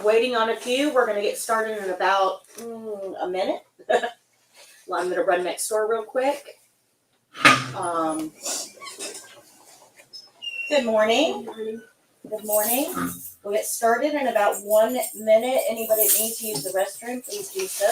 waiting on a few. We're going to get started in about a minute. Well, I'm going to run next door real quick. Good morning. Good morning. We'll get started in about 1 minute. Anybody that needs to use the restroom, please do so.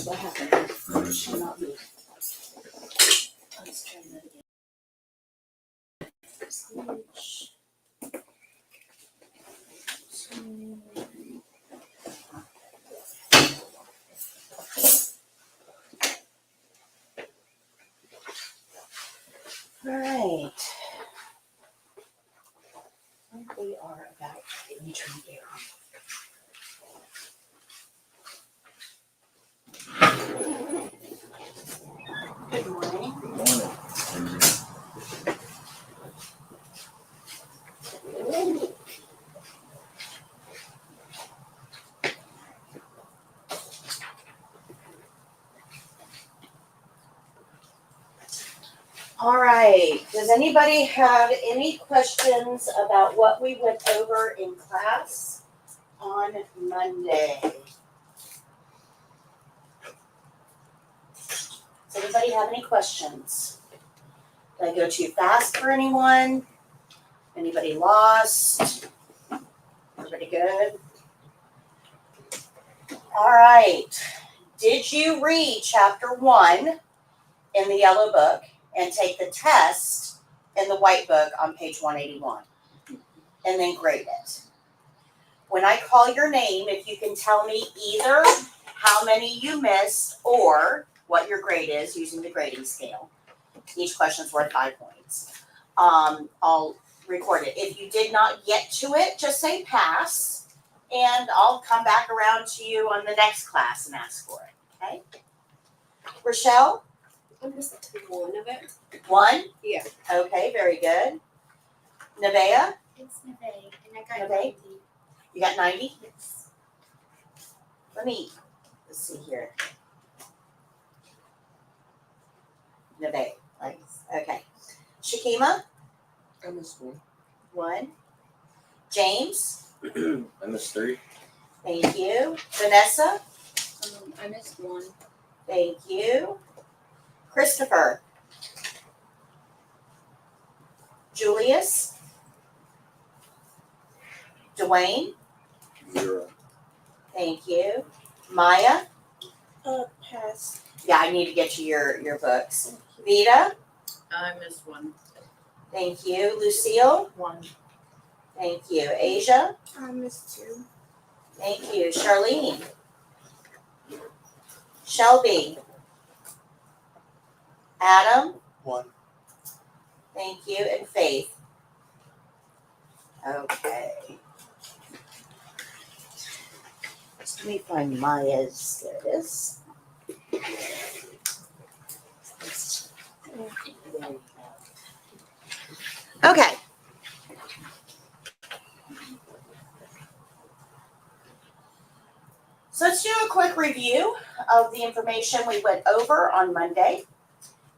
What happened? It should not be. Let's try that again. All right. We are about to turn it on. Good morning. Good morning. All right. Does anybody have any questions about what we went over in class on Monday? Does anybody have any questions? Did I go too fast for anyone? Anybody lost? Everybody good? All right. Did you read chapter 1 in the yellow book and take the test in the white book on page 181? And then grade it. When I call your name, if you can tell me either how many you missed or what your grade is using the grading scale. Each question's worth 5 points. I'll record it. If you did not get to it, just say pass, and I'll come back around to you on the next class and ask for it, okay? Rochelle? I missed one of it. 1? Yeah. Okay, very good. Nevaeh? It's Neve, and I got Neve? 90. You got 90? Yes. Let's see here. Nevaeh, right? Okay. Shakima? I missed one. 1. James? I missed 3. Thank you. Vanessa? I missed one. Thank you. Christopher? Julius? Dwayne? 0. Thank you. Maya? Pass. Yeah, I need to get you your books. Vita? I missed one. Thank you. Lucille? 1. Thank you. Asia? I missed 2. Thank you. Charlene? Shelby? Adam? 1. Thank you. And Faith? Okay. Let me find Maya's. There it is. There you go. Okay. So let's do a quick review of the information we went over on Monday.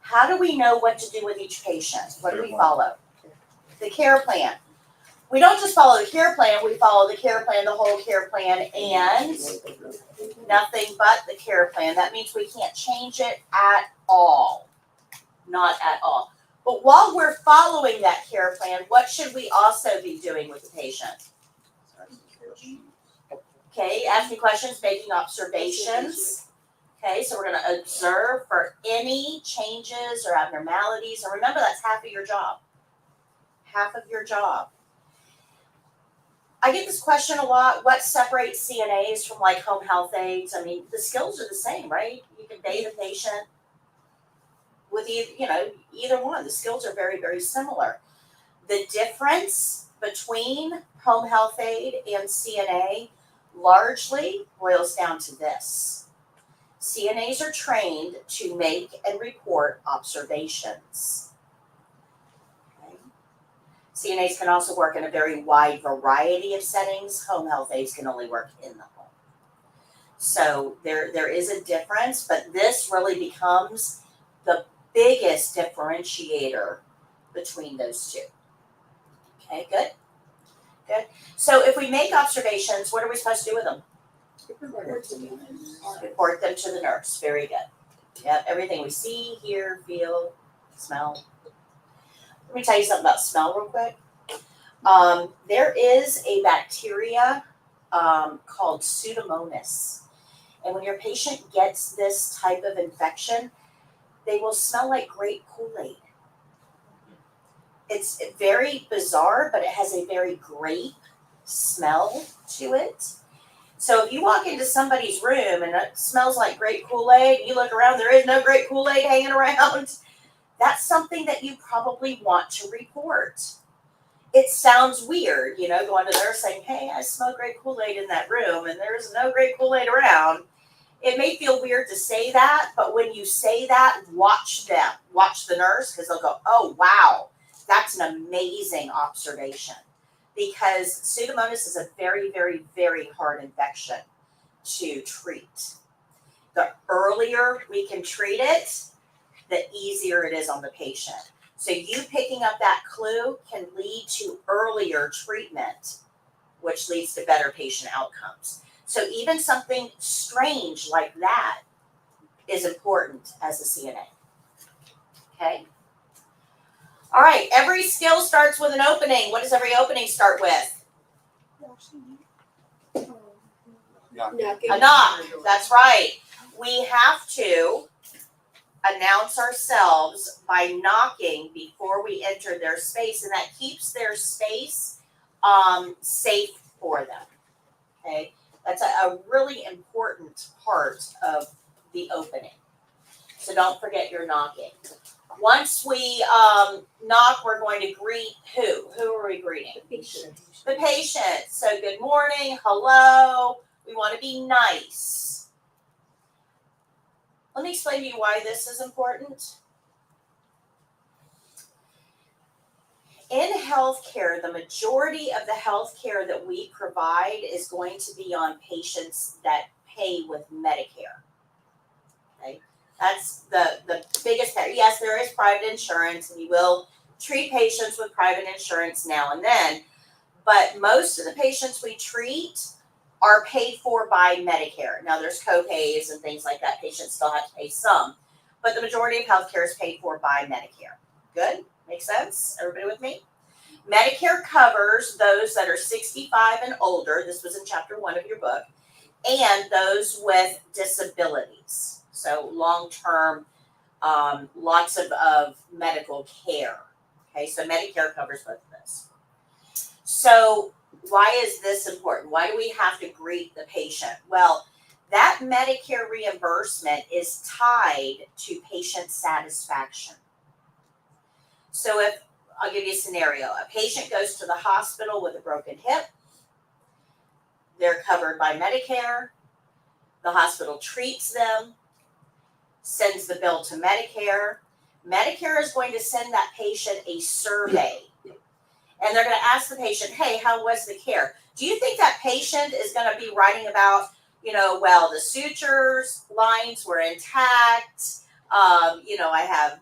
How do we know what to do with each patient? What do we follow? The care plan. We don't just follow the care plan, we follow the care plan, the whole care plan, and nothing but the care plan. That means we can't change it at all. Not at all. But while we're following that care plan, what should we also be doing with the patient? Okay, asking questions, making observations. Okay, so we're going to observe for any changes or abnormalities. And remember, that's half of your job. Half of your job. I get this question a lot. What separates CNAs from like home health aides? I mean, the skills are the same, right? You can bathe a patient with either one. The skills are very, very similar. The difference between home health aide and CNA largely boils down to this. CNAs are trained to make and report observations. Okay. CNAs can also work in a very wide variety of settings. Home health aides can only work in the home. So there is a difference, but this really becomes the biggest differentiator between those two. Okay, good. Good. So if we make observations, what are we supposed to do with them? Report them to the nurse. Very good. Yep, everything we see, hear, feel, smell. Let me tell you something about smell real quick. There is a bacteria called Pseudomonas. And when your patient gets this type of infection, they will smell like grape Kool-Aid. It's very bizarre, but it has a very grape smell to it. So if you walk into somebody's room and it smells like grape Kool-Aid, you look around, there is no grape Kool-Aid hanging around, that's something that you probably want to report. It sounds weird, going to the nurse saying, hey, I smell grape Kool-Aid in that room and there's no grape Kool-Aid around. It may feel weird to say that, but when you say that, watch the nurse, because they'll go, oh, wow, that's an amazing observation. Because Pseudomonas is a very, very, very hard infection to treat. The earlier we can treat it, the easier it is on the patient. So you picking up that clue can lead to earlier treatment, which leads to better patient outcomes. So even something strange like that is important as a CNA. Okay? All right, every skill starts with an opening. What does every opening start with? A knock. That's right. We have to announce ourselves by knocking before we enter their space, and that keeps their space safe for them. Okay? That's a really important part of the opening. So don't forget your knocking. Once we knock, we're going to greet who? Who are we greeting? The patient. The patient. So good morning, hello. We want to be nice. Let me explain to you why this is important. In healthcare, the majority of the healthcare that we provide is going to be on patients that pay with Medicare. Okay? That's the biggest part. Yes, there is private insurance, and you will treat patients with private insurance now and then, but most of the patients we treat are paid for by Medicare. Now, there's co-pays and things like that. Patients still have to pay some, but the majority of healthcare is paid for by Medicare. Good? Makes sense? Everybody with me? Medicare covers those that are 65 and older. This was in chapter 1 of your book. And those with disabilities. So long-term, lots of medical care. Okay, so Medicare covers both of those. So why is this important? Why do we have to greet the patient? Well, that Medicare reimbursement is tied to patient satisfaction. So I'll give you a scenario. A patient goes to the hospital with a broken hip. They're covered by Medicare. The hospital treats them, sends the bill to Medicare. Medicare is going to send that patient a survey. And they're going to ask the patient, hey, how was the care? Do you think that patient is going to be writing about, well, the sutures, lines were intact, I have,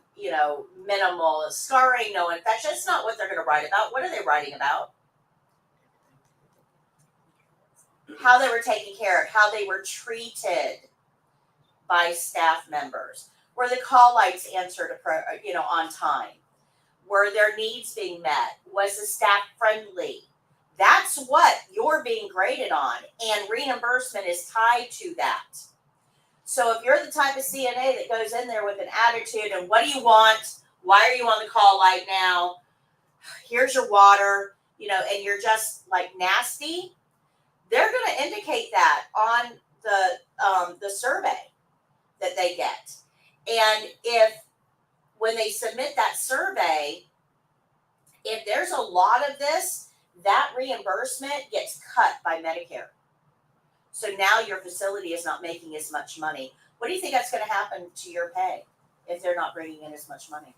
minimal scarring, no infection? That's not what they're going to write about. What are they writing about? How they were taken care of, how they were treated by staff members. Were the call lights answered, on time? Were their needs being met? Was the staff friendly? That's what you're being graded on, and reimbursement is tied to that. So if you're the type of CNA that goes in there with an attitude, and what do you want? Why are you on the call light now? Here's your water. and you're just like nasty, they're going to indicate that on the survey that they get. And when they submit that survey, if there's a lot of this, that reimbursement gets cut by Medicare. So now your facility is not making as much money. What do you think that's going to happen to your pay if they're not bringing in as much money?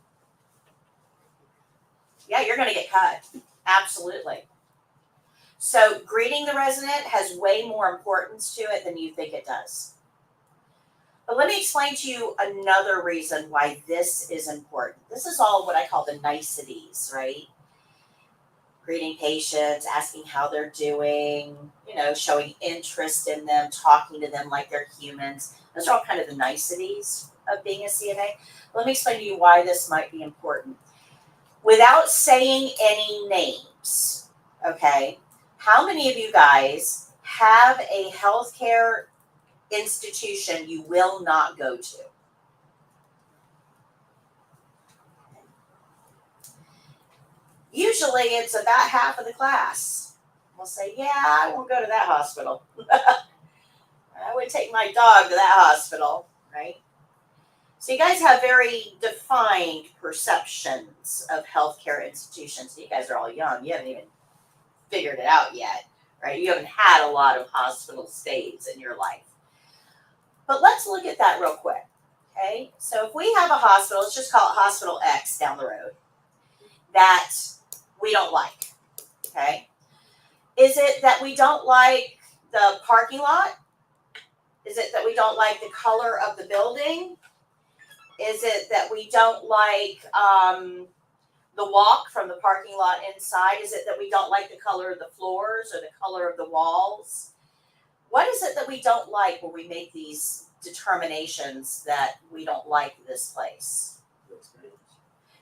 Yeah, you're going to get cut. Absolutely. So greeting the resident has way more importance to it than you think it does. But let me explain to you another reason why this is important. This is all what I call the niceties, right? Greeting patients, asking how they're doing, showing interest in them, talking to them like they're humans. Those are all kind of the niceties of being a CNA. Let me explain to you why this might be important. Without saying any names, okay, how many of you guys have a healthcare institution you will not go to? Usually it's about half of the class. We'll say, yeah, I won't go to that hospital. I would take my dog to that hospital, right? So you guys have very defined perceptions of healthcare institutions. You guys are all young. You haven't even figured it out yet, right? You haven't had a lot of hospital stays in your life. But let's look at that real quick, okay? So if we have a hospital, let's just call it Hospital X down the road, that we don't like, okay? Is it that we don't like the parking lot? Is it that we don't like the color of the building? Is it that we don't like the walk from the parking lot inside? Is it that we don't like the color of the floors or the color of the walls? What is it that we don't like when we make these determinations that we don't like this place?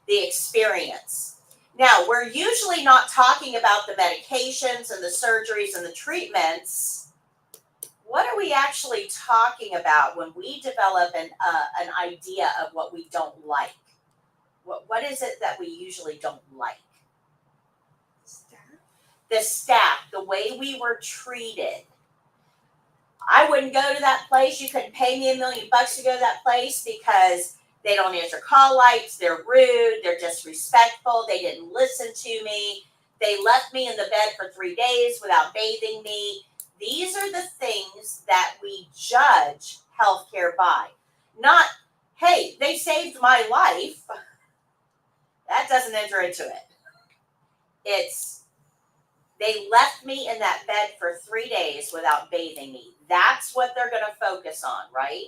The experience. Now, we're usually not talking about the medications and the surgeries and the treatments. What are we actually talking about when we develop an idea of what we don't like? What is it that we usually don't like? Staff. The staff, the way we were treated. I wouldn't go to that place. You couldn't pay me $1 million to go to that place because they don't answer call lights. They're rude. They're disrespectful. They didn't listen to me. They left me in the bed for 3 days without bathing me. These are the things that we judge healthcare by. Not, hey, they saved my life. That doesn't enter into it. It's, they left me in that bed for 3 days without bathing me. That's what they're going to focus on, right?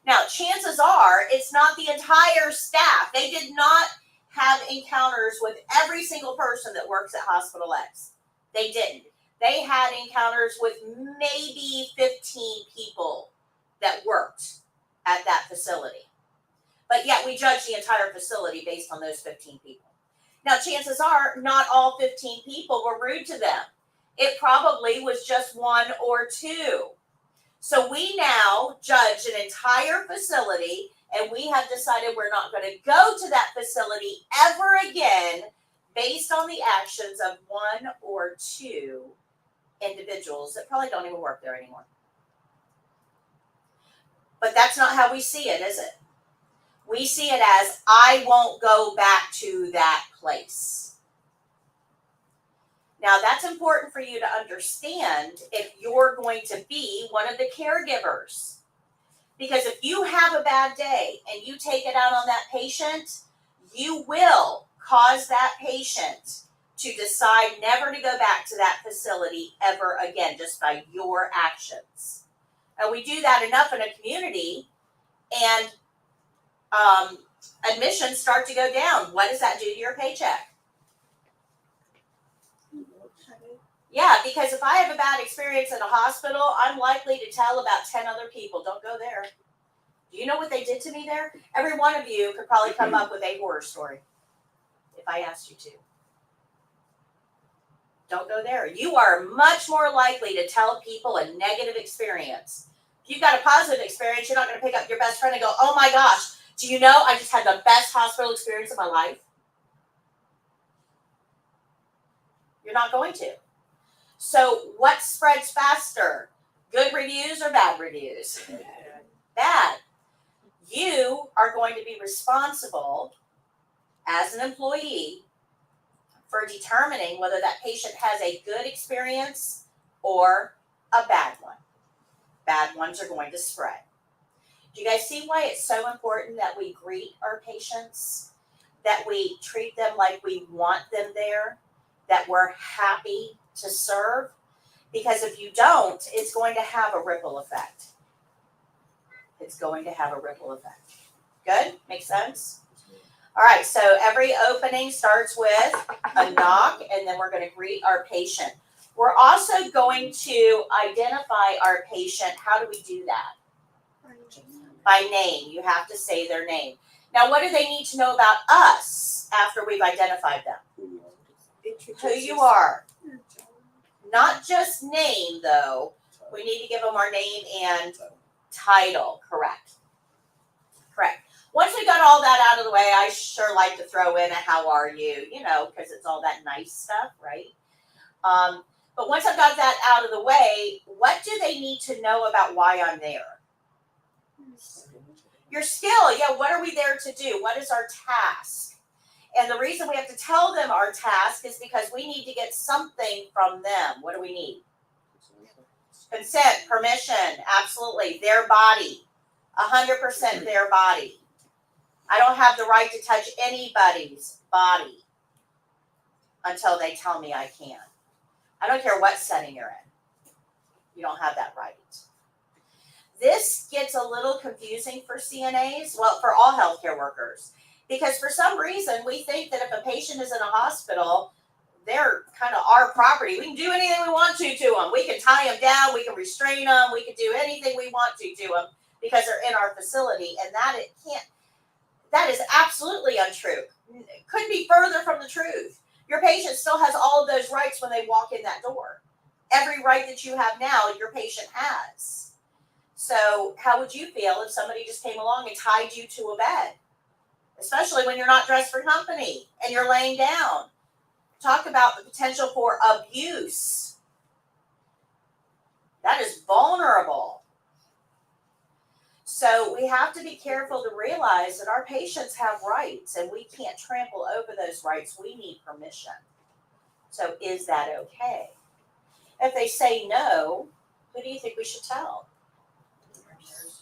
Now, chances are it's not the entire staff. They did not have encounters with every single person that works at Hospital X. They didn't. They had encounters with maybe 15 people that worked at that facility. But yet we judge the entire facility based on those 15 people. Now, chances are not all 15 people were rude to them. It probably was just 1 or 2. So we now judge an entire facility, and we have decided we're not going to go to that facility ever again based on the actions of 1 or 2 individuals that probably don't even work there anymore. But that's not how we see it, is it? We see it as, I won't go back to that place. Now, that's important for you to understand if you're going to be one of the caregivers. Because if you have a bad day and you take it out on that patient, you will cause that patient to decide never to go back to that facility ever again, just by your actions. And we do that enough in a community, and admissions start to go down. What does that do to your paycheck? Yeah, because if I have a bad experience in a hospital, I'm likely to tell about 10 other people, don't go there. Do you know what they did to me there? Every one of you could probably come up with a horror story if I asked you to. Don't go there. You are much more likely to tell people a negative experience. If you've got a positive experience, you're not going to pick up your best friend and go, oh my gosh, do you know I just had the best hospital experience of my life? You're not going to. So what spreads faster? Good reviews or bad reviews? Bad. You are going to be responsible as an employee for determining whether that patient has a good experience or a bad one. Bad ones are going to spread. Do you guys see why it's so important that we greet our patients, that we treat them like we want them there, that we're happy to serve? Because if you don't, it's going to have a ripple effect. It's going to have a ripple effect. Good? Makes sense? All right, so every opening starts with a knock, and then we're going to greet our patient. We're also going to identify our patient. How do we do that? By name. You have to say their name. Now, what do they need to know about us after we've identified them? Who you are. Not just name, though. We need to give them our name and title. Correct. Correct. Once we got all that out of the way, I sure like to throw in a how are you, because it's all that nice stuff, right? But once I've got that out of the way, what do they need to know about why I'm there? Your skill. Yeah, what are we there to do? What is our task? And the reason we have to tell them our task is because we need to get something from them. What do we need? Consent, permission, absolutely. Their body, 100% their body. I don't have the right to touch anybody's body until they tell me I can. I don't care what setting you're in. You don't have that right. This gets a little confusing for CNAs, well, for all healthcare workers, because for some reason we think that if a patient is in a hospital, they're kind of our property. We can do anything we want to them. We can tie them down. We can restrain them. We can do anything we want to them because they're in our facility, and that is absolutely untrue. It couldn't be further from the truth. Your patient still has all of those rights when they walk in that door. Every right that you have now, your patient has. So how would you feel if somebody just came along and tied you to a bed? Especially when you're not dressed for company and you're laying down. Talk about the potential for abuse. That is vulnerable. So we have to be careful to realize that our patients have rights and we can't trample over those rights. We need permission. So is that okay? If they say no, who do you think we should tell?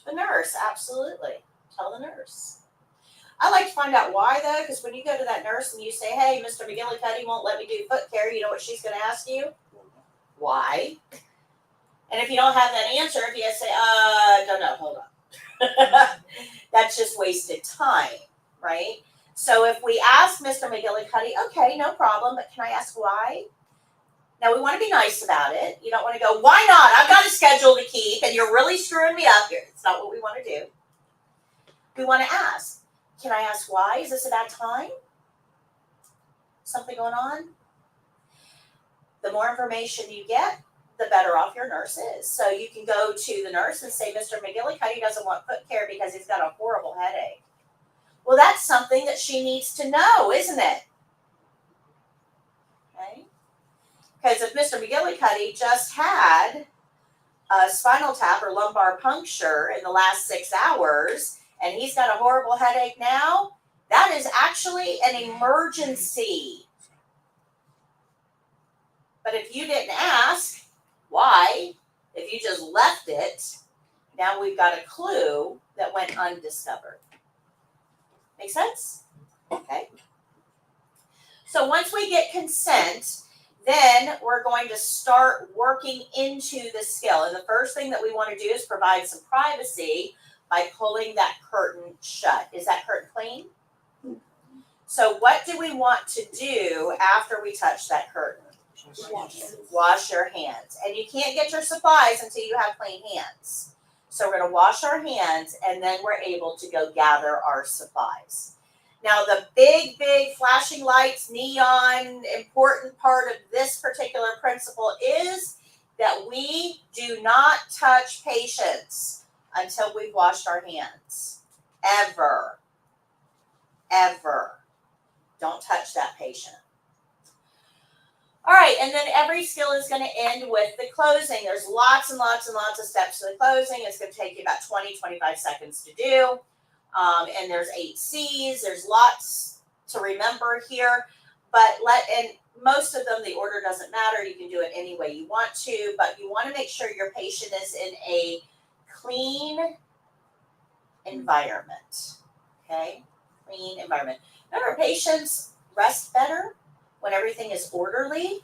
The nurse, absolutely. Tell the nurse. I like to find out why, though, because when you go to that nurse and you say, hey, Mr. McGillicuddy won't let me do foot care, you know what she's going to ask you? Why? And if you don't have that answer, if you say, don't know, hold on. That's just wasted time, right? So if we ask Mr. McGillicuddy, okay, no problem, but can I ask why? Now, we want to be nice about it. You don't want to go, why not? I've got a schedule to keep, and you're really screwing me up here. It's not what we want to do. We want to ask, can I ask why? Is this a bad time? Something going on? The more information you get, the better off your nurse is. So you can go to the nurse and say, Mr. McGillicuddy doesn't want foot care because he's got a horrible headache. Well, that's something that she needs to know, isn't it? Okay. Because if Mr. McGillicuddy just had a spinal tap or lumbar puncture in the last 6 hours and he's got a horrible headache now, that is actually an emergency. But if you didn't ask why, if you just left it, now we've got a clue that went undiscovered. Make sense? Okay. So once we get consent, then we're going to start working into the skill. And the first thing that we want to do is provide some privacy by pulling that curtain shut. Is that curtain clean? So what do we want to do after we touch that curtain? Wash your hands. And you can't get your supplies until you have clean hands. So we're going to wash our hands, and then we're able to go gather our supplies. Now, the big flashing lights, neon, important part of this particular principle is that we do not touch patients until we've washed our hands. Ever. Ever. Don't touch that patient. All right, and then every skill is going to end with the closing. There's lots and lots and lots of steps to the closing. It's going to take you about 20-25 seconds to do. And there's 8 C's. There's lots to remember here. And most of them, the order doesn't matter. You can do it any way you want to, but you want to make sure your patient is in a clean environment. Okay? Clean environment. Remember, patients rest better when everything is orderly.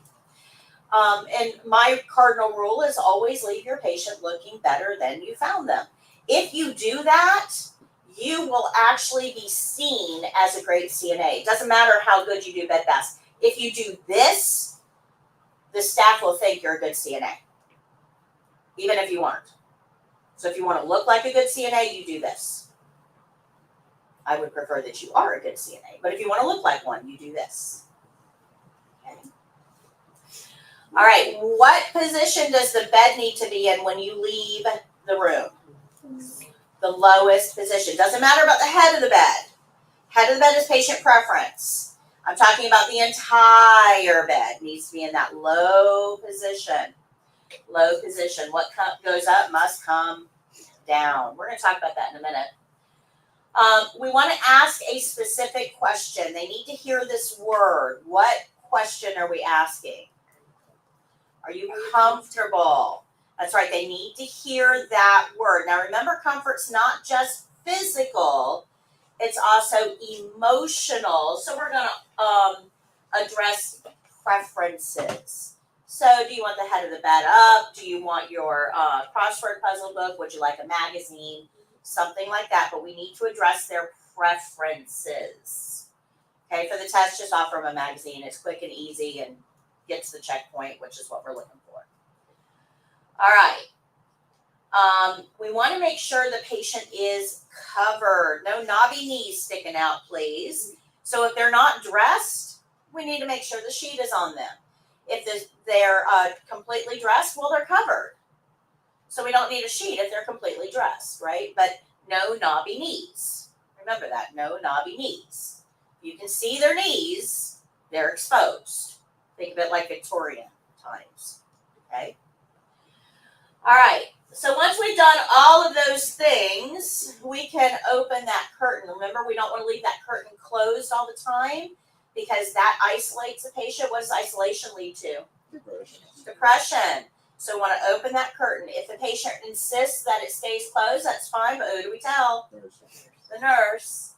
And my cardinal rule is always leave your patient looking better than you found them. If you do that, you will actually be seen as a great CNA. It doesn't matter how good you do bed baths. If you do this, the staff will think you're a good CNA, even if you aren't. So if you want to look like a good CNA, you do this. I would prefer that you are a good CNA, but if you want to look like one, you do this. Okay. All right, what position does the bed need to be in when you leave the room? The lowest position. Doesn't matter about the head of the bed. Head of the bed is patient preference. I'm talking about the entire bed needs to be in that low position. Low position. What goes up must come down. We're going to talk about that in a minute. We want to ask a specific question. They need to hear this word. What question are we asking? Are you comfortable? That's right. They need to hear that word. Now remember, comfort's not just physical. It's also emotional. So we're going to address preferences. So do you want the head of the bed up? Do you want your crossword puzzle book? Would you like a magazine? Something like that. But we need to address their preferences. Okay, for the test, just offer them a magazine. It's quick and easy and gets the checkpoint, which is what we're looking for. All right. We want to make sure the patient is covered. No knobby knees sticking out, please. So if they're not dressed, we need to make sure the sheet is on them. If they're completely dressed, well, they're covered. So we don't need a sheet if they're completely dressed, right? But no knobby knees. Remember that, no knobby knees. You can see their knees, they're exposed. Think of it like Victorian times, okay? All right, so once we've done all of those things, we can open that curtain. Remember, we don't want to leave that curtain closed all the time because that isolates the patient. What does isolation lead to? Depression. So we want to open that curtain. If the patient insists that it stays closed, that's fine, but who do we tell? The nurse.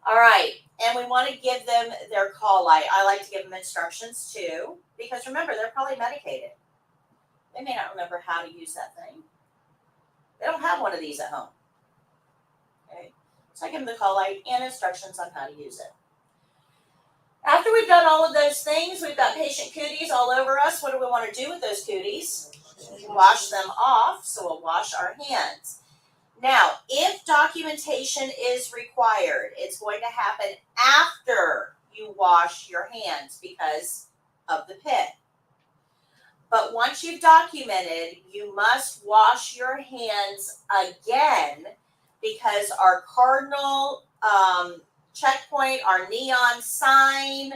All right, and we want to give them their call light. I like to give them instructions too, because remember, they're probably medicated. They may not remember how to use that thing. They don't have one of these at home. Okay, so I give them the call light and instructions on how to use it. After we've done all of those things, we've got patient cooties all over us. What do we want to do with those cooties? Wash them off, so we'll wash our hands. Now, if documentation is required, it's going to happen after you wash your hands because of the pit. But once you've documented, you must wash your hands again because our cardinal checkpoint, our neon sign,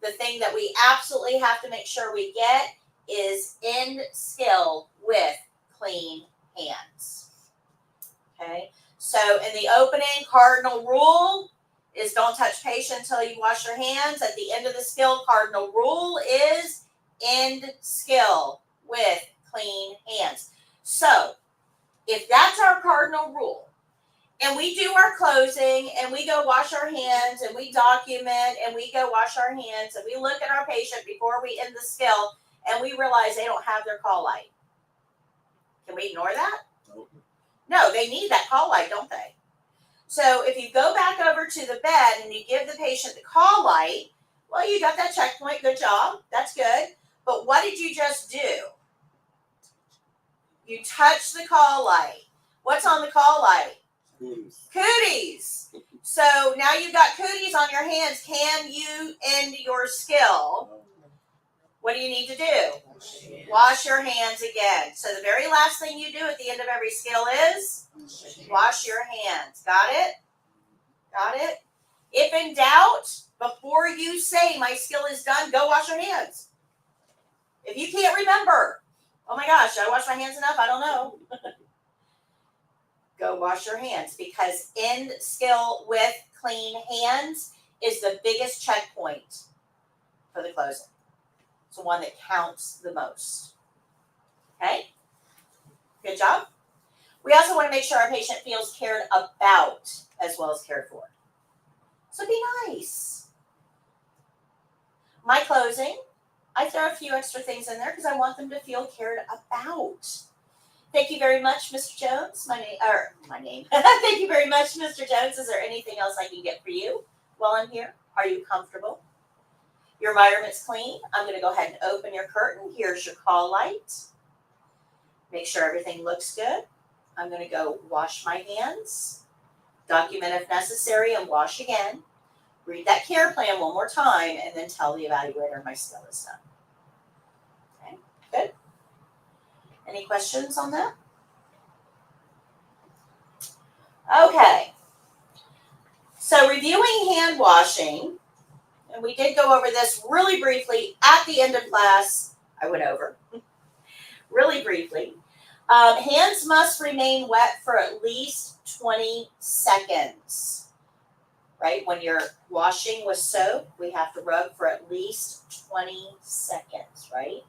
the thing that we absolutely have to make sure we get is end skill with clean hands. Okay, so in the opening, cardinal rule is don't touch patient until you wash your hands. At the end of the skill, cardinal rule is end skill with clean hands. So if that's our cardinal rule, and we do our closing, and we go wash our hands, and we document, and we go wash our hands, and we look at our patient before we end the skill, and we realize they don't have their call light. Can we ignore that? No, they need that call light, don't they? So if you go back over to the bed and you give the patient the call light, well, you got that checkpoint. Good job. That's good. But what did you just do? You touched the call light. What's on the call light? Cooties. So now you've got cooties on your hands. Can you end your skill? What do you need to do? Wash your hands again. So the very last thing you do at the end of every skill is wash your hands. Got it? Got it? If in doubt, before you say my skill is done, go wash your hands. If you can't remember, oh my gosh, did I wash my hands enough? I don't know. Go wash your hands, because end skill with clean hands is the biggest checkpoint for the closing. It's the one that counts the most. Okay? Good job. We also want to make sure our patient feels cared about as well as cared for. So be nice. My closing, I throw a few extra things in there because I want them to feel cared about. Thank you very much, Mr. Jones. My name. Thank you very much, Mr. Jones. Is there anything else I can get for you while I'm here? Are you comfortable? Your environment's clean. I'm going to go ahead and open your curtain. Here's your call light. Make sure everything looks good. I'm going to go wash my hands, document if necessary, and wash again. Read that care plan one more time, and then tell the evaluator my skill is done. Okay, good. Any questions on that? Okay. So reviewing hand washing, and we did go over this really briefly at the end of class. I went over really briefly. Hands must remain wet for at least 20 seconds, right? When you're washing with soap, we have to rub for at least 20 seconds, right?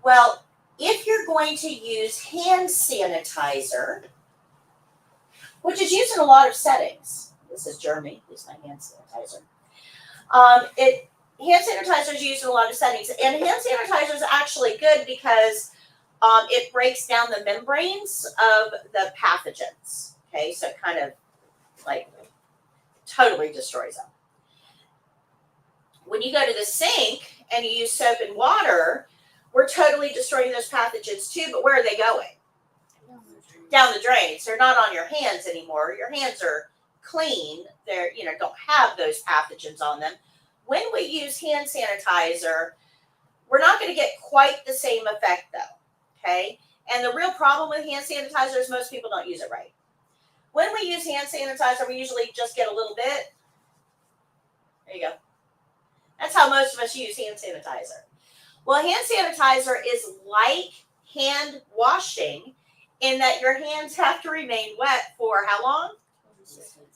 Well, if you're going to use hand sanitizer, which is used in a lot of settings, this is Jeremy, here's my hand sanitizer. Hand sanitizer is used in a lot of settings, and hand sanitizer is actually good because it breaks down the membranes of the pathogens. Okay, so it kind of like totally destroys them. When you go to the sink and you use soap and water, we're totally destroying those pathogens too, but where are they going? Down the drain. So they're not on your hands anymore. Your hands are clean. They're, don't have those pathogens on them. When we use hand sanitizer, we're not going to get quite the same effect though. Okay? And the real problem with hand sanitizer is most people don't use it right. When we use hand sanitizer, we usually just get a little bit. There you go. That's how most of us use hand sanitizer. Well, hand sanitizer is like hand washing in that your hands have to remain wet for how long?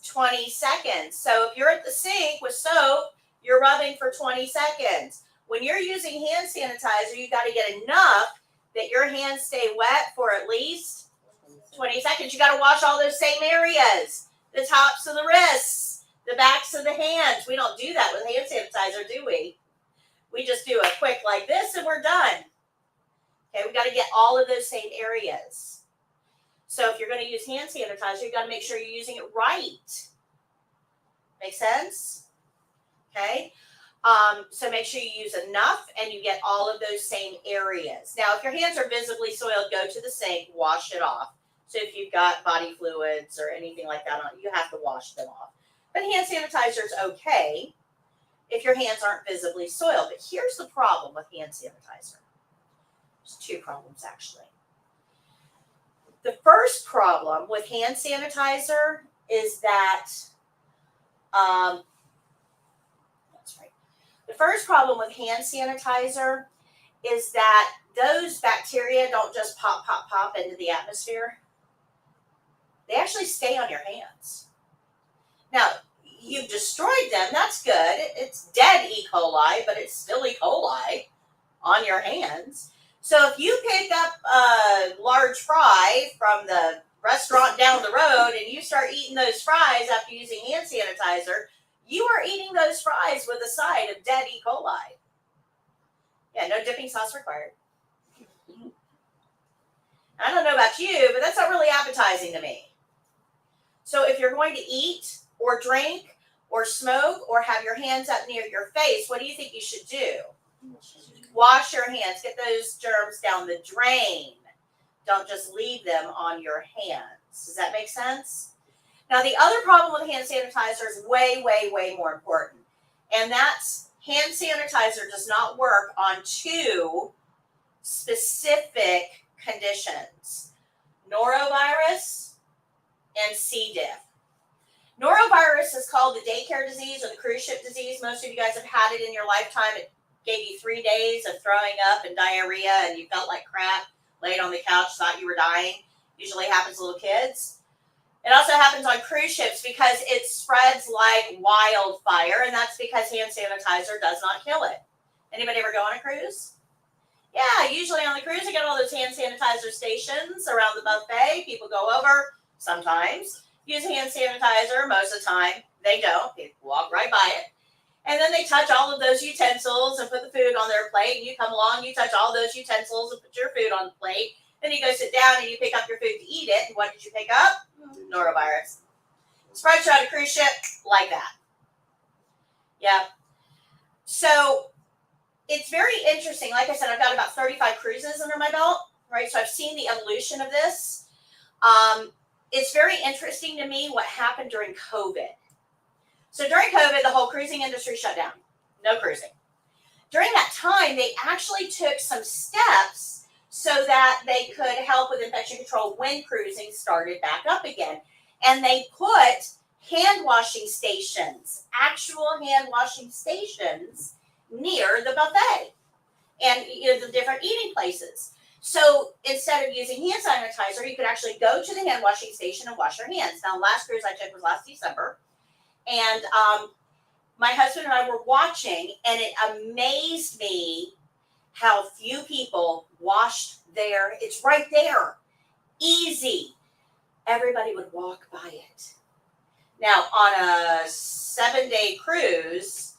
20 seconds. So if you're at the sink with soap, you're rubbing for 20 seconds. When you're using hand sanitizer, you got to get enough that your hands stay wet for at least 20 seconds. You got to wash all those same areas. The tops of the wrists, the backs of the hands. We don't do that with hand sanitizer, do we? We just do a quick like this and we're done. Okay, we got to get all of those same areas. So if you're going to use hand sanitizer, you got to make sure you're using it right. Make sense? Okay. So make sure you use enough and you get all of those same areas. Now, if your hands are visibly soiled, go to the sink, wash it off. So if you've got body fluids or anything like that on, you have to wash them off. But hand sanitizer is okay if your hands aren't visibly soiled. But here's the problem with hand sanitizer. There's two problems, actually. The first problem with hand sanitizer is that, that's right. The first problem with hand sanitizer is that those bacteria don't just pop into the atmosphere. They actually stay on your hands. Now, you've destroyed them. That's good. It's dead E. coli, but it's still E. coli on your hands. So if you pick up a large fry from the restaurant down the road and you start eating those fries after using hand sanitizer, you are eating those fries with a side of dead E. coli. Yeah, no dipping sauce required. I don't know about you, but that's not really appetizing to me. So if you're going to eat or drink or smoke or have your hands up near your face, what do you think you should do? Wash your hands. Get those germs down the drain. Don't just leave them on your hands. Does that make sense? Now, the other problem with hand sanitizer is way, way, way more important. And that's hand sanitizer does not work on two specific conditions: norovirus and C. diff. Norovirus is called the daycare disease or the cruise ship disease. Most of you guys have had it in your lifetime. It gave you 3 days of throwing up and diarrhea and you felt like crap, laid on the couch, thought you were dying. Usually happens to little kids. It also happens on cruise ships because it spreads like wildfire, and that's because hand sanitizer does not kill it. Anybody ever go on a cruise? Yeah, usually on the cruise, you get all those hand sanitizer stations around the buffet. People go over, sometimes, use hand sanitizer. Most of the time, they don't. They walk right by it. And then they touch all of those utensils and put the food on their plate. And you come along, you touch all those utensils and put your food on the plate. Then you go sit down and you pick up your food to eat it. And what did you pick up? Norovirus. Spreads around a cruise ship like that. Yeah. So it's very interesting. Like I said, I've got about 35 cruises under my belt, right? So I've seen the evolution of this. It's very interesting to me what happened during COVID. So during COVID, the whole cruising industry shut down. No cruising. During that time, they actually took some steps so that they could help with infection control when cruising started back up again. And they put hand washing stations, actual hand washing stations near the buffet and the different eating places. So instead of using hand sanitizer, you could actually go to the hand washing station and wash your hands. Now, last cruise I took was last December. And my husband and I were watching, and it amazed me how few people washed there. It's right there. Easy. Everybody would walk by it. Now, on a 7-day cruise,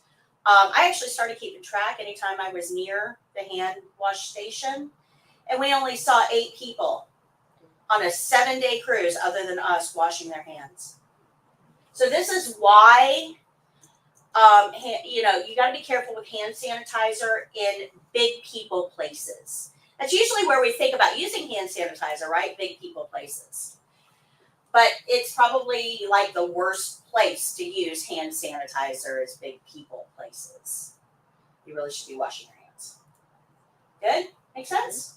I actually started keeping track anytime I was near the hand wash station. And we only saw 8 people on a 7-day cruise other than us washing their hands. So this is why, you got to be careful with hand sanitizer in big people places. That's usually where we think about using hand sanitizer, right? Big people places. But it's probably like the worst place to use hand sanitizer is big people places. You really should be washing your hands. Good? Make sense?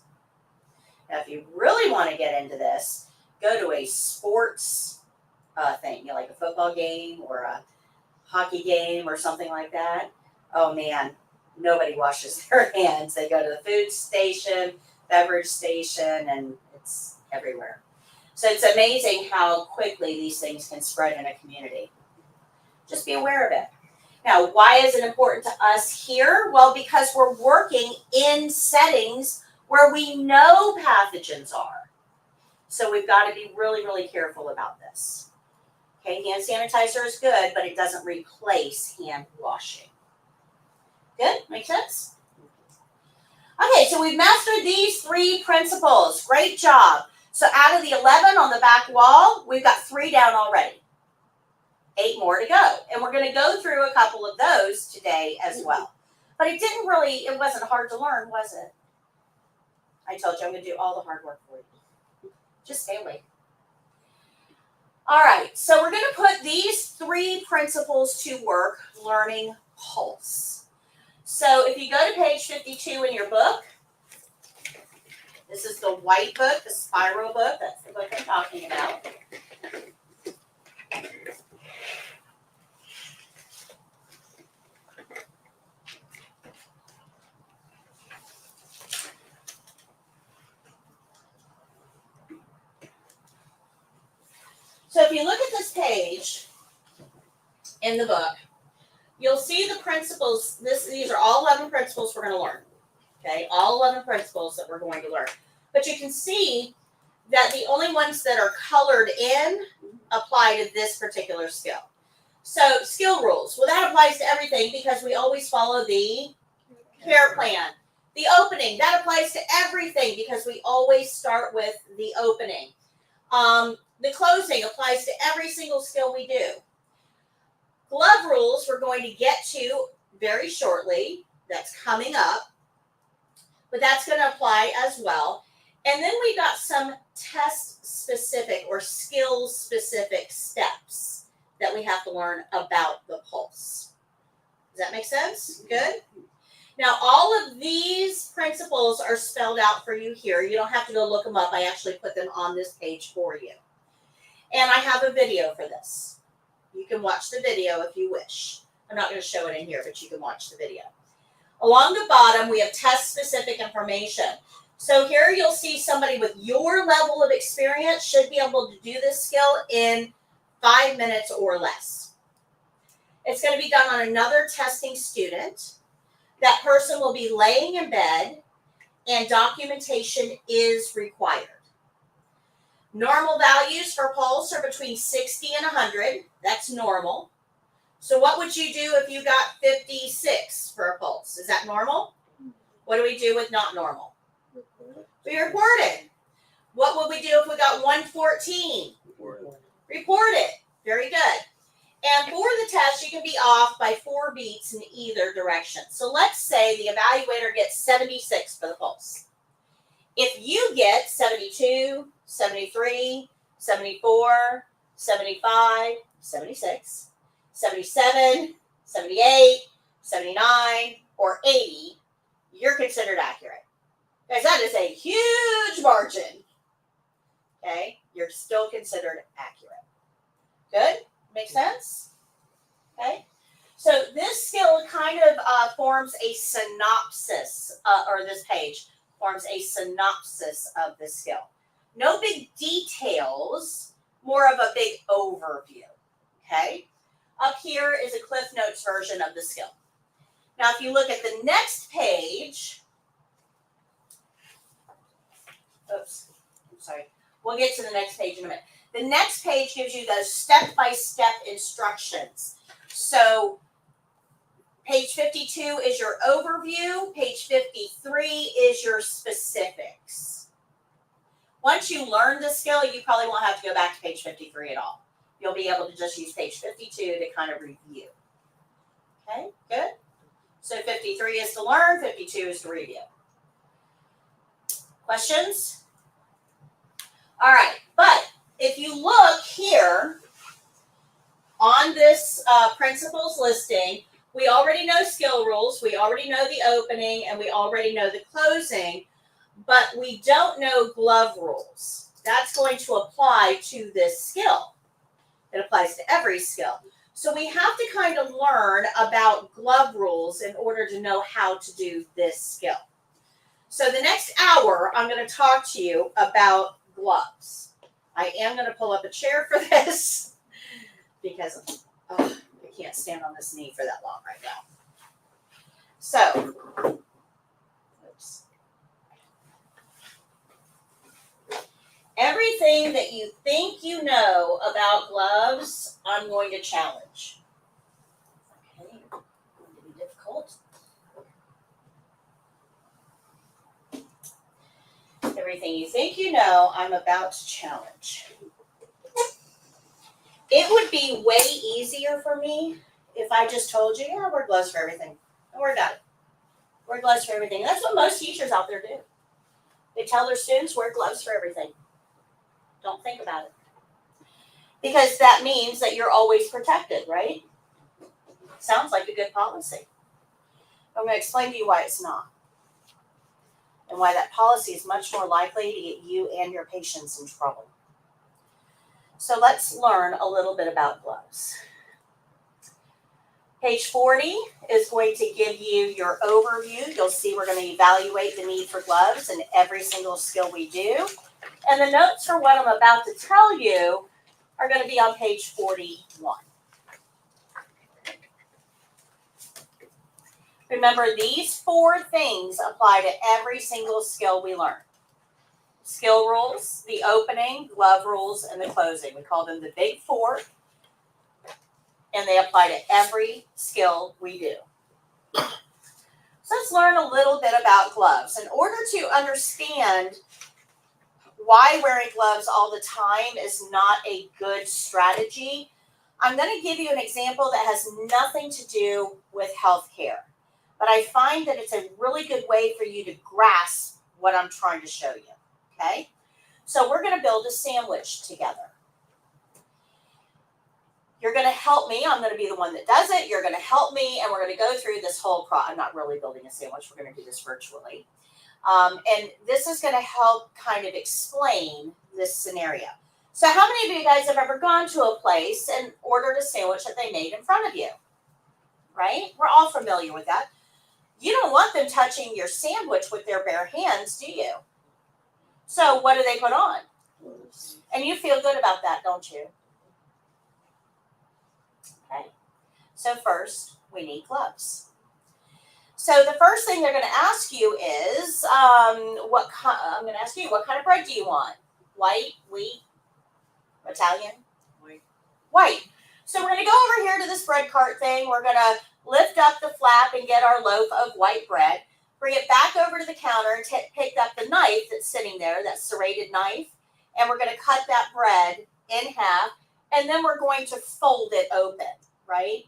Now, if you really want to get into this, go to a sports thing, like a football game or a hockey game or something like that. Oh man, nobody washes their hands. They go to the food station, beverage station, and it's everywhere. So it's amazing how quickly these things can spread in a community. Just be aware of it. Now, why is it important to us here? Well, because we're working in settings where we know pathogens are. So we've got to be really, really careful about this. Okay, hand sanitizer is good, but it doesn't replace hand washing. Good? Make sense? Okay, so we've mastered these 3 principles. Great job. So out of the 11 on the back wall, we've got 3 down already. 8 more to go. And we're going to go through a couple of those today as well. But it wasn't hard to learn, was it? I told you I'm going to do all the hard work for you. Just stay awake. All right, so we're going to put these 3 principles to work learning pulse. So if you go to page 52 in your book, this is the white book, the spiral book. That's the book I'm talking about. So if you look at this page in the book, you'll see the principles. These are all 11 principles we're going to learn. Okay, all 11 principles that we're going to learn. But you can see that the only ones that are colored in apply to this particular skill. So skill rules. Well, that applies to everything because we always follow the care plan. The opening, that applies to everything because we always start with the opening. The closing applies to every single skill we do. Glove rules we're going to get to very shortly. That's coming up. But that's going to apply as well. And then we got some test-specific or skill-specific steps that we have to learn about the pulse. Does that make sense? Good? Now, all of these principles are spelled out for you here. You don't have to go look them up. I actually put them on this page for you. And I have a video for this. You can watch the video if you wish. I'm not going to show it in here, but you can watch the video. Along the bottom, we have test-specific information. So here you'll see somebody with your level of experience should be able to do this skill in 5 minutes or less. It's going to be done on another testing student. That person will be laying in bed, and documentation is required. Normal values for pulse are between 60 and 100. That's normal. So what would you do if you got 56 for a pulse? Is that normal? What do we do with not normal? We report it. What would we do if we got 114? Report it. Very good. And for the test, you can be off by 4 beats in either direction. So let's say the evaluator gets 76 for the pulse. If you get 72, 73, 74, 75, 76, 77, 78, 79, or 80, you're considered accurate. Guys, that is a huge margin. Okay? You're still considered accurate. Good? Make sense? Okay? So this skill kind of forms a synopsis, or this page forms a synopsis of the skill. No big details, more of a big overview. Okay? Up here is a Cliff Notes version of the skill. Now, if you look at the next page, oops, I'm sorry. We'll get to the next page in a minute. The next page gives you those step-by-step instructions. So page 52 is your overview. Page 53 is your specifics. Once you learn the skill, you probably won't have to go back to page 53 at all. You'll be able to just use page 52 to kind of review. Okay, good. So 53 is to learn, 52 is to review. Questions? All right, but if you look here on this principles listing, we already know skill rules, we already know the opening, and we already know the closing, but we don't know glove rules. That's going to apply to this skill. It applies to every skill. So we have to kind of learn about glove rules in order to know how to do this skill. So the next hour, I'm going to talk to you about gloves. I am going to pull up a chair for this because I can't stand on this knee for that long right now. So, oops. Everything that you think you know about gloves, I'm going to challenge. Okay, it's going to be difficult. Everything you think you know, I'm about to challenge. It would be way easier for me if I just told you, yeah, wear gloves for everything. Don't worry about it. Wear gloves for everything. And that's what most teachers out there do. They tell their students, wear gloves for everything. Don't think about it. Because that means that you're always protected, right? Sounds like a good policy. I'm going to explain to you why it's not. And why that policy is much more likely to get you and your patients in trouble. So let's learn a little bit about gloves. Page 40 is going to give you your overview. You'll see we're going to evaluate the need for gloves in every single skill we do. And the notes for what I'm about to tell you are going to be on page 41. Remember, these 4 things apply to every single skill we learn. Skill rules, the opening, glove rules, and the closing. We call them the big 4, and they apply to every skill we do. So let's learn a little bit about gloves. In order to understand why wearing gloves all the time is not a good strategy, I'm going to give you an example that has nothing to do with healthcare. But I find that it's a really good way for you to grasp what I'm trying to show you, okay? So we're going to build a sandwich together. You're going to help me. I'm going to be the one that does it. You're going to help me, and we're going to go through this whole process. I'm not really building a sandwich. We're going to do this virtually. And this is going to help kind of explain this scenario. So how many of you guys have ever gone to a place and ordered a sandwich that they made in front of you? Right? We're all familiar with that. You don't want them touching your sandwich with their bare hands, do you? So what do they put on? And you feel good about that, don't you? Okay. So first, we need gloves. So the first thing they're going to ask you is, I'm going to ask you, what kind of bread do you want? White, wheat, Italian? White. So we're going to go over here to this bread cart thing. We're going to lift up the flap and get our loaf of white bread. Bring it back over to the counter and pick up the knife that's sitting there, that serrated knife. And we're going to cut that bread in half. And then we're going to fold it open, right?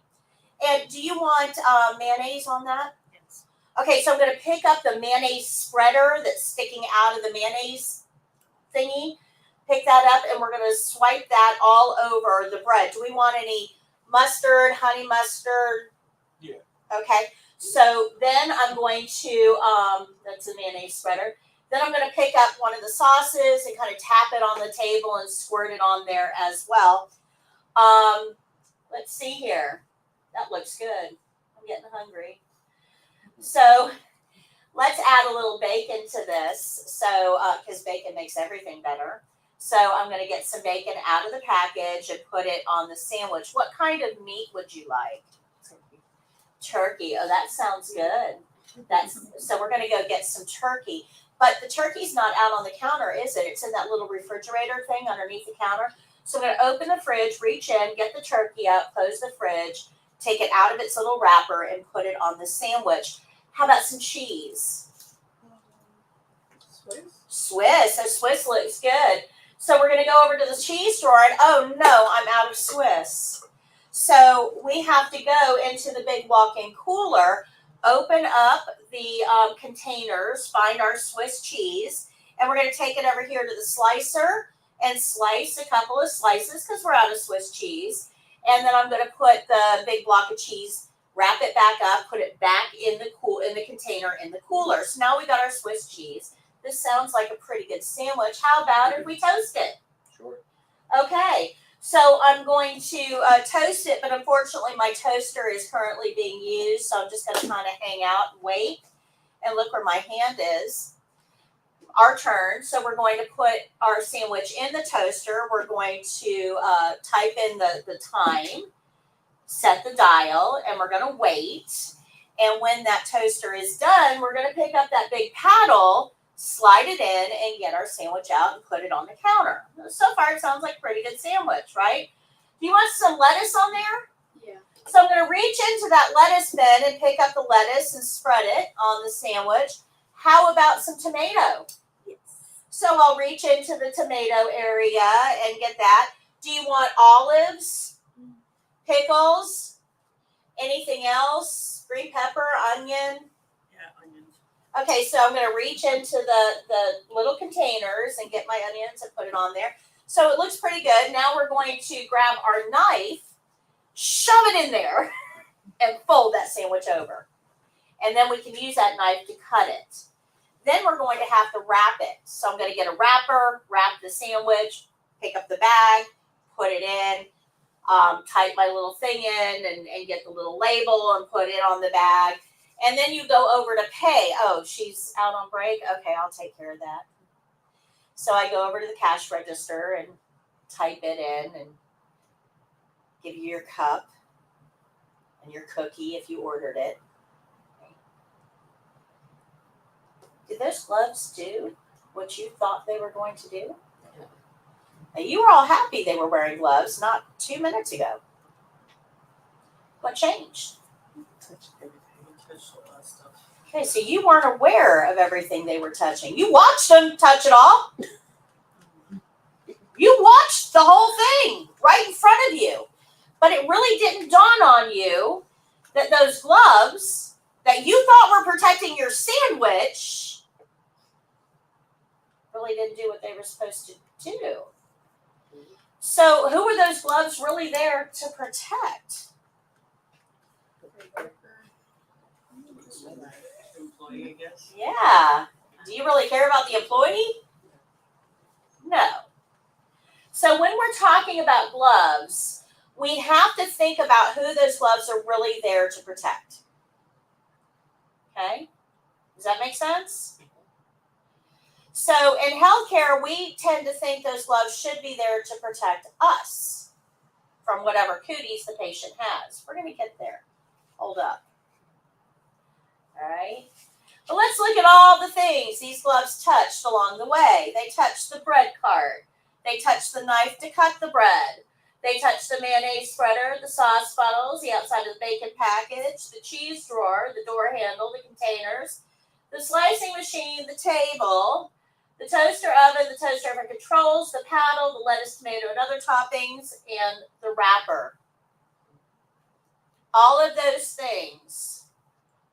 And do you want mayonnaise on that? Yes. Okay, so I'm going to pick up the mayonnaise spreader that's sticking out of the mayonnaise thingy. Pick that up, and we're going to swipe that all over the bread. Do we want any mustard, honey mustard? Yeah. Okay, so then I'm going to, that's a mayonnaise spreader. Then I'm going to pick up one of the sauces and kind of tap it on the table and squirt it on there as well. Let's see here. That looks good. I'm getting hungry. So let's add a little bacon to this. So, because bacon makes everything better. So I'm going to get some bacon out of the package and put it on the sandwich. What kind of meat would you like? Turkey. Oh, that sounds good. So we're going to go get some turkey. But the turkey's not out on the counter, is it? It's in that little refrigerator thing underneath the counter. So I'm going to open the fridge, reach in, get the turkey out, close the fridge, take it out of its little wrapper, and put it on the sandwich. How about some cheese? Swiss. So Swiss looks good. So we're going to go over to the cheese drawer, and oh no, I'm out of Swiss. So we have to go into the big walk-in cooler, open up the containers, find our Swiss cheese, and we're going to take it over here to the slicer and slice a couple of slices because we're out of Swiss cheese. And then I'm going to put the big block of cheese, wrap it back up, put it back in the container in the cooler. So now we got our Swiss cheese. This sounds like a pretty good sandwich. How about if we toast it? Sure. Okay, so I'm going to toast it, but unfortunately my toaster is currently being used, so I'm just going to kind of hang out and wait. And look where my hand is. Our turn. So we're going to put our sandwich in the toaster. We're going to type in the time, set the dial, and we're going to wait. And when that toaster is done, we're going to pick up that big paddle, slide it in, and get our sandwich out and put it on the counter. So far, it sounds like a pretty good sandwich, right? Do you want some lettuce on there? Yeah. So I'm going to reach into that lettuce bin and pick up the lettuce and spread it on the sandwich. How about some tomato? Yes. So I'll reach into the tomato area and get that. Do you want olives, pickles, anything else? Green pepper, onion? Yeah, onions. Okay, so I'm going to reach into the little containers and get my onions and put it on there. So it looks pretty good. Now we're going to grab our knife, shove it in there, and fold that sandwich over. And then we can use that knife to cut it. Then we're going to have to wrap it. So I'm going to get a wrapper, wrap the sandwich, pick up the bag, put it in, type my little thing in and get the little label and put it on the bag. And then you go over to pay. Oh, she's out on break? Okay, I'll take care of that. So I go over to the cash register and type it in and give you your cup and your cookie if you ordered it. Did those gloves do what you thought they were going to do? Now, you were all happy they were wearing gloves not 2 minutes ago. What changed? Touch everything. Touch a lot of stuff. Okay, so you weren't aware of everything they were touching. You watched them touch it all. You watched the whole thing right in front of you. But it really didn't dawn on you that those gloves that you thought were protecting your sandwich really didn't do what they were supposed to do. So who were those gloves really there to protect? Employee, I guess. Yeah. Do you really care about the employee? No. So when we're talking about gloves, we have to think about who those gloves are really there to protect. Okay? Does that make sense? So in healthcare, we tend to think those gloves should be there to protect us from whatever cooties the patient has. We're going to get there. Hold up. All right? But let's look at all the things these gloves touched along the way. They touched the bread cart. They touched the knife to cut the bread. They touched the mayonnaise spreader, the sauce bottles, the outside of the bacon package, the cheese drawer, the door handle, the containers, the slicing machine, the table, the toaster oven, the toaster oven controls, the paddle, the lettuce, tomato, and other toppings, and the wrapper. All of those things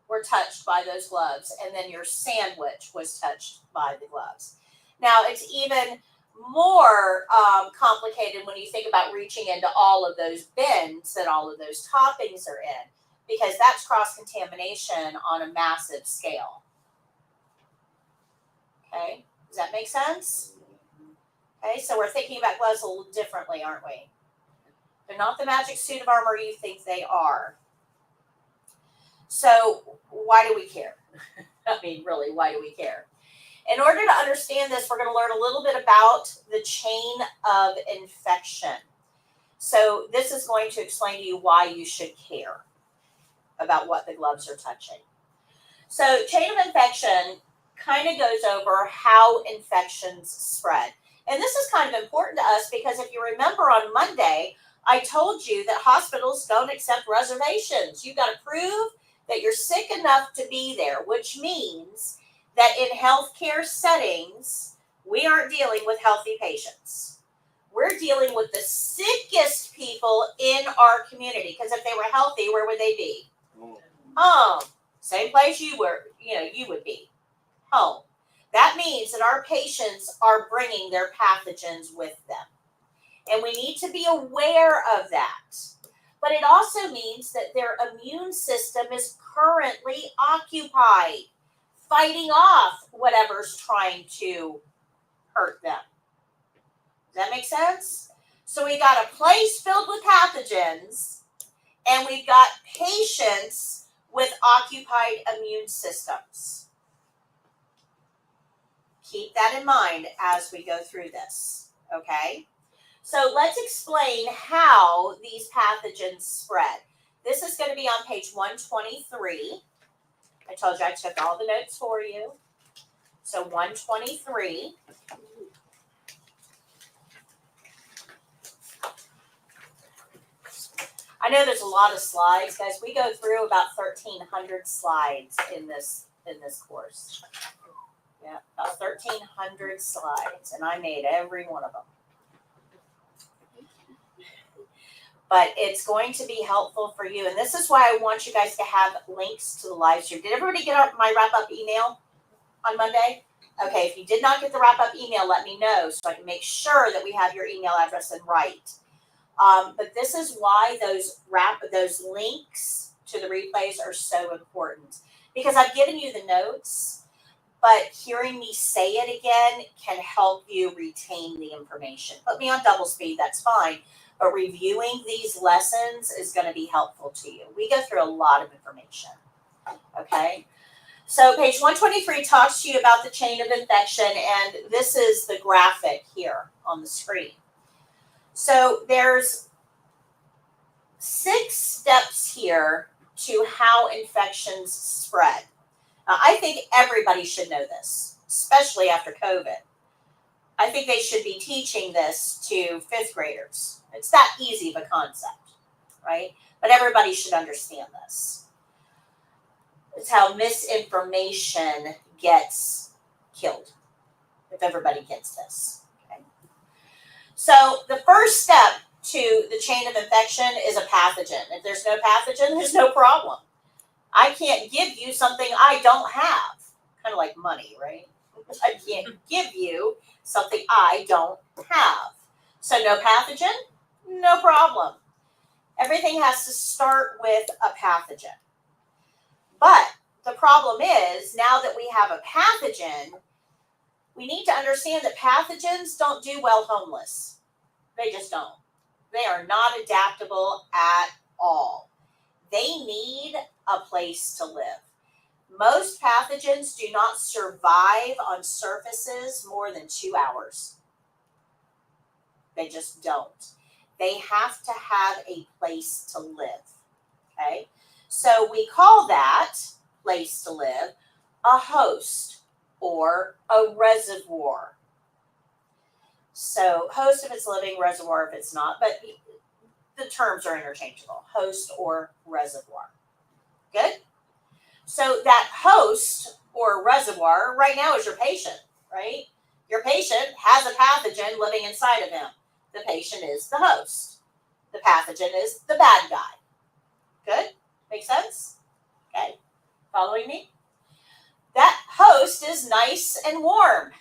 were touched by those gloves, and then your sandwich was touched by the gloves. Now, it's even more complicated when you think about reaching into all of those bins that all of those toppings are in, because that's cross-contamination on a massive scale. Okay, does that make sense? Okay, so we're thinking about gloves a little differently, aren't we? They're not the magic suit of armor you think they are. So why do we care? I mean, really, why do we care? In order to understand this, we're going to learn a little bit about the chain of infection. So this is going to explain to you why you should care about what the gloves are touching. So chain of infection kind of goes over how infections spread. And this is kind of important to us because if you remember on Monday, I told you that hospitals don't accept reservations. You've got to prove that you're sick enough to be there, which means that in healthcare settings, we aren't dealing with healthy patients. We're dealing with the sickest people in our community, because if they were healthy, where would they be? Home. Same place you would be. Home. That means that our patients are bringing their pathogens with them. And we need to be aware of that. But it also means that their immune system is currently occupied, fighting off whatever's trying to hurt them. Does that make sense? So we got a place filled with pathogens, and we've got patients with occupied immune systems. Keep that in mind as we go through this, okay? So let's explain how these pathogens spread. This is going to be on page 123. I told you I took all the notes for you. So 123. I know there's a lot of slides, guys. We go through about 1,300 slides in this course. Yeah, about 1,300 slides, and I made every one of them. But it's going to be helpful for you. And this is why I want you guys to have links to the live stream. Did everybody get my wrap-up email on Monday? Okay, if you did not get the wrap-up email, let me know so I can make sure that we have your email address and right. But this is why those links to the replays are so important. Because I've given you the notes, but hearing me say it again can help you retain the information. Put me on double speed, that's fine. But reviewing these lessons is going to be helpful to you. We go through a lot of information, okay? So page 123 talks to you about the chain of infection, and this is the graphic here on the screen. So there's 6 steps here to how infections spread. Now, I think everybody should know this, especially after COVID. I think they should be teaching this to 5th graders. It's that easy of a concept, right? But everybody should understand this. It's how misinformation gets killed, if everybody gets this. Okay? So the first step to the chain of infection is a pathogen. If there's no pathogen, there's no problem. I can't give you something I don't have. Kind of like money, right? I can't give you something I don't have. So no pathogen, no problem. Everything has to start with a pathogen. But the problem is, now that we have a pathogen, we need to understand that pathogens don't do well homeless. They just don't. They are not adaptable at all. They need a place to live. Most pathogens do not survive on surfaces more than 2 hours. They just don't. They have to have a place to live. Okay? So we call that place to live a host or a reservoir. So host if it's living, reservoir if it's not, but the terms are interchangeable, host or reservoir. Good? So that host or reservoir right now is your patient, right? Your patient has a pathogen living inside of him. The patient is the host. The pathogen is the bad guy. Good? Make sense? Okay. Following me? That host is nice and warm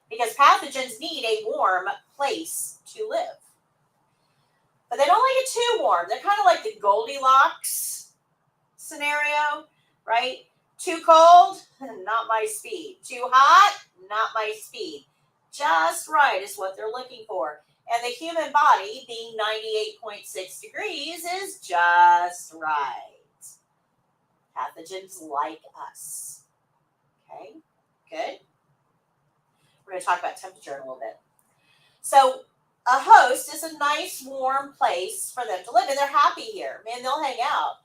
because pathogens need a warm place to live. But they don't like it too warm. They're kind of like the Goldilocks scenario, right? Too cold, not my speed. Too hot, not my speed. Just right is what they're looking for. And the human body, being 98.6 degrees, is just right. Pathogens like us. Okay, good. We're going to talk about temperature in a little bit. So a host is a nice, warm place for them to live, and they're happy here. Man, they'll hang out.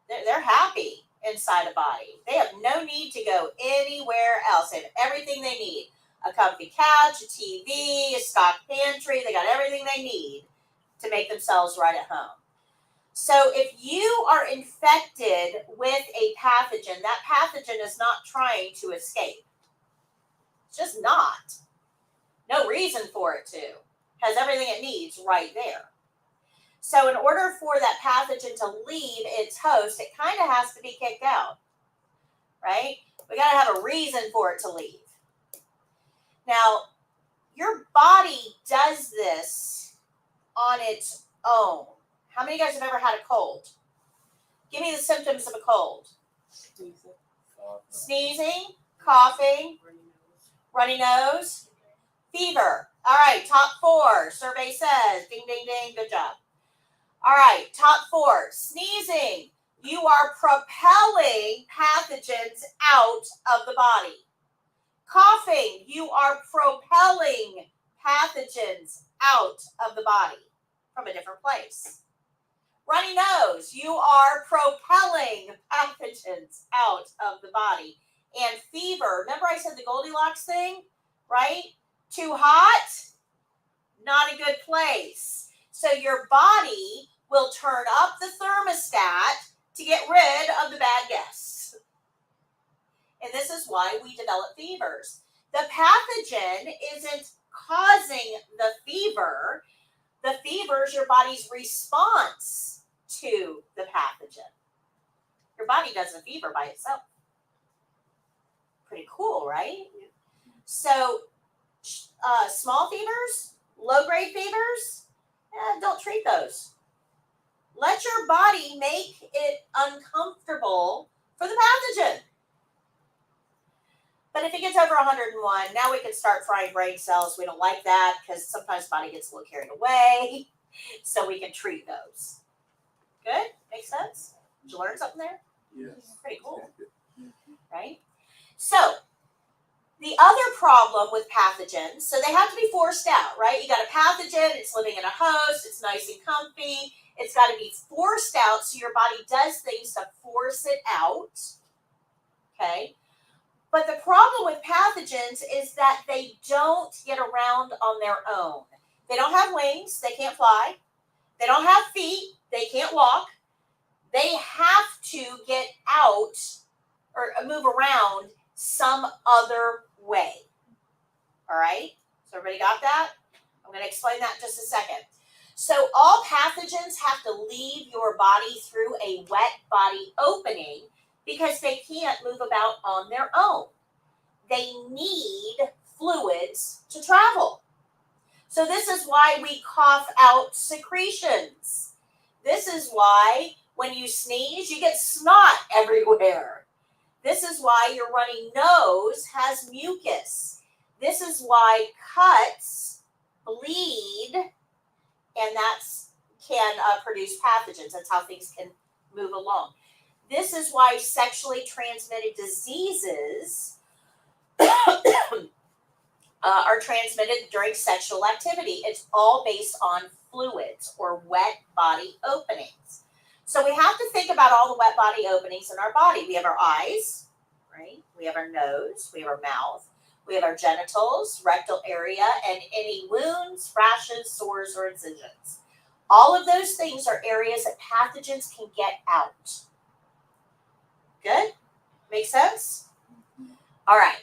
They're happy inside a body. They have no need to go anywhere else. They have everything they need. A comfy couch, a TV, a stock pantry. They got everything they need to make themselves right at home. So if you are infected with a pathogen, that pathogen is not trying to escape. It's just not. No reason for it to. Has everything it needs right there. So in order for that pathogen to leave its host, it kind of has to be kicked out, right? We got to have a reason for it to leave. Now, your body does this on its own. How many of you guys have ever had a cold? Give me the symptoms of a cold. Sneezing, coughing, runny nose, fever. All right, top 4. Survey says, ding, ding, ding, good job. All right, top 4. Sneezing. You are propelling pathogens out of the body. Coughing. You are propelling pathogens out of the body from a different place. Runny nose. You are propelling pathogens out of the body. And fever. Remember I said the Goldilocks thing, right? Too hot, not a good place. So your body will turn up the thermostat to get rid of the bad guests. And this is why we develop fevers. The pathogen isn't causing the fever. The fever is your body's response to the pathogen. Your body doesn't fever by itself. Pretty cool, right? So small fevers, low-grade fevers, don't treat those. Let your body make it uncomfortable for the pathogen. But if it gets over 101, now we can start frying brain cells. We don't like that because sometimes the body gets a little carried away. So we can treat those. Good? Makes sense? Did you learn something there? Yes. Pretty cool. Right? So, the other problem with pathogens, so they have to be forced out, right? You got a pathogen, it's living in a host, it's nice and comfy. It's got to be forced out, so your body does things to force it out. Okay? But the problem with pathogens is that they don't get around on their own. They don't have wings, they can't fly. They don't have feet, they can't walk. They have to get out or move around some other way. All right? So everybody got that? I'm going to explain that in just a second. So all pathogens have to leave your body through a wet body opening because they can't move about on their own. They need fluids to travel. So this is why we cough out secretions. This is why when you sneeze, you get snot everywhere. This is why your runny nose has mucus. This is why cuts bleed, and that can produce pathogens. That's how things can move along. This is why sexually transmitted diseases are transmitted during sexual activity. It's all based on fluids or wet body openings. So we have to think about all the wet body openings in our body. We have our eyes, right? We have our nose, we have our mouth, we have our genitals, rectal area, and any wounds, rashes, sores, or incisions. All of those things are areas that pathogens can get out. Good? Make sense? All right.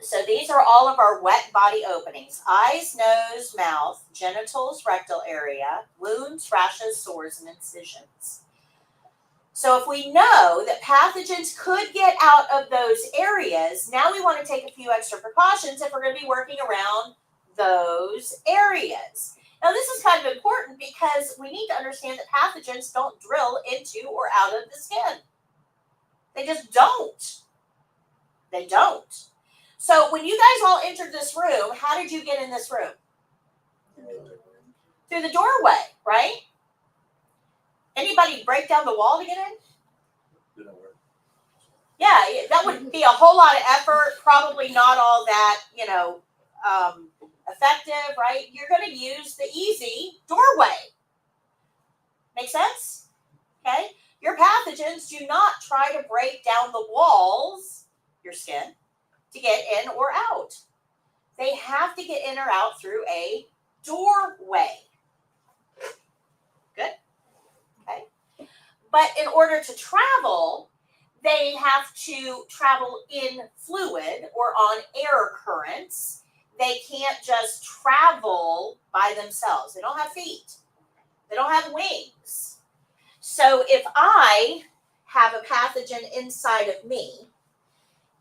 So these are all of our wet body openings: eyes, nose, mouth, genitals, rectal area, wounds, rashes, sores, and incisions. So if we know that pathogens could get out of those areas, now we want to take a few extra precautions if we're going to be working around those areas. Now this is kind of important because we need to understand that pathogens don't drill into or out of the skin. They just don't. They don't. So when you guys all entered this room, how did you get in this room? Through the doorway, right? Anybody break down the wall to get in? Didn't work. Yeah, that would be a whole lot of effort, probably not all that, effective, right? You're going to use the easy doorway. Make sense? Okay? Your pathogens do not try to break down the walls, your skin, to get in or out. They have to get in or out through a doorway. Good? Okay. But in order to travel, they have to travel in fluid or on air currents. They can't just travel by themselves. They don't have feet. They don't have wings. So if I have a pathogen inside of me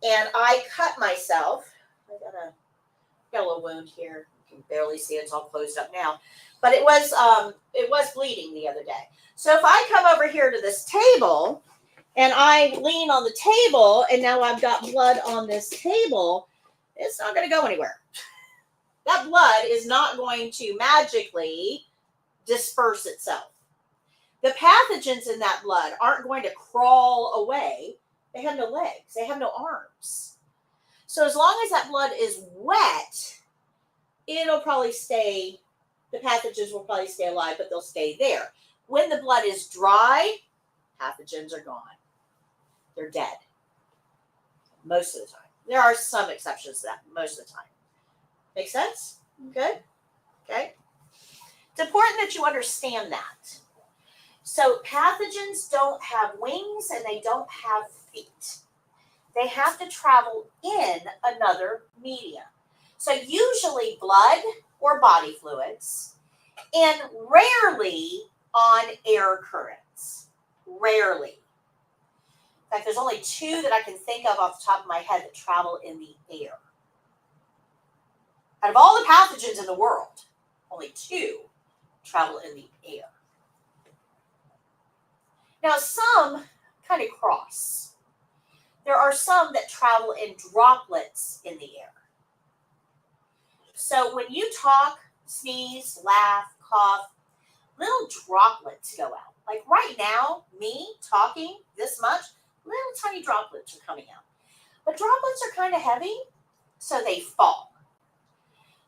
and I cut myself, I got a little wound here. You can barely see it. It's all closed up now. But it was bleeding the other day. So if I come over here to this table and I lean on the table and now I've got blood on this table, it's not going to go anywhere. That blood is not going to magically disperse itself. The pathogens in that blood aren't going to crawl away. They have no legs. They have no arms. So as long as that blood is wet, it'll probably stay, the pathogens will probably stay alive, but they'll stay there. When the blood is dry, pathogens are gone. They're dead. Most of the time. There are some exceptions to that, most of the time. Make sense? Good? Okay. It's important that you understand that. So pathogens don't have wings and they don't have feet. They have to travel in another medium. So usually blood or body fluids, and rarely on air currents. Rarely. In fact, there's only two that I can think of off the top of my head that travel in the air. Out of all the pathogens in the world, only two travel in the air. Now, some kind of cross. There are some that travel in droplets in the air. So when you talk, sneeze, laugh, cough, little droplets go out. Like right now, me talking this much, little tiny droplets are coming out. But droplets are kind of heavy, so they fall.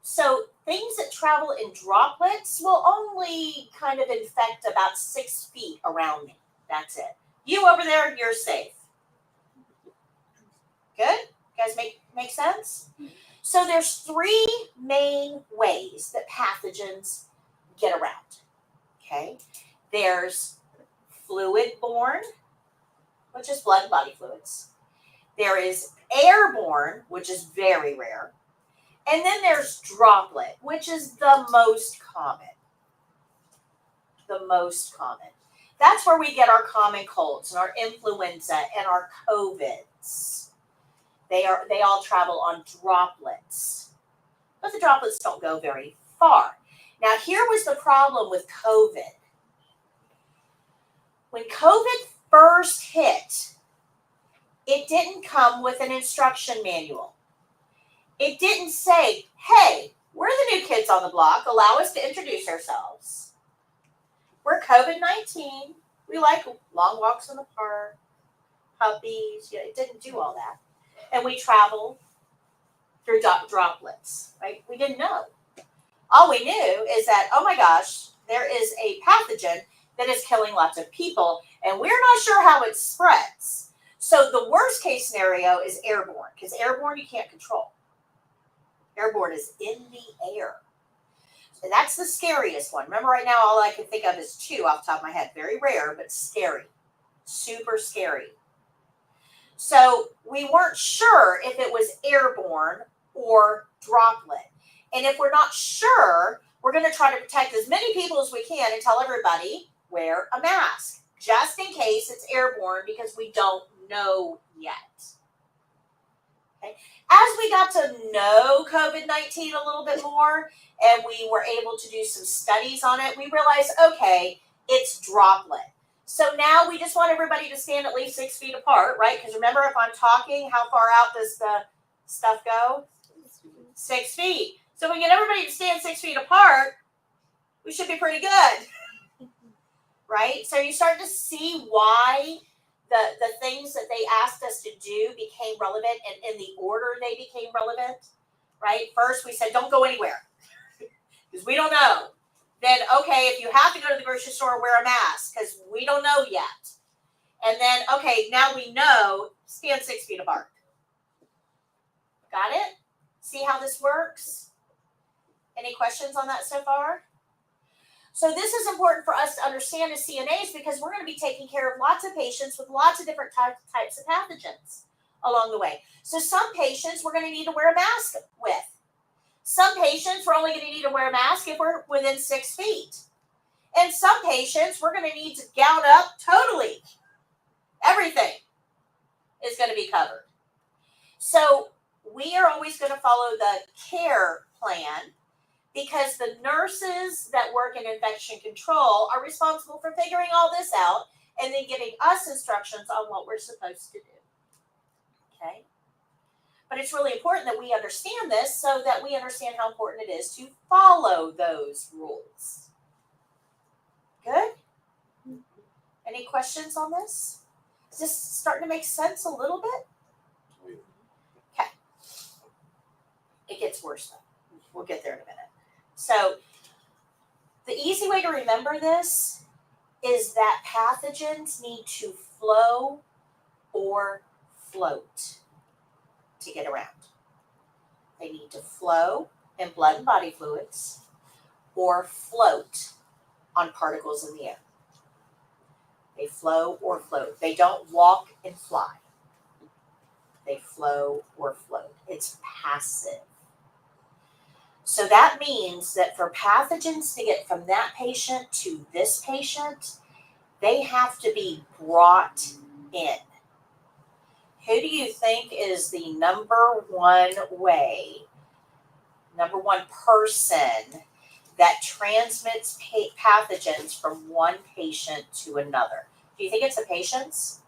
So things that travel in droplets will only kind of infect about 6 feet around me. That's it. You over there, you're safe. Good? You guys make sense? So there's 3 main ways that pathogens get around. Okay? There's fluid-borne, which is blood and body fluids. There is airborne, which is very rare. And then there's droplet, which is the most common. The most common. That's where we get our common colds and our influenza and our COVIDs. They all travel on droplets. But the droplets don't go very far. Now, here was the problem with COVID. When COVID first hit, it didn't come with an instruction manual. It didn't say, hey, we're the new kids on the block. Allow us to introduce ourselves. We're COVID-19. We like long walks in the park, puppies. It didn't do all that. And we travel through droplets, right? We didn't know. All we knew is that, oh my gosh, there is a pathogen that is killing lots of people, and we're not sure how it spreads. So the worst case scenario is airborne, because airborne you can't control. Airborne is in the air. And that's the scariest one. Remember, right now, all I can think of is 2 off the top of my head. Very rare, but scary. Super scary. So we weren't sure if it was airborne or droplet. And if we're not sure, we're going to try to protect as many people as we can and tell everybody, wear a mask, just in case it's airborne, because we don't know yet. Okay. As we got to know COVID-19 a little bit more, and we were able to do some studies on it, we realized, okay, it's droplet. So now we just want everybody to stand at least 6 feet apart, right? Because remember, if I'm talking, how far out does the stuff go? 6 feet. So we get everybody to stand 6 feet apart, we should be pretty good, right? So you start to see why the things that they asked us to do became relevant, and in the order they became relevant, right? First, we said, don't go anywhere, because we don't know. Then, okay, if you have to go to the grocery store, wear a mask, because we don't know yet. And then, okay, now we know, stand 6 feet apart. Got it? See how this works? Any questions on that so far? So this is important for us to understand as CNAs, because we're going to be taking care of lots of patients with lots of different types of pathogens along the way. So some patients we're going to need to wear a mask with. Some patients we're only going to need to wear a mask if we're within 6 feet. And some patients we're going to need to gown up totally. Everything is going to be covered. So we are always going to follow the care plan, because the nurses that work in infection control are responsible for figuring all this out and then giving us instructions on what we're supposed to do. Okay? But it's really important that we understand this, so that we understand how important it is to follow those rules. Good? Any questions on this? Is this starting to make sense a little bit? Okay. It gets worse though. We'll get there in a minute. So the easy way to remember this is that pathogens need to flow or float to get around. They need to flow in blood and body fluids or float on particles in the air. They flow or float. They don't walk and fly. They flow or float. It's passive. So that means that for pathogens to get from that patient to this patient, they have to be brought in. Who do you think is the number one person that transmits pathogens from one patient to another? Do you think it's the patients?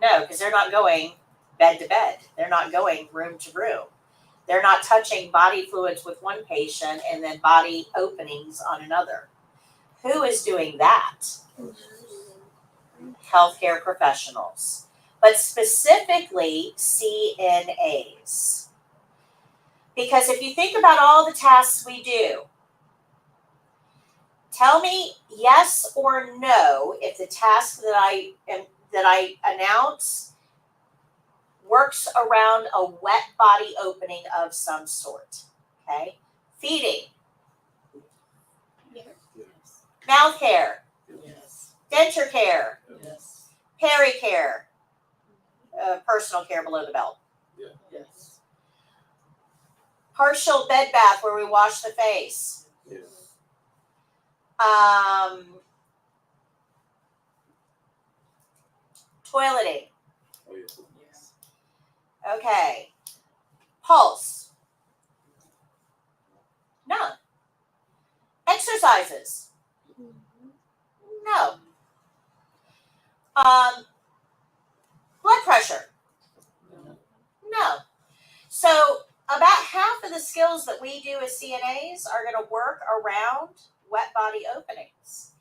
No, because they're not going bed to bed. They're not going room to room. They're not touching body fluids with one patient and then body openings on another. Who is doing that? Healthcare professionals, but specifically CNAs. Because if you think about all the tasks we do, tell me yes or no if the task that I announce works around a wet body opening of some sort. Okay? Feeding. Yes. Mouth care. Yes. Denture care. Yes. Pericare. Personal care below the belt. Yes. Partial bed bath where we wash the face. Yeah. Toileting. Oh, yeah. Yes. Okay. Pulse. None. Exercises. No. Blood pressure. No. So about half of the skills that we do as CNAs are going to work around wet body openings.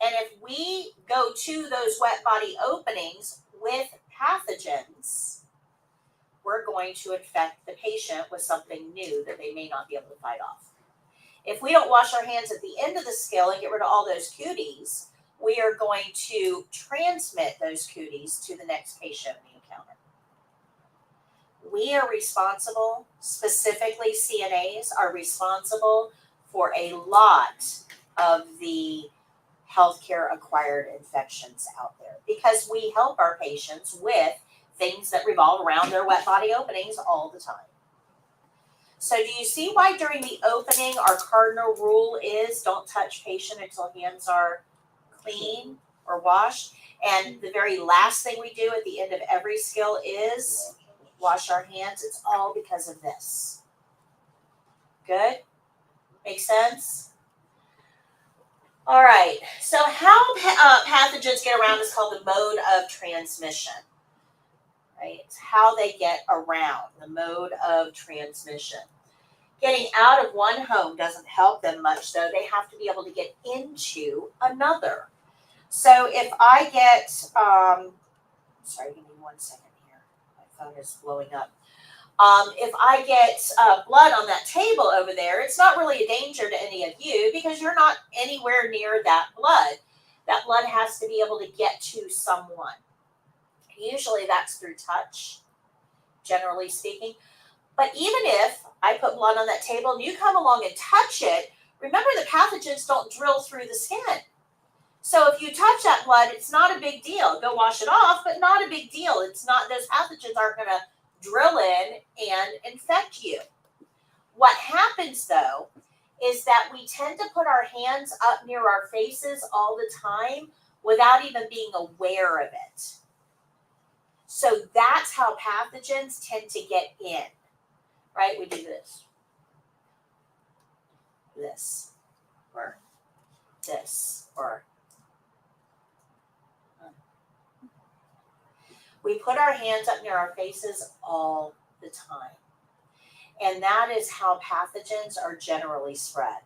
And if we go to those wet body openings with pathogens, we're going to infect the patient with something new that they may not be able to fight off. If we don't wash our hands at the end of the scale and get rid of all those cooties, we are going to transmit those cooties to the next patient we encounter. We are responsible, specifically CNAs are responsible for a lot of the healthcare acquired infections out there because we help our patients with things that revolve around their wet body openings all the time. So do you see why during the opening our cardinal rule is don't touch patient until hands are clean or washed? And the very last thing we do at the end of every skill is wash our hands. It's all because of this. Good? Make sense? All right. So how pathogens get around is called the mode of transmission. Right? It's how they get around, the mode of transmission. Getting out of one home doesn't help them much, though. They have to be able to get into another. So if I get, sorry, give me 1 second here. My phone is blowing up. If I get blood on that table over there, it's not really a danger to any of you because you're not anywhere near that blood. That blood has to be able to get to someone. Usually that's through touch, generally speaking. But even if I put blood on that table and you come along and touch it, remember the pathogens don't drill through the skin. So if you touch that blood, it's not a big deal. Go wash it off, but not a big deal. It's not, those pathogens aren't going to drill in and infect you. What happens though is that we tend to put our hands up near our faces all the time without even being aware of it. So that's how pathogens tend to get in, right? We do this, or this, or we put our hands up near our faces all the time. And that is how pathogens are generally spread.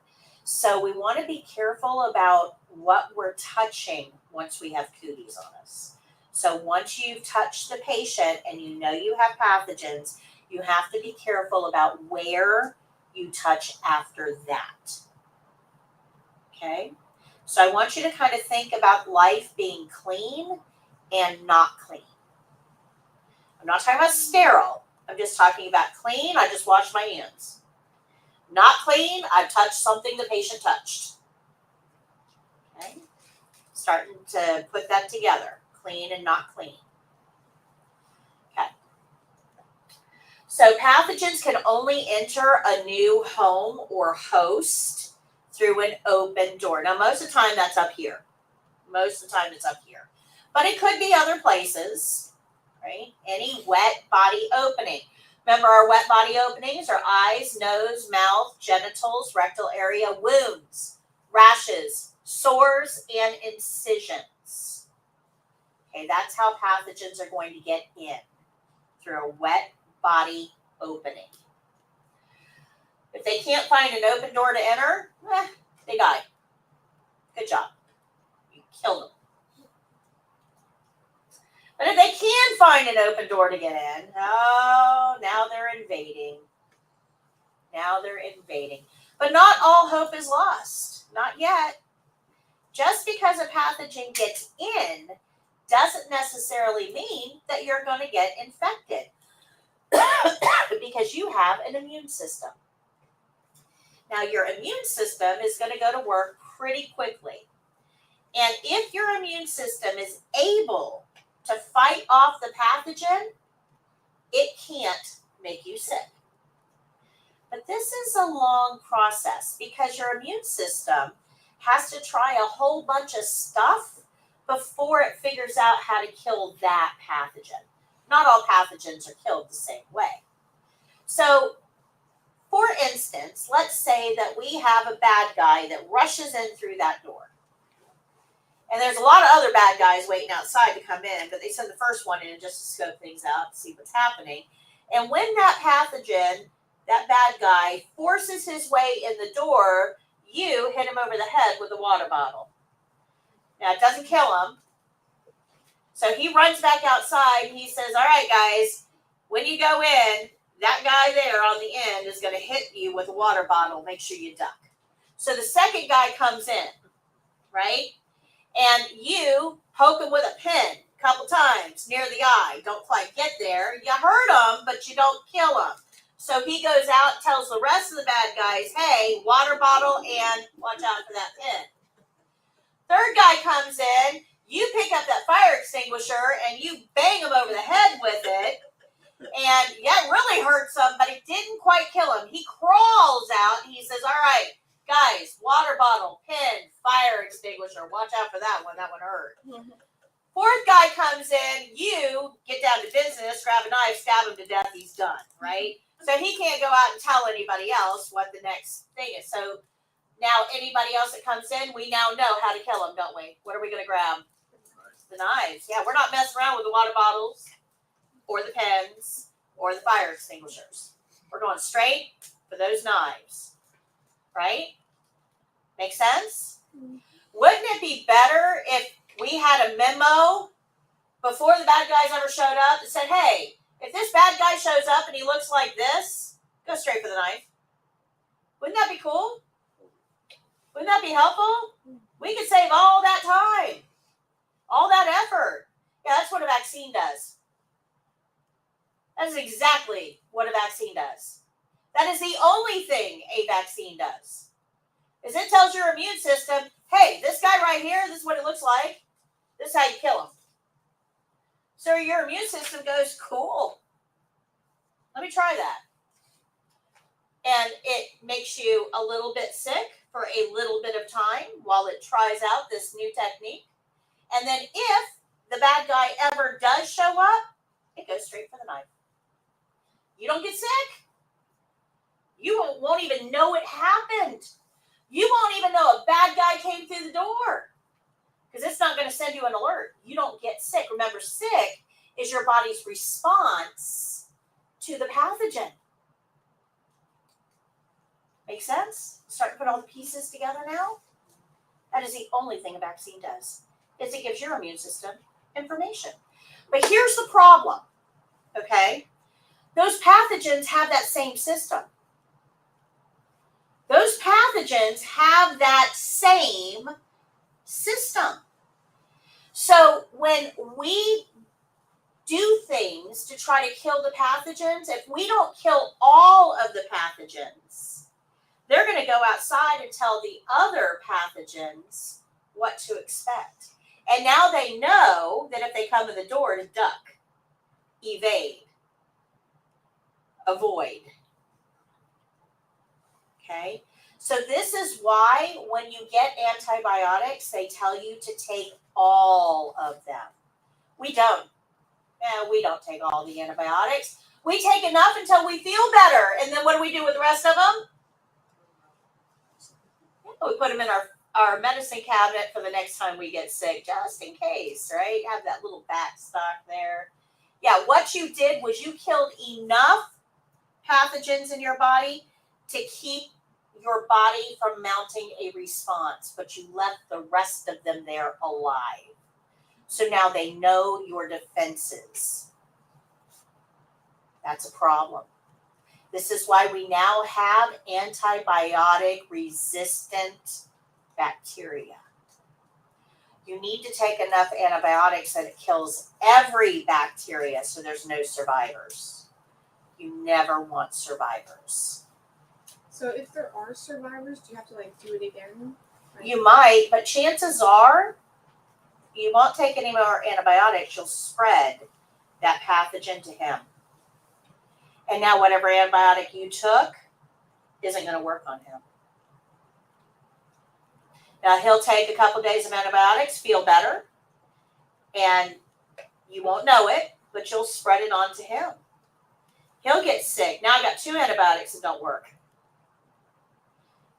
So we want to be careful about what we're touching once we have cooties on us. So once you've touched the patient and you know you have pathogens, you have to be careful about where you touch after that. Okay? So I want you to kind of think about life being clean and not clean. I'm not talking about sterile. I'm just talking about clean. I just washed my hands. Not clean. I've touched something the patient touched. Okay? Starting to put that together. Clean and not clean. Okay. So pathogens can only enter a new home or host through an open door. Now, most of the time that's up here. Most of the time it's up here. But it could be other places, right? Any wet body opening. Remember, our wet body openings are eyes, nose, mouth, genitals, rectal area, wounds, rashes, sores, and incisions. Okay, that's how pathogens are going to get in, through a wet body opening. If they can't find an open door to enter, they die. Good job. You killed them. But if they can find an open door to get in, oh, now they're invading. Now they're invading. But not all hope is lost. Not yet. Just because a pathogen gets in doesn't necessarily mean that you're going to get infected because you have an immune system. Now, your immune system is going to go to work pretty quickly. And if your immune system is able to fight off the pathogen, it can't make you sick. But this is a long process because your immune system has to try a whole bunch of stuff before it figures out how to kill that pathogen. Not all pathogens are killed the same way. So, for instance, let's say that we have a bad guy that rushes in through that door. And there's a lot of other bad guys waiting outside to come in, but they send the first one in just to scope things out, see what's happening. And when that pathogen, that bad guy, forces his way in the door, you hit him over the head with a water bottle. Now, it doesn't kill him. So he runs back outside. He says, all right, guys, when you go in, that guy there on the end is going to hit you with a water bottle. Make sure you duck. So the second guy comes in, right? And you poke him with a pin a couple times near the eye. Don't quite get there. You hurt him, but you don't kill him. So he goes out, tells the rest of the bad guys, hey, water bottle and watch out for that pin. Third guy comes in, you pick up that fire extinguisher and you bang him over the head with it. And yeah, it really hurts him, but it didn't quite kill him. He crawls out and he says, all right, guys, water bottle, pin, fire extinguisher. Watch out for that one. That one hurt. Fourth guy comes in, you get down to business, grab a knife, stab him to death, he's done, right? So he can't go out and tell anybody else what the next thing is. So now anybody else that comes in, we now know how to kill him, don't we? What are we going to grab? The knives. Yeah, we're not messing around with the water bottles or the pens or the fire extinguishers. We're going straight for those knives, right? Make sense? Wouldn't it be better if we had a memo before the bad guys ever showed up that said, hey, if this bad guy shows up and he looks like this, go straight for the knife. Wouldn't that be cool? Wouldn't that be helpful? We could save all that time, all that effort. Yeah, that's what a vaccine does. That is exactly what a vaccine does. That is the only thing a vaccine does. Is it tells your immune system, hey, this guy right here, this is what it looks like. This is how you kill him. So your immune system goes, cool. Let me try that. And it makes you a little bit sick for a little bit of time while it tries out this new technique. And then if the bad guy ever does show up, it goes straight for the knife. You don't get sick. You won't even know it happened. You won't even know a bad guy came through the door because it's not going to send you an alert. You don't get sick. Remember, sick is your body's response to the pathogen. Make sense? Start to put all the pieces together now. That is the only thing a vaccine does, is it gives your immune system information. But here's the problem, okay? Those pathogens have that same system. Those pathogens have that same system. So when we do things to try to kill the pathogens, if we don't kill all of the pathogens, they're going to go outside and tell the other pathogens what to expect. And now they know that if they come in the door, to duck, evade, avoid. Okay? So this is why when you get antibiotics, they tell you to take all of them. We don't. We don't take all the antibiotics. We take enough until we feel better. And then what do we do with the rest of them? We put them in our medicine cabinet for the next time we get sick, just in case, right? Have that little backstock there. Yeah, what you did was you killed enough pathogens in your body to keep your body from mounting a response, but you left the rest of them there alive. So now they know your defenses. That's a problem. This is why we now have antibiotic-resistant bacteria. You need to take enough antibiotics that it kills every bacteria so there's no survivors. You never want survivors. So if there are survivors, do you have to do it again? You might, but chances are you won't take any more antibiotics. You'll spread that pathogen to him. And now whatever antibiotic you took isn't going to work on him. Now he'll take a couple days of antibiotics, feel better, and you won't know it, but you'll spread it on to him. He'll get sick. Now I got 2 antibiotics that don't work.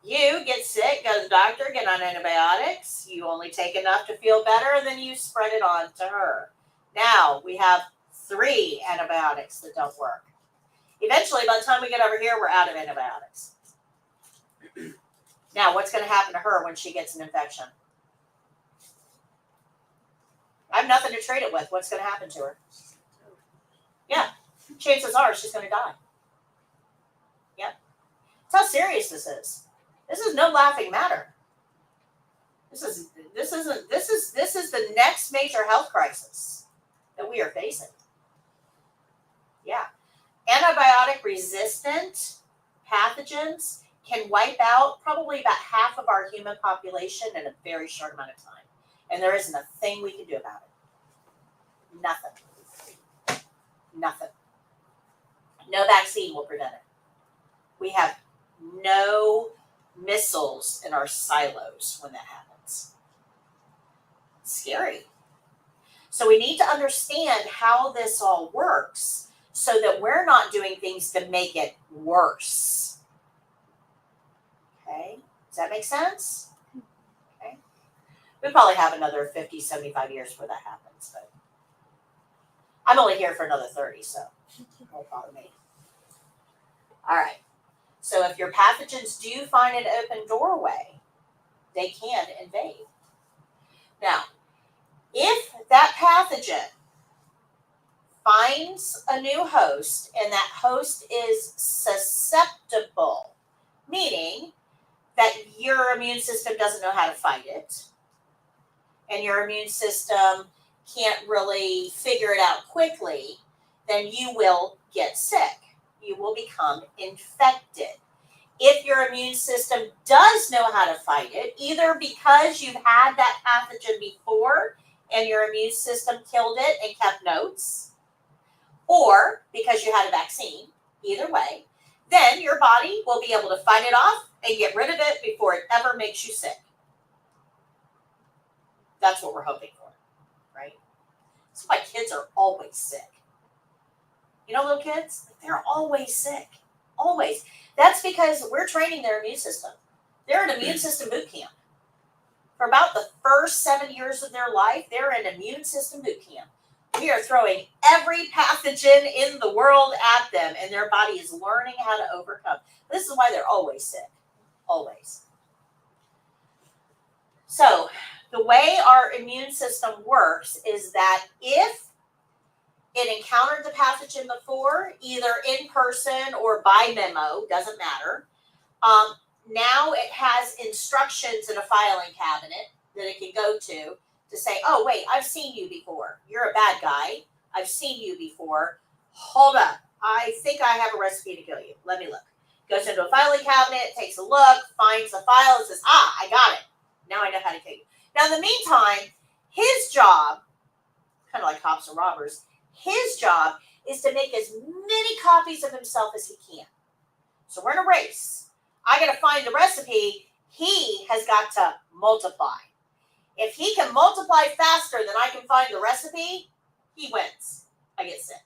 You get sick, go to the doctor, get on antibiotics. You only take enough to feel better, and then you spread it on to her. Now we have 3 antibiotics that don't work. Eventually, by the time we get over here, we're out of antibiotics. Now, what's going to happen to her when she gets an infection? I have nothing to trade it with. What's going to happen to her? Chances are she's going to die. Yep. That's how serious this is. This is no laughing matter. This is the next major health crisis that we are facing. Yeah. Antibiotic resistant pathogens can wipe out probably about half of our human population in a very short amount of time. And there isn't a thing we can do about it. Nothing. Nothing. No vaccine will prevent it. We have no missiles in our silos when that happens. It's scary. So we need to understand how this all works so that we're not doing things to make it worse. Okay? Does that make sense? Okay. We probably have another 50, 75 years before that happens, but I'm only here for another 30, so it won't bother me. All right. So if your pathogens do find an open doorway, they can invade. Now, if that pathogen finds a new host and that host is susceptible, meaning that your immune system doesn't know how to fight it, and your immune system can't really figure it out quickly, then you will get sick. You will become infected. If your immune system does know how to fight it, either because you've had that pathogen before and your immune system killed it and kept notes, or because you had a vaccine, either way, then your body will be able to fight it off and get rid of it before it ever makes you sick. That's what we're hoping for, right? That's why kids are always sick. You know, little kids, they're always sick. Always. That's because we're training their immune system. They're in immune system boot camp. For about the first 7 years of their life, they're in immune system boot camp. We are throwing every pathogen in the world at them, and their body is learning how to overcome. This is why they're always sick. Always. So, the way our immune system works is that if it encountered the pathogen before, either in person or by memo, doesn't matter. Now it has instructions in a filing cabinet that it can go to say, oh, wait, I've seen you before. You're a bad guy. I've seen you before. Hold up. I think I have a recipe to kill you. Let me look. Goes into a filing cabinet, takes a look, finds the file, and says, I got it. Now I know how to kill you. Now, in the meantime, his job, kind of like cops and robbers, his job is to make as many copies of himself as he can. So we're in a race. I got to find the recipe. He has got to multiply. If he can multiply faster than I can find the recipe, he wins. I get sick.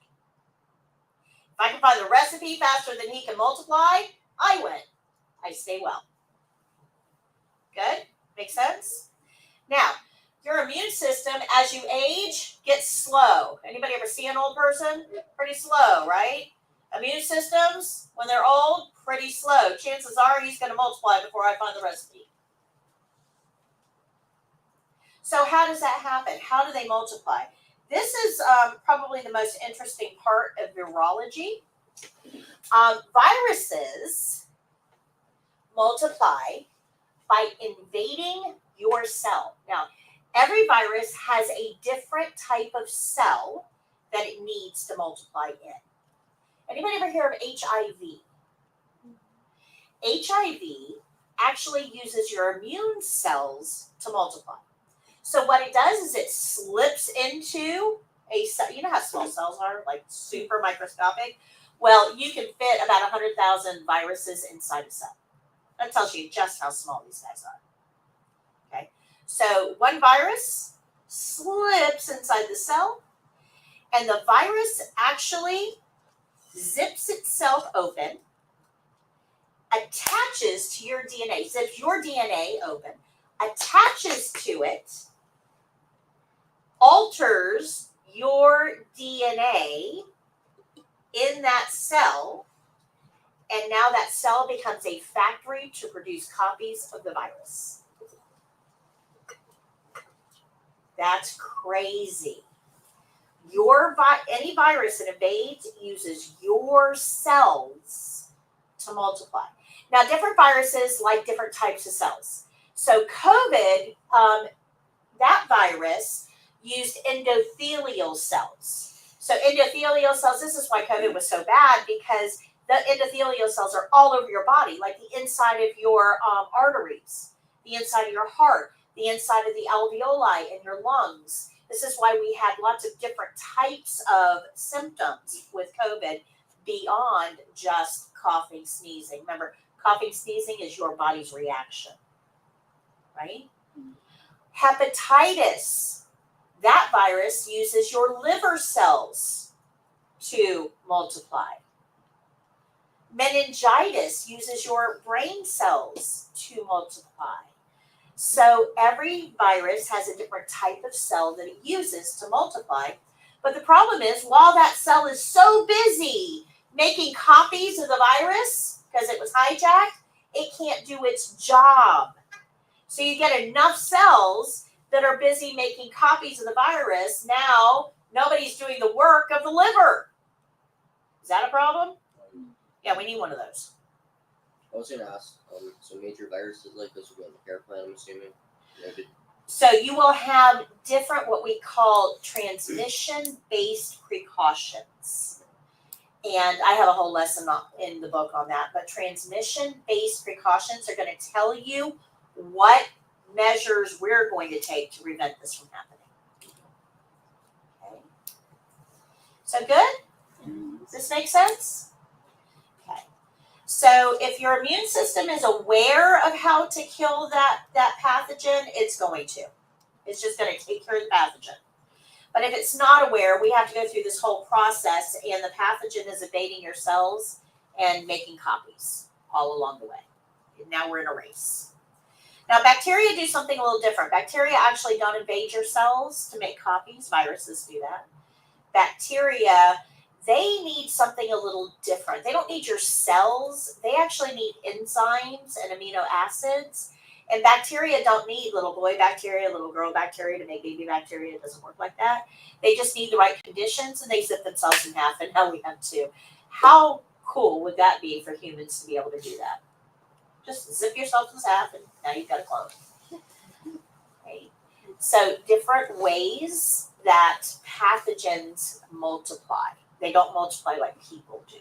If I can find the recipe faster than he can multiply, I win. I stay well. Good? Make sense? Now, your immune system, as you age, gets slow. Anybody ever see an old person? Pretty slow, right? Immune systems, when they're old, pretty slow. Chances are he's going to multiply before I find the recipe. So how does that happen? How do they multiply? This is probably the most interesting part of virology. Viruses multiply by invading your cell. Now, every virus has a different type of cell that it needs to multiply in. Anybody ever hear of HIV? HIV actually uses your immune cells to multiply. So what it does is it slips into a cell. You know how small cells are, like super microscopic? Well, you can fit about 100,000 viruses inside a cell. That tells you just how small these guys are. Okay, so one virus slips inside the cell, and the virus actually zips itself open, attaches to your DNA, zips your DNA open, attaches to it, alters your DNA in that cell, and now that cell becomes a factory to produce copies of the virus. That's crazy. Any virus that invades uses your cells to multiply. Now, different viruses like different types of cells. So COVID, that virus used endothelial cells. So endothelial cells, this is why COVID was so bad, because the endothelial cells are all over your body, like the inside of your arteries, the inside of your heart, the inside of the alveoli in your lungs. This is why we had lots of different types of symptoms with COVID beyond just coughing, sneezing. Remember, coughing, sneezing is your body's reaction, right? Hepatitis, that virus uses your liver cells to multiply. Meningitis uses your brain cells to multiply. So every virus has a different type of cell that it uses to multiply. But the problem is, while that cell is so busy making copies of the virus because it was hijacked, it can't do its job. So you get enough cells that are busy making copies of the virus. Now nobody's doing the work of the liver. Is that a problem? Yeah, we need one of those. I was gonna ask, so major viruses like this will be on the care plan, I'm assuming. So you will have different, what we call transmission-based precautions. And I have a whole lesson in the book on that. But transmission-based precautions are going to tell you what measures we're going to take to prevent this from happening. Okay. So good? Does this make sense? Okay. So if your immune system is aware of how to kill that pathogen, it's going to. It's just going to take care of the pathogen. But if it's not aware, we have to go through this whole process, and the pathogen is evading your cells and making copies all along the way. And now we're in a race. Now, bacteria do something a little different. Bacteria actually don't invade your cells to make copies. Viruses do that. Bacteria, they need something a little different. They don't need your cells. They actually need enzymes and amino acids. And bacteria don't need little boy bacteria, little girl bacteria to make baby bacteria. It doesn't work like that. They just need the right conditions, and they zip themselves in half, and now we have two. How cool would that be for humans to be able to do that? Just zip yourself in half, and now you've got a clone. Okay. So different ways that pathogens multiply. They don't multiply like people do.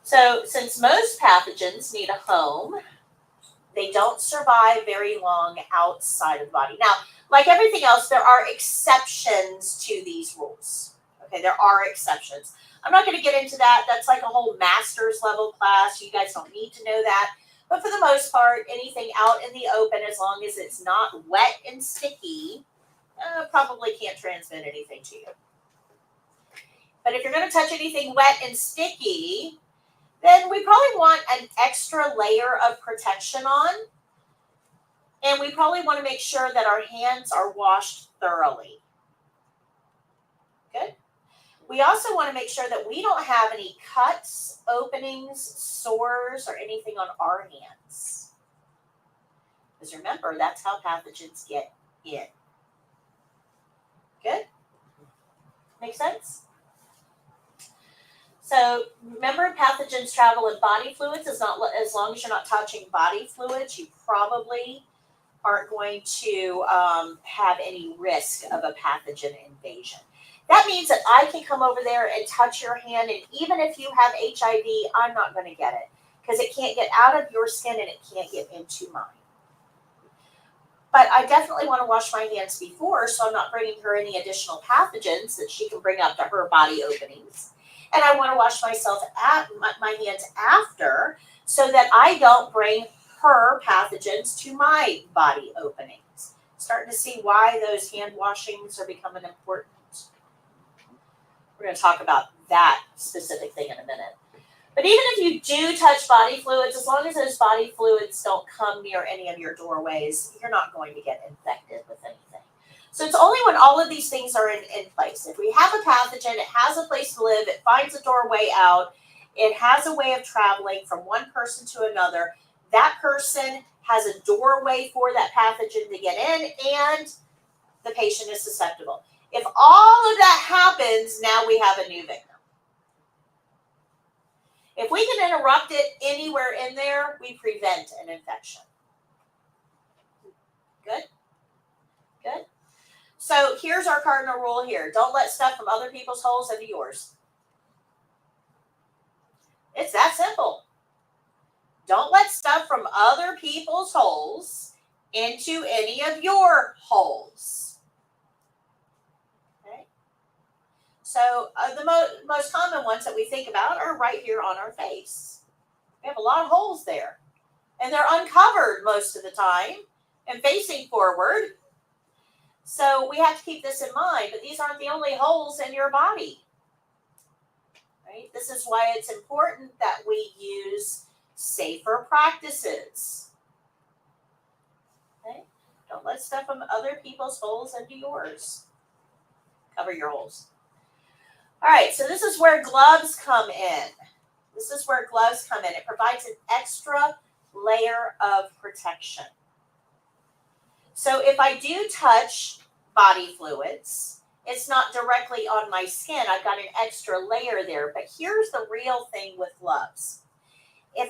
So since most pathogens need a home, they don't survive very long outside of the body. Now, like everything else, there are exceptions to these rules. Okay, there are exceptions. I'm not going to get into that. That's like a whole master's level class. You guys don't need to know that. But for the most part, anything out in the open, as long as it's not wet and sticky, probably can't transmit anything to you. But if you're going to touch anything wet and sticky, then we probably want an extra layer of protection on. And we probably want to make sure that our hands are washed thoroughly. Good. We also want to make sure that we don't have any cuts, openings, sores, or anything on our hands. Because remember, that's how pathogens get in. Good? Make sense? So remember, pathogens travel in body fluids. As long as you're not touching body fluids, you probably aren't going to have any risk of a pathogen invasion. That means that I can come over there and touch your hand, and even if you have HIV, I'm not going to get it because it can't get out of your skin and it can't get into mine. But I definitely want to wash my hands before, so I'm not bringing her any additional pathogens that she can bring up to her body openings. And I want to wash my hands after so that I don't bring her pathogens to my body openings. Starting to see why those hand washings are becoming important. We're going to talk about that specific thing in a minute. But even if you do touch body fluids, as long as those body fluids don't come near any of your doorways, you're not going to get infected with anything. So it's only when all of these things are in place. If we have a pathogen, it has a place to live, it finds a doorway out, it has a way of traveling from one person to another, that person has a doorway for that pathogen to get in, and the patient is susceptible. If all of that happens, now we have a new victim. If we can interrupt it anywhere in there, we prevent an infection. Good? Good? So here's our cardinal rule here. Don't let stuff from other people's holes into yours. It's that simple. Don't let stuff from other people's holes into any of your holes. Okay? So the most common ones that we think about are right here on our face. We have a lot of holes there. And they're uncovered most of the time and facing forward. So we have to keep this in mind, but these aren't the only holes in your body. Right? This is why it's important that we use safer practices. Okay? Don't let stuff from other people's holes into yours. Cover your holes. All right, so this is where gloves come in. This is where gloves come in. It provides an extra layer of protection. So if I do touch body fluids, it's not directly on my skin. I've got an extra layer there. But here's the real thing with gloves. If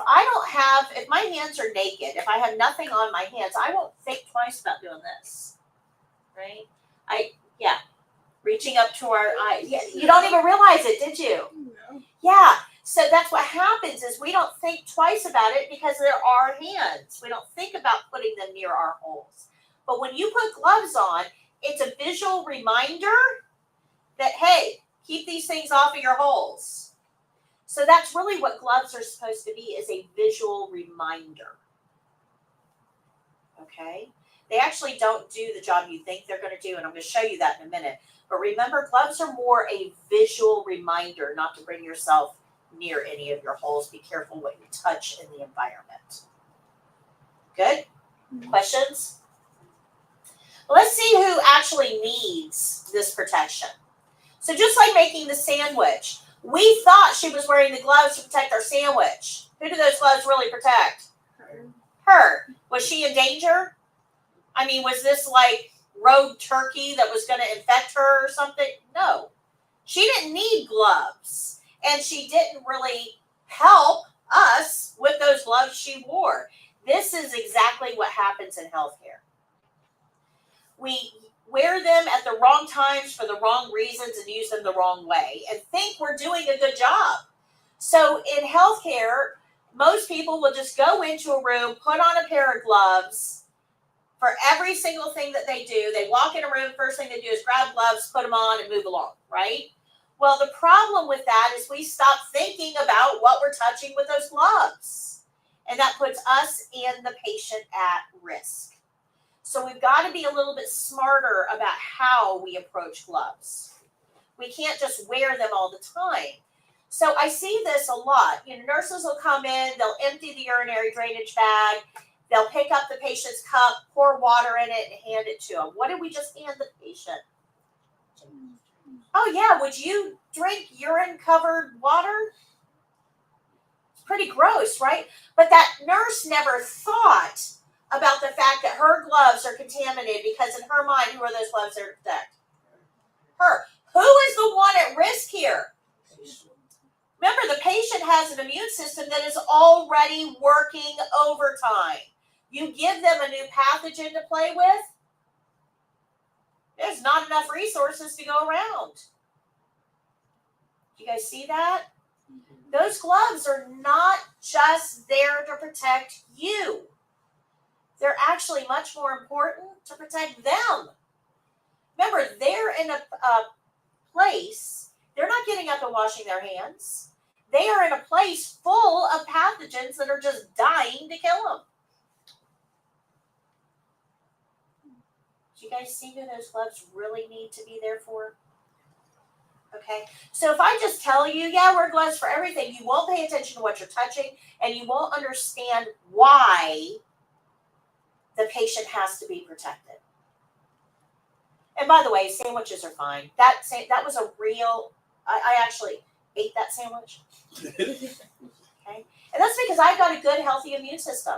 my hands are naked, if I have nothing on my hands, I won't think twice about doing this. Right? Reaching up to our eye. Yeah, you don't even realize it, did you? No. Yeah. So that's what happens is we don't think twice about it because they're our hands. We don't think about putting them near our holes. But when you put gloves on, it's a visual reminder that, hey, keep these things off of your holes. So that's really what gloves are supposed to be, is a visual reminder. Okay? They actually don't do the job you think they're going to do, and I'm going to show you that in a minute. But remember, gloves are more a visual reminder not to bring yourself near any of your holes. Be careful what you touch in the environment. Good? Questions? Well, let's see who actually needs this protection. So just like making the sandwich, we thought she was wearing the gloves to protect our sandwich. Who do those gloves really protect? Her. Was she in danger? I mean, was this like road turkey that was going to infect her or something? No. She didn't need gloves. And she didn't really help us with those gloves she wore. This is exactly what happens in healthcare. We wear them at the wrong times for the wrong reasons and use them the wrong way and think we're doing a good job. So in healthcare, most people will just go into a room, put on a pair of gloves for every single thing that they do. They walk in a room, first thing they do is grab gloves, put them on, and move along, right? Well, the problem with that is we stop thinking about what we're touching with those gloves. And that puts us and the patient at risk. So we've got to be a little bit smarter about how we approach gloves. We can't just wear them all the time. So I see this a lot. Nurses will come in, they'll empty the urinary drainage bag, they'll pick up the patient's cup, pour water in it, and hand it to them. What did we just hand the patient? Oh yeah, would you drink urine-covered water? It's pretty gross, right? But that nurse never thought about the fact that her gloves are contaminated because in her mind, who are those gloves there to protect? Her. Who is the one at risk here? Remember, the patient has an immune system that is already working overtime. You give them a new pathogen to play with, there's not enough resources to go around. Do you guys see that? Those gloves are not just there to protect you. They're actually much more important to protect them. Remember, they're in a place, they're not getting up and washing their hands. They are in a place full of pathogens that are just dying to kill them. Do you guys see who those gloves really need to be there for? Okay, so if I just tell you, yeah, wear gloves for everything, you won't pay attention to what you're touching, and you won't understand why the patient has to be protected. And by the way, sandwiches are fine. That was a real, I actually ate that sandwich. Okay, and that's because I've got a good, healthy immune system.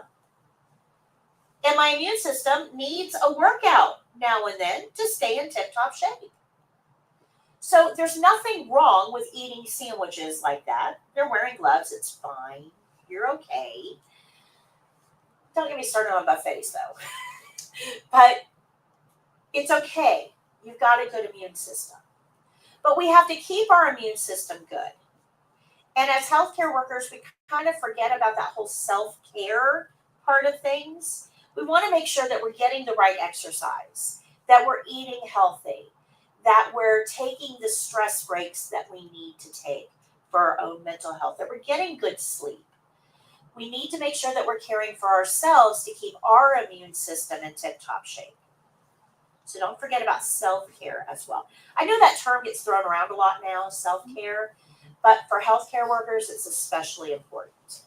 And my immune system needs a workout now and then to stay in tip-top shape. So there's nothing wrong with eating sandwiches like that. They're wearing gloves, it's fine. You're okay. Don't get me started on buffets though. But it's okay. You've got a good immune system. But we have to keep our immune system good. And as healthcare workers, we kind of forget about that whole self-care part of things. We want to make sure that we're getting the right exercise, that we're eating healthy, that we're taking the stress breaks that we need to take for our own mental health, that we're getting good sleep. We need to make sure that we're caring for ourselves to keep our immune system in tip-top shape. So don't forget about self-care as well. I know that term gets thrown around a lot now, self-care, but for healthcare workers, it's especially important.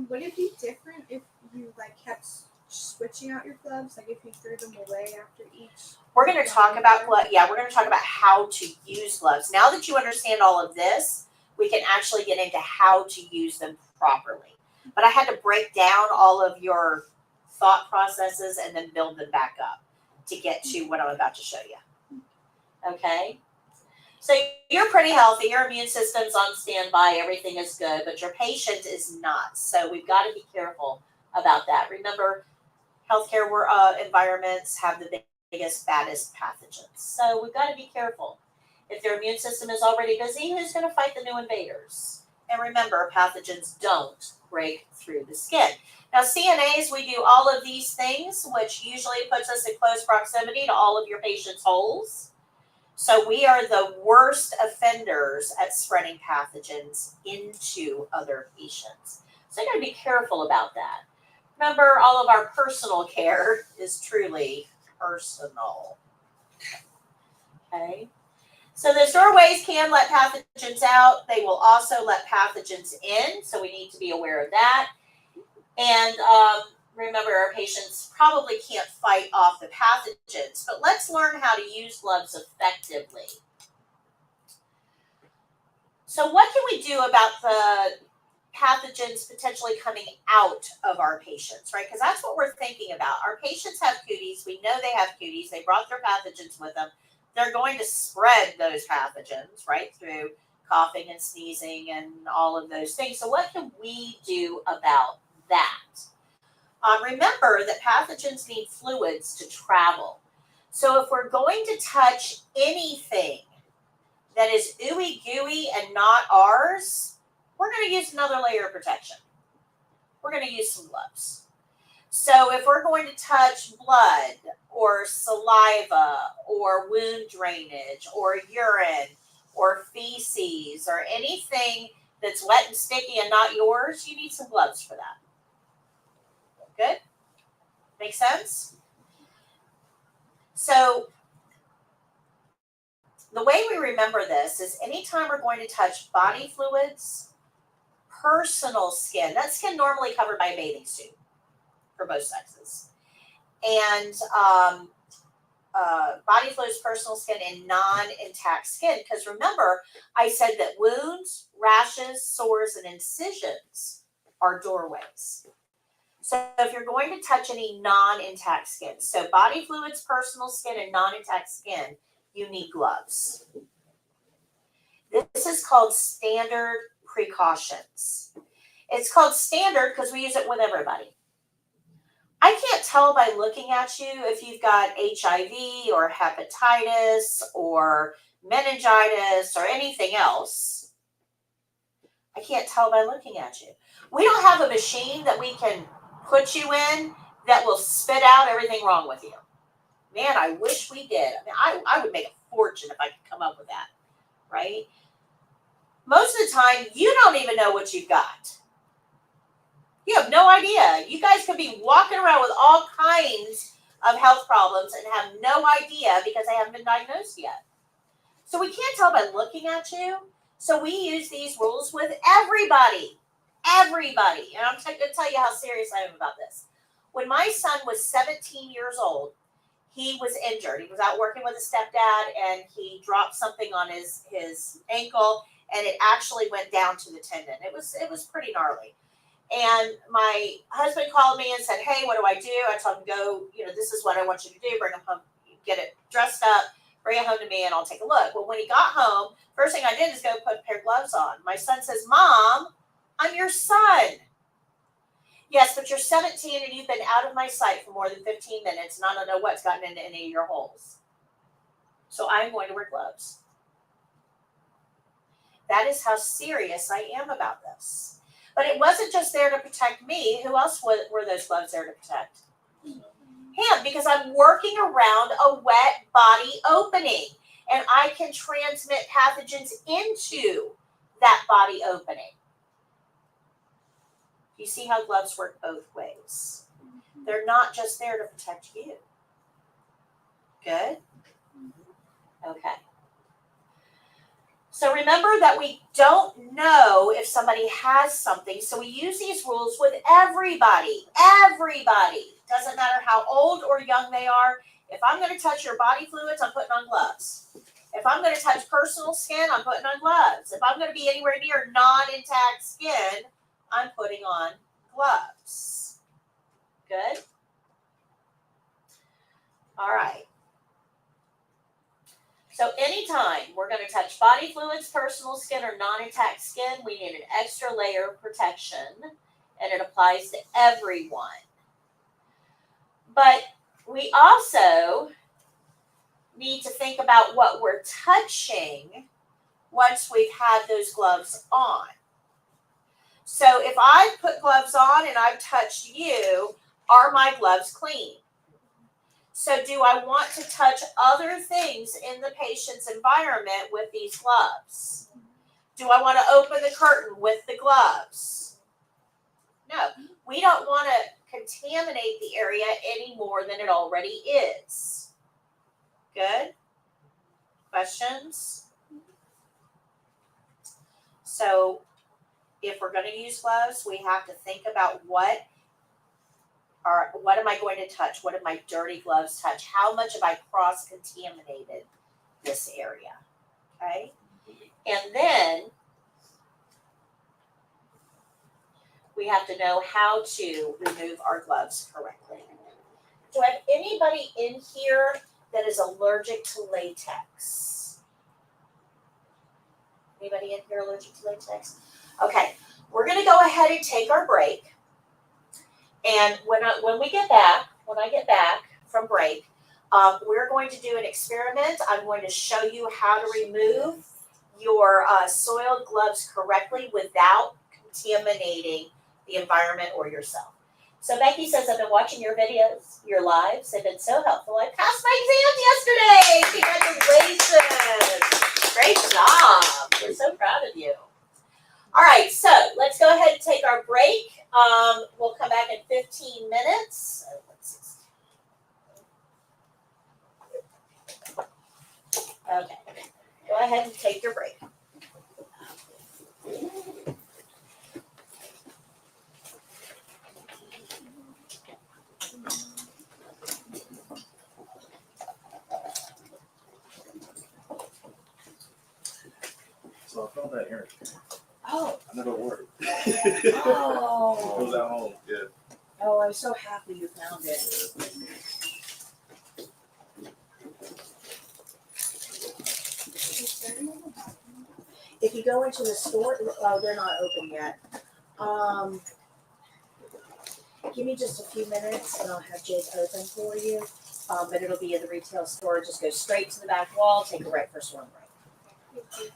Would it be different if you like kept switching out your gloves? Like if you threw them away after each? We're going to talk about we're going to talk about how to use gloves. Now that you understand all of this, we can actually get into how to use them properly. But I had to break down all of your thought processes and then build them back up to get to what I'm about to show you. Okay? So you're pretty healthy, your immune system's on standby, everything is good, but your patient is not. So we've got to be careful about that. Remember, healthcare environments have the biggest, baddest pathogens. So we've got to be careful. If their immune system is already busy, who's going to fight the new invaders? And remember, pathogens don't break through the skin. Now, CNAs, we do all of these things, which usually puts us in close proximity to all of your patients' holes. So we are the worst offenders at spreading pathogens into other patients. So you got to be careful about that. Remember, all of our personal care is truly personal. Okay? So those doorways can let pathogens out. They will also let pathogens in, so we need to be aware of that. And remember, our patients probably can't fight off the pathogens, but let's learn how to use gloves effectively. So what can we do about the pathogens potentially coming out of our patients, right? Because that's what we're thinking about. Our patients have cooties. We know they have cooties. They brought their pathogens with them. They're going to spread those pathogens, right, through coughing and sneezing and all of those things. So what can we do about that? Remember that pathogens need fluids to travel. So if we're going to touch anything that is ooey gooey and not ours, we're going to use another layer of protection. We're going to use some gloves. So if we're going to touch blood or saliva or wound drainage or urine or feces or anything that's wet and sticky and not yours, you need some gloves for that. Good? Make sense? So the way we remember this is anytime we're going to touch body fluids, personal skin, that skin normally covered by a bathing suit for both sexes, and body fluids, personal skin, and non-intact skin. Because remember, I said that wounds, rashes, sores, and incisions are doorways. So if you're going to touch any non-intact skin, so body fluids, personal skin, and non-intact skin, you need gloves. This is called standard precautions. It's called standard because we use it with everybody. I can't tell by looking at you if you've got HIV or hepatitis or meningitis or anything else. I can't tell by looking at you. We don't have a machine that we can put you in that will spit out everything wrong with you. Man, I wish we did. I mean, I would make a fortune if I could come up with that, right? Most of the time, you don't even know what you've got. You have no idea. You guys could be walking around with all kinds of health problems and have no idea because they haven't been diagnosed yet. So we can't tell by looking at you. So we use these rules with everybody. Everybody. And I'm going to tell you how serious I am about this. When my son was 17 years old, he was injured. He was out working with his stepdad and he dropped something on his ankle and it actually went down to the tendon. It was pretty gnarly. And my husband called me and said, hey, what do? I told him, go, this is what I want you to do. Bring him home, get it dressed up, bring it home to me, and I'll take a look. Well, when he got home, first thing I did is go put a pair of gloves on. My son says, Mom, I'm your son. Yes, but you're 17 and you've been out of my sight for more than 15 minutes, and I don't know what's gotten into any of your holes. So I'm going to wear gloves. That is how serious I am about this. But it wasn't just there to protect me. Who else were those gloves there to protect? Him, because I'm working around a wet body opening, and I can transmit pathogens into that body opening. You see how gloves work both ways. They're not just there to protect you. Good? Okay. So remember that we don't know if somebody has something, so we use these rules with everybody. Everybody. Doesn't matter how old or young they are. If I'm going to touch your body fluids, I'm putting on gloves. If I'm going to touch personal skin, I'm putting on gloves. If I'm going to be anywhere near non-intact skin, I'm putting on gloves. Good? All right. So anytime we're going to touch body fluids, personal skin, or non-intact skin, we need an extra layer of protection, and it applies to everyone. But we also need to think about what we're touching once we've had those gloves on. So if I put gloves on and I've touched you, are my gloves clean? So do I want to touch other things in the patient's environment with these gloves? Do I want to open the curtain with the gloves? No, we don't want to contaminate the area any more than it already is. Good? Questions? So if we're going to use gloves, we have to think about what am I going to touch? What did my dirty gloves touch? How much have I cross-contaminated this area? Okay? And then we have to know how to remove our gloves correctly. Do I have anybody in here that is allergic to latex? Anybody in here allergic to latex? Okay, we're going to go ahead and take our break. And when I get back from break, we're going to do an experiment. I'm going to show you how to remove your soiled gloves correctly without contaminating the environment or yourself. So Becky says, I've been watching your videos, your lives. They've been so helpful. I passed my exams yesterday. Congratulations. Great job. We're so proud of you. All right, so let's go ahead and take our break. We'll come back in 15 minutes. Okay, go ahead and take your break. So I found that errand. Oh. I never worked. Oh. It was at home, yeah. Oh, I'm so happy you found it. If you go into the store, oh, they're not open yet. Give me just a few minutes and I'll have Jake open for you. But it'll be in the retail store. Just go straight to the back wall, take a right first one break.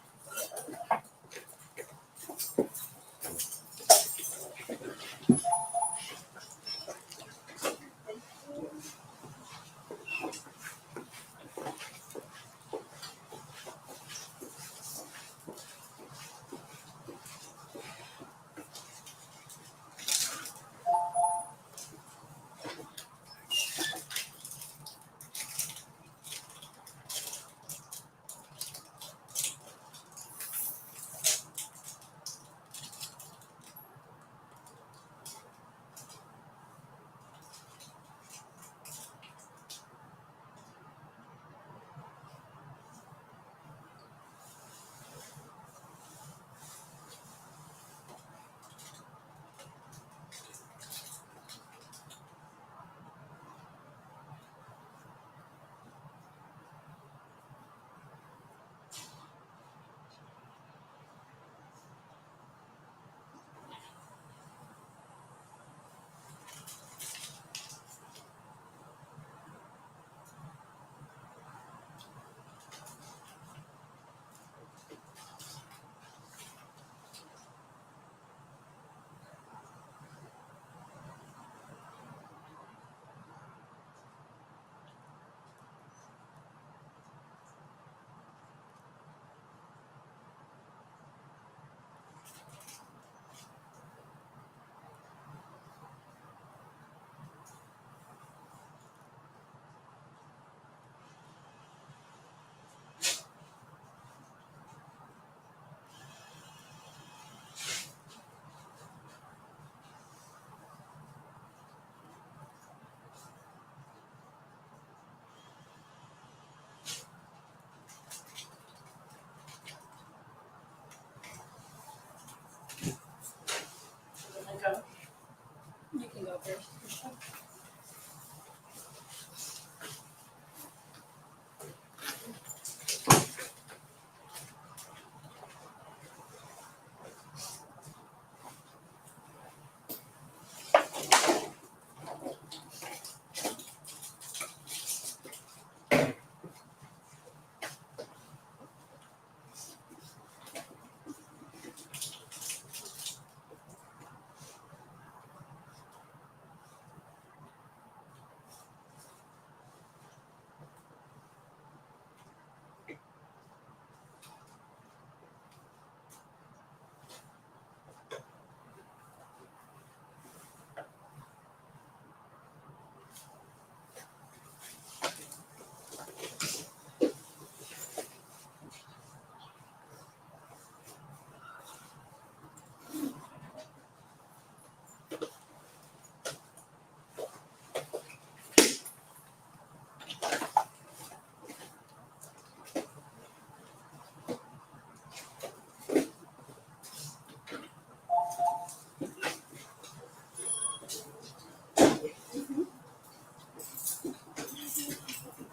filters.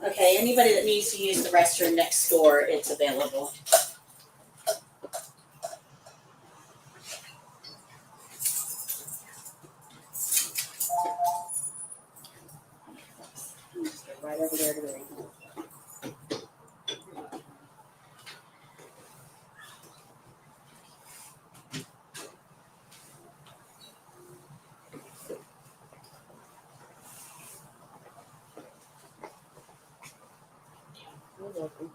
Okay, anybody that needs to use the restroom next door, it's available. Just go right over there to the restroom. You're welcome.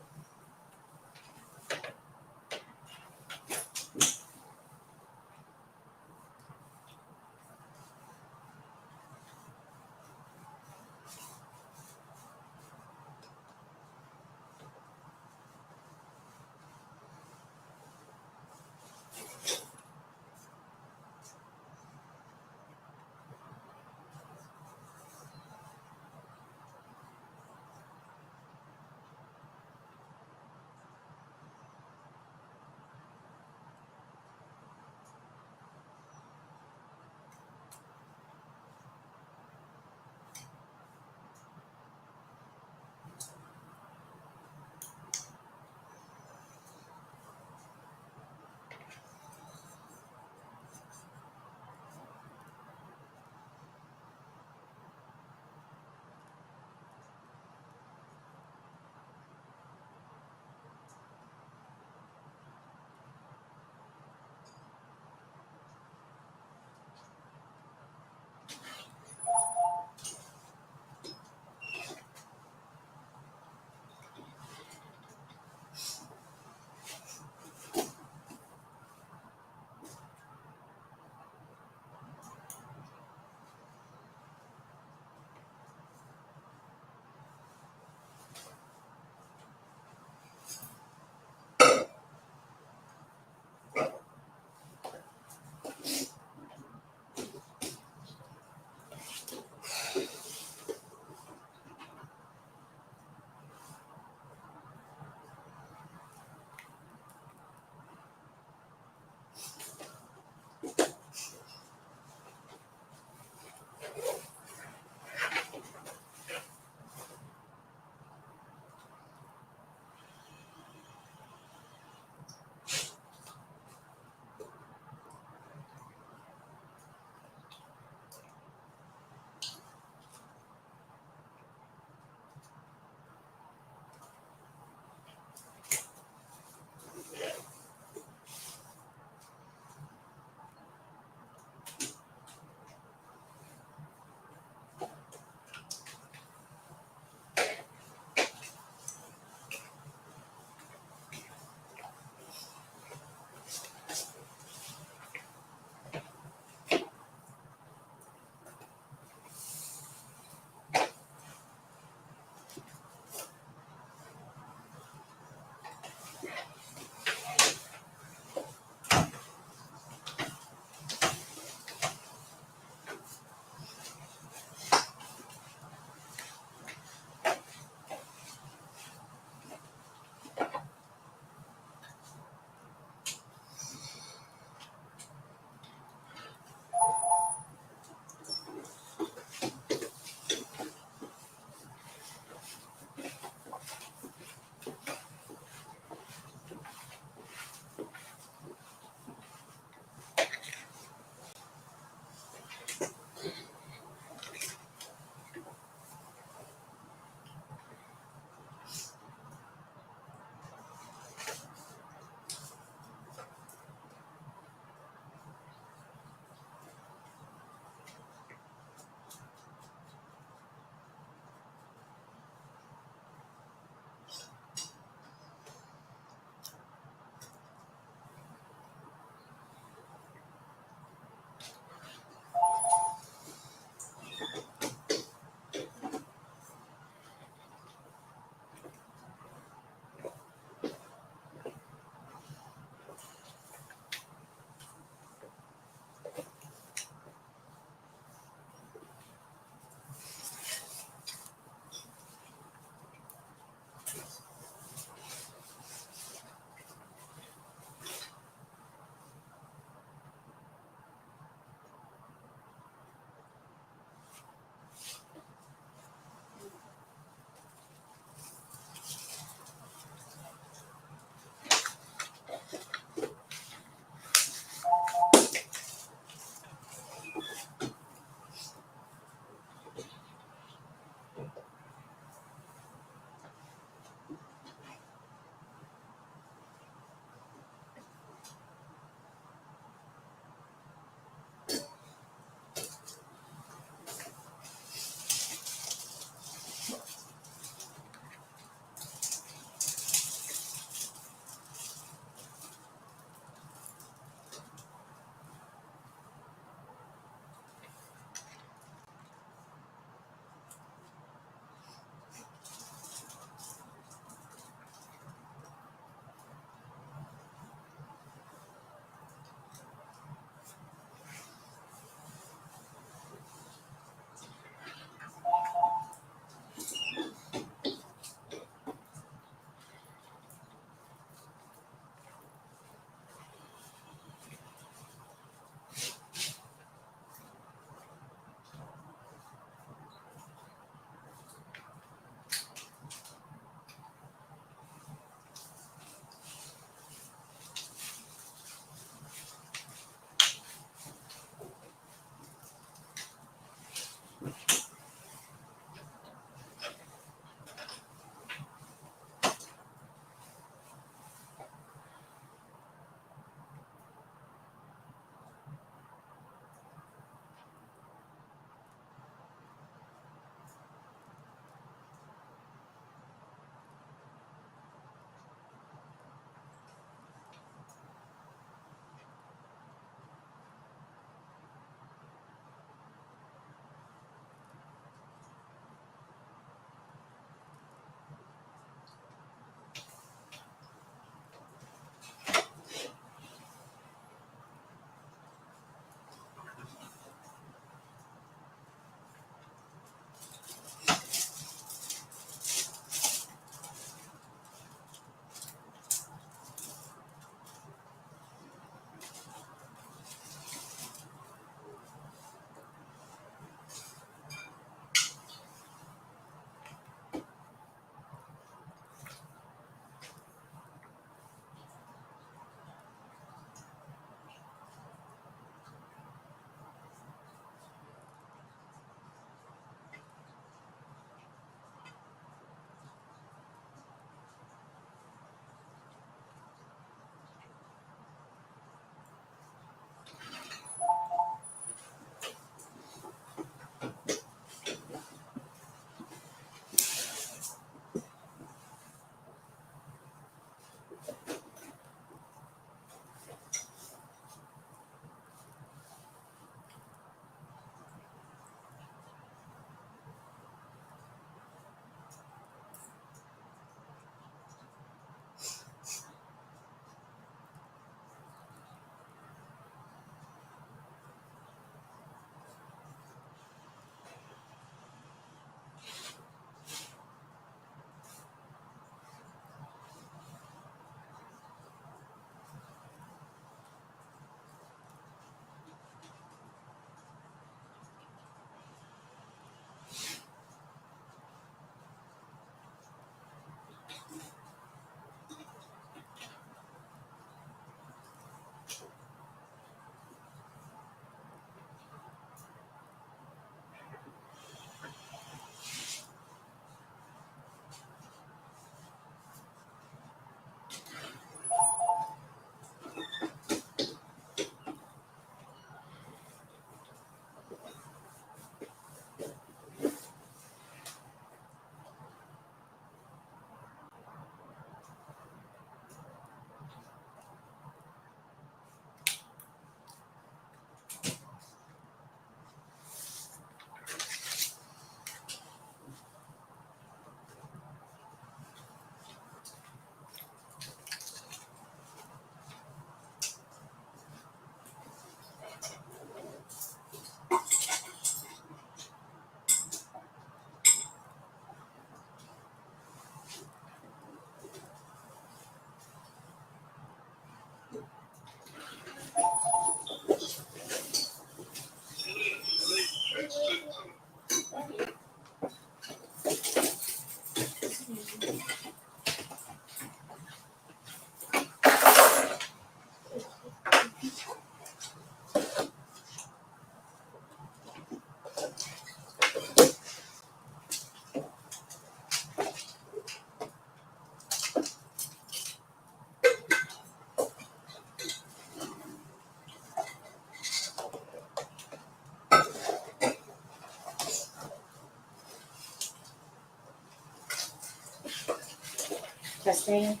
Testing.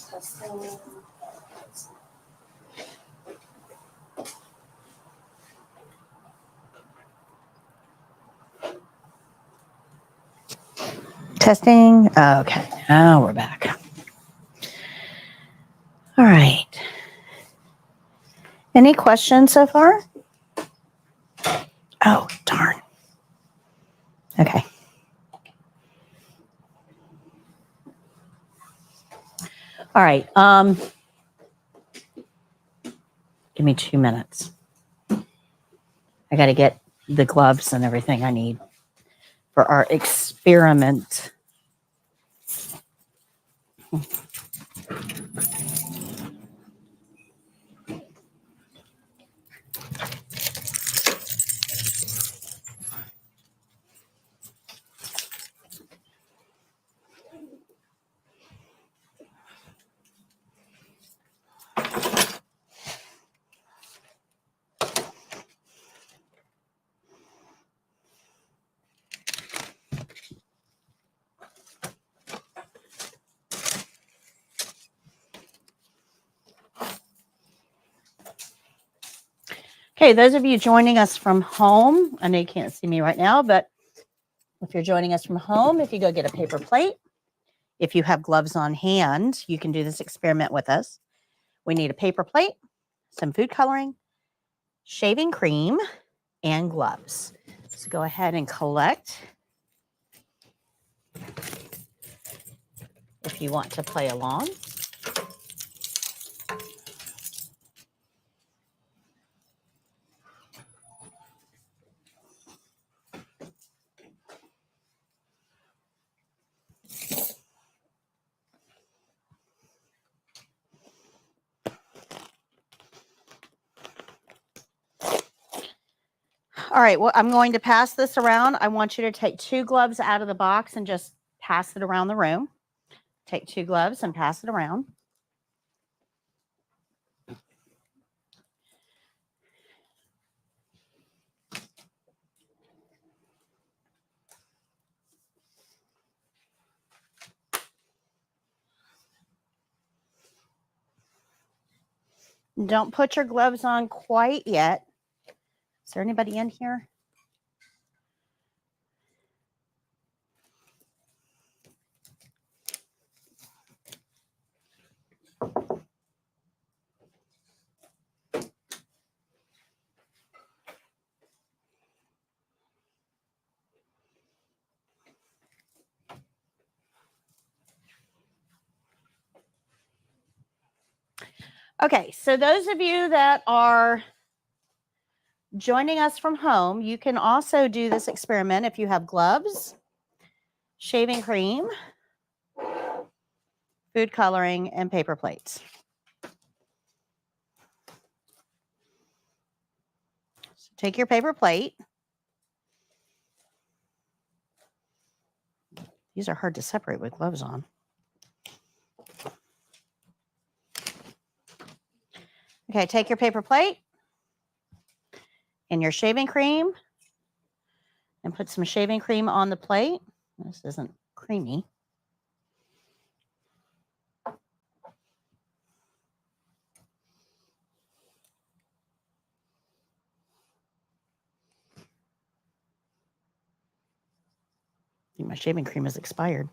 Testing. Testing. Okay. Now we're back. All right. Any questions so far? Oh, darn. Okay. All right. Give me 2 minutes. I got to get the gloves and everything I need for our experiment. Okay, those of you joining us from home, I know you can't see me right now, but if you're joining us from home, if you go get a paper plate, if you have gloves on hand, you can do this experiment with us. We need a paper plate, some food coloring, shaving cream, and gloves. So go ahead and collect if you want to play along. All right, well, I'm going to pass this around. I want you to take 2 gloves out of the box and just pass it around the room. Take 2 gloves and pass it around. Don't put your gloves on quite yet. Is there anybody in here? Okay, so those of you that are joining us from home, you can also do this experiment if you have gloves, shaving cream, food coloring, and paper plates. So take your paper plate. These are hard to separate with gloves on. Okay, take your paper plate and your shaving cream and put some shaving cream on the plate. This isn't creamy. I think my shaving cream is expired.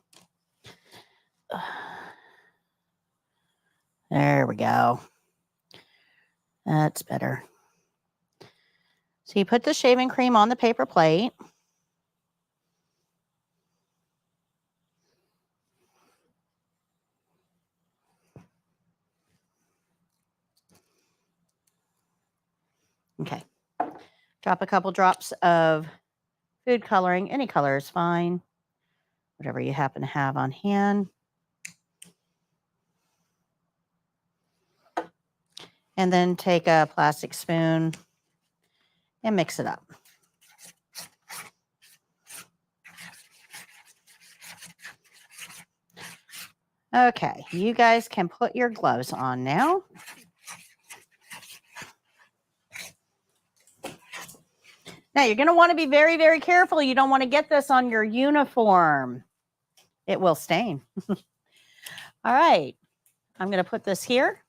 There we go. That's better. So you put the shaving cream on the paper plate. Okay. Drop a couple drops of food coloring. Any color is fine. Whatever you happen to have on hand. And then take a plastic spoon and mix it up. Okay, you guys can put your gloves on now. Now, you're going to want to be very, very careful. You don't want to get this on your uniform. It will stain. All right. I'm going to put this here.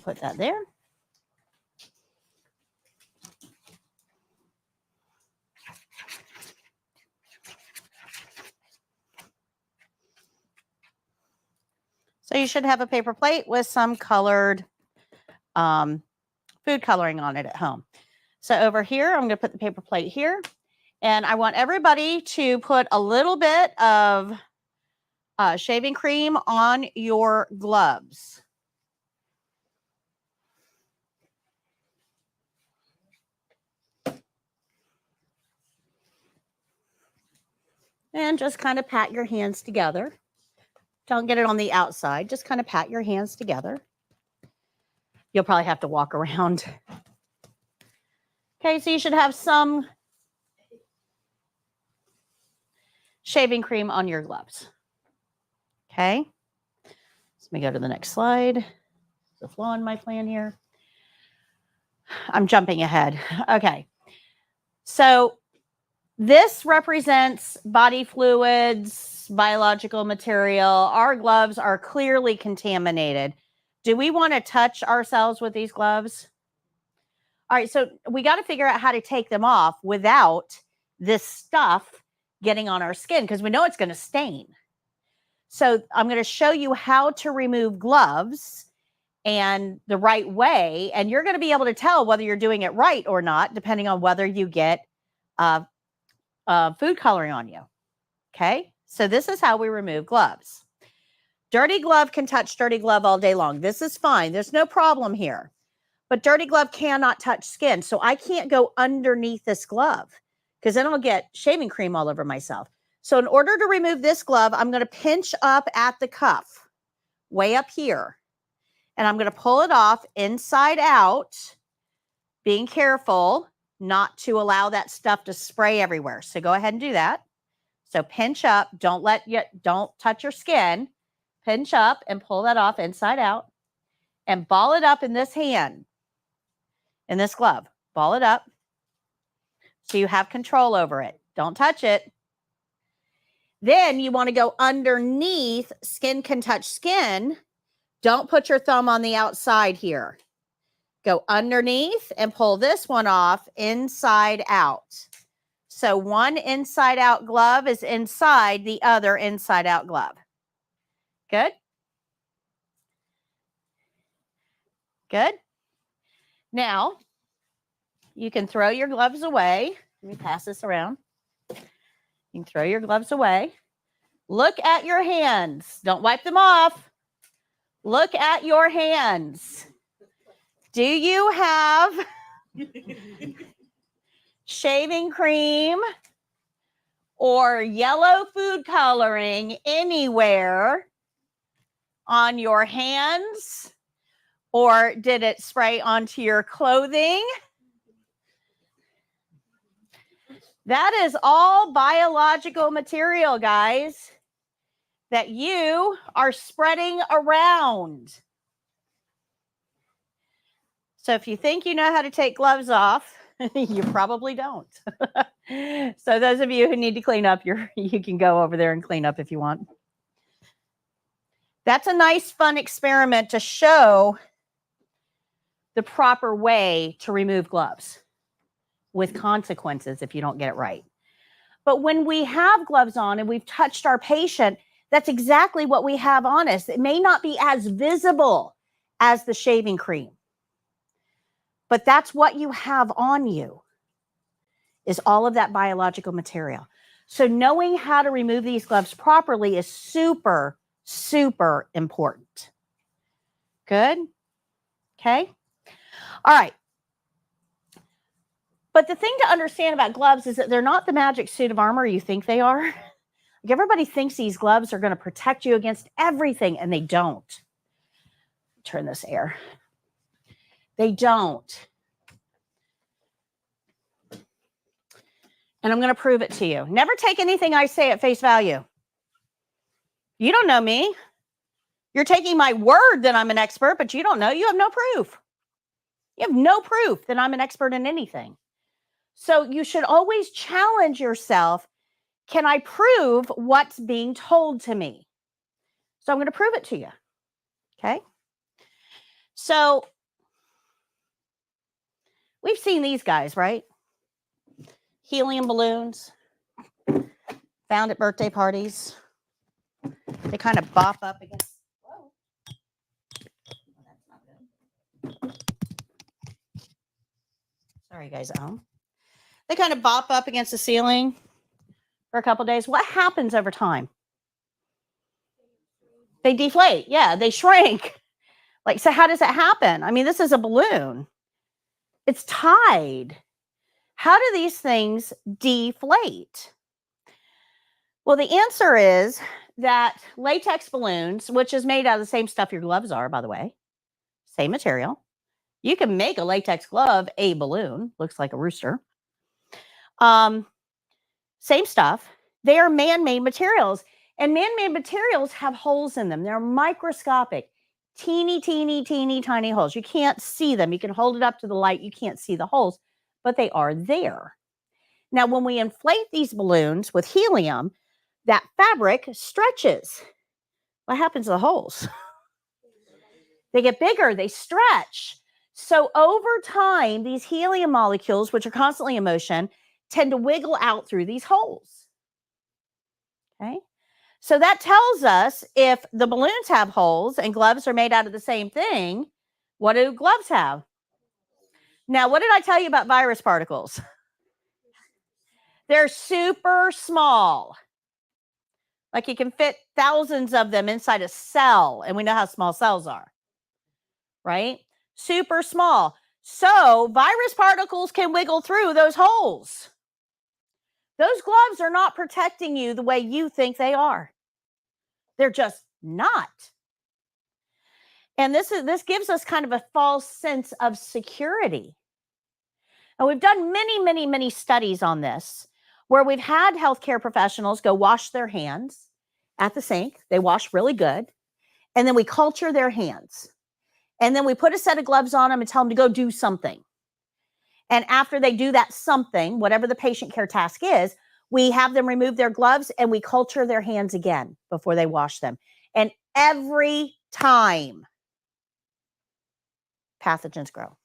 Put that there. So you should have a paper plate with some colored food coloring on it at home. So over here, I'm going to put the paper plate here. And I want everybody to put a little bit of shaving cream on your gloves. And just kind of pat your hands together. Don't get it on the outside. Just kind of pat your hands together. You'll probably have to walk around. Okay, so you should have some shaving cream on your gloves. Okay. So let me go to the next slide. There's a flaw in my plan here. I'm jumping ahead. Okay. So this represents body fluids, biological material. Our gloves are clearly contaminated. Do we want to touch ourselves with these gloves? All right, so we got to figure out how to take them off without this stuff getting on our skin because we know it's going to stain. So I'm going to show you how to remove gloves and the right way, and you're going to be able to tell whether you're doing it right or not, depending on whether you get food coloring on you. Okay, so this is how we remove gloves. Dirty glove can touch dirty glove all day long. This is fine. There's no problem here. But dirty glove cannot touch skin. So I can't go underneath this glove because then I'll get shaving cream all over myself. So in order to remove this glove, I'm going to pinch up at the cuff, way up here. And I'm going to pull it off inside out, being careful not to allow that stuff to spray everywhere. So go ahead and do that. So pinch up, don't touch your skin. Pinch up and pull that off inside out and ball it up in this hand, in this glove. Ball it up so you have control over it. Don't touch it. Then you want to go underneath. Skin can touch skin. Don't put your thumb on the outside here. Go underneath and pull this one off inside out. So one inside out glove is inside the other inside out glove. Good? Good? Now, you can throw your gloves away. Let me pass this around. You can throw your gloves away. Look at your hands. Don't wipe them off. Look at your hands. Do you have shaving cream or yellow food coloring anywhere on your hands? Or did it spray onto your clothing? That is all biological material, guys, that you are spreading around. So if you think you know how to take gloves off, you probably don't. So those of you who need to clean up, you can go over there and clean up if you want. That's a nice, fun experiment to show the proper way to remove gloves with consequences if you don't get it right. But when we have gloves on and we've touched our patient, that's exactly what we have on us. It may not be as visible as the shaving cream, but that's what you have on you, is all of that biological material. So knowing how to remove these gloves properly is super, super important. Good? Okay? All right. But the thing to understand about gloves is that they're not the magic suit of armor you think they are. Like everybody thinks these gloves are going to protect you against everything, and they don't. Turn this air. They don't. And I'm going to prove it to you. Never take anything I say at face value. You don't know me. You're taking my word that I'm an expert, but you don't know. You have no proof. You have no proof that I'm an expert in anything. So you should always challenge yourself. Can I prove what's being told to me? So I'm going to prove it to you. Okay. So we've seen these guys, right? Helium balloons found at birthday parties. They kind of bop up against. Whoa. Oh, that's not good. Sorry, guys at home. They kind of bop up against the ceiling for a couple days. What happens over time? They deflate. Yeah, they shrink. Like, so how does that happen? I mean, this is a balloon. It's tied. How do these things deflate? Well, the answer is that latex balloons, which is made out of the same stuff your gloves are, by the way, same material. You can make a latex glove a balloon. Looks like a rooster. Same stuff. They are man-made materials. And man-made materials have holes in them. They're microscopic, teeny, teeny, teeny, tiny holes. You can't see them. You can hold it up to the light. You can't see the holes, but they are there. Now, when we inflate these balloons with helium, that fabric stretches. What happens to the holes? They get bigger. They stretch. So over time, these helium molecules, which are constantly in motion, tend to wiggle out through these holes. Okay. So that tells us if the balloons have holes and gloves are made out of the same thing, what do gloves have? Now, what did I tell you about virus particles? They're super small. Like you can fit thousands of them inside a cell, and we know how small cells are, right? Super small. So virus particles can wiggle through those holes. Those gloves are not protecting you the way you think they are. They're just not. And this gives us kind of a false sense of security. And we've done many studies on this where we've had healthcare professionals go wash their hands at the sink. They wash really good. And then we culture their hands. And then we put a set of gloves on them and tell them to go do something. And after they do that something, whatever the patient care task is, we have them remove their gloves and we culture their hands again before they wash them. And every time, pathogens grow.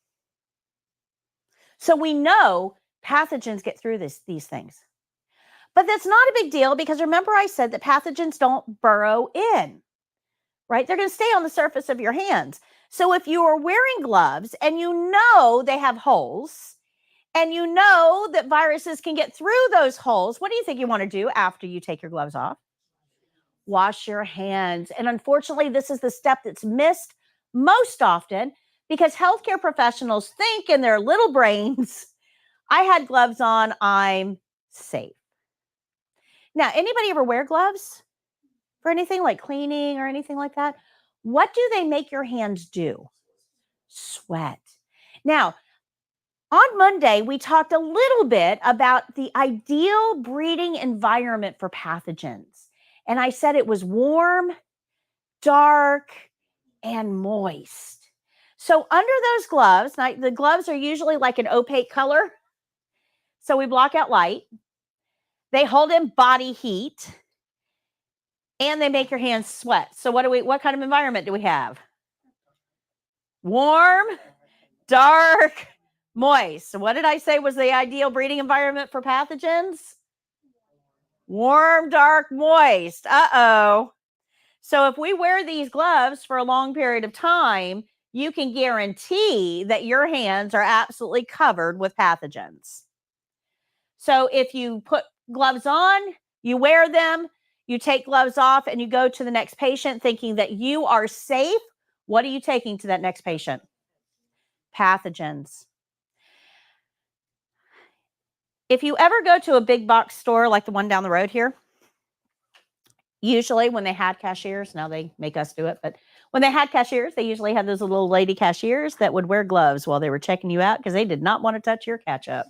So we know pathogens get through these things. But that's not a big deal because remember I said that pathogens don't burrow in, right? They're going to stay on the surface of your hands. So if you are wearing gloves and you know they have holes and you know that viruses can get through those holes, what do you think you want to do after you take your gloves off? Wash your hands. And unfortunately, this is the step that's missed most often because healthcare professionals think in their little brains, I had gloves on, I'm safe. Now, anybody ever wear gloves for anything like cleaning or anything like that? What do they make your hands do? Sweat. Now, on Monday, we talked a little bit about the ideal breeding environment for pathogens. And I said it was warm, dark, and moist. So under those gloves, the gloves are usually like an opaque color. So we block out light. They hold in body heat. And they make your hands sweat. So what kind of environment do we have? Warm, dark, moist. So what did I say was the ideal breeding environment for pathogens? Warm, dark, moist. Uh-oh. So if we wear these gloves for a long period of time, you can guarantee that your hands are absolutely covered with pathogens. So if you put gloves on, you wear them, you take gloves off, and you go to the next patient thinking that you are safe, what are you taking to that next patient? Pathogens. If you ever go to a big box store like the one down the road here, usually when they had cashiers, now they make us do it, but when they had cashiers, they usually had those little lady cashiers that would wear gloves while they were checking you out because they did not want to touch your ketchup.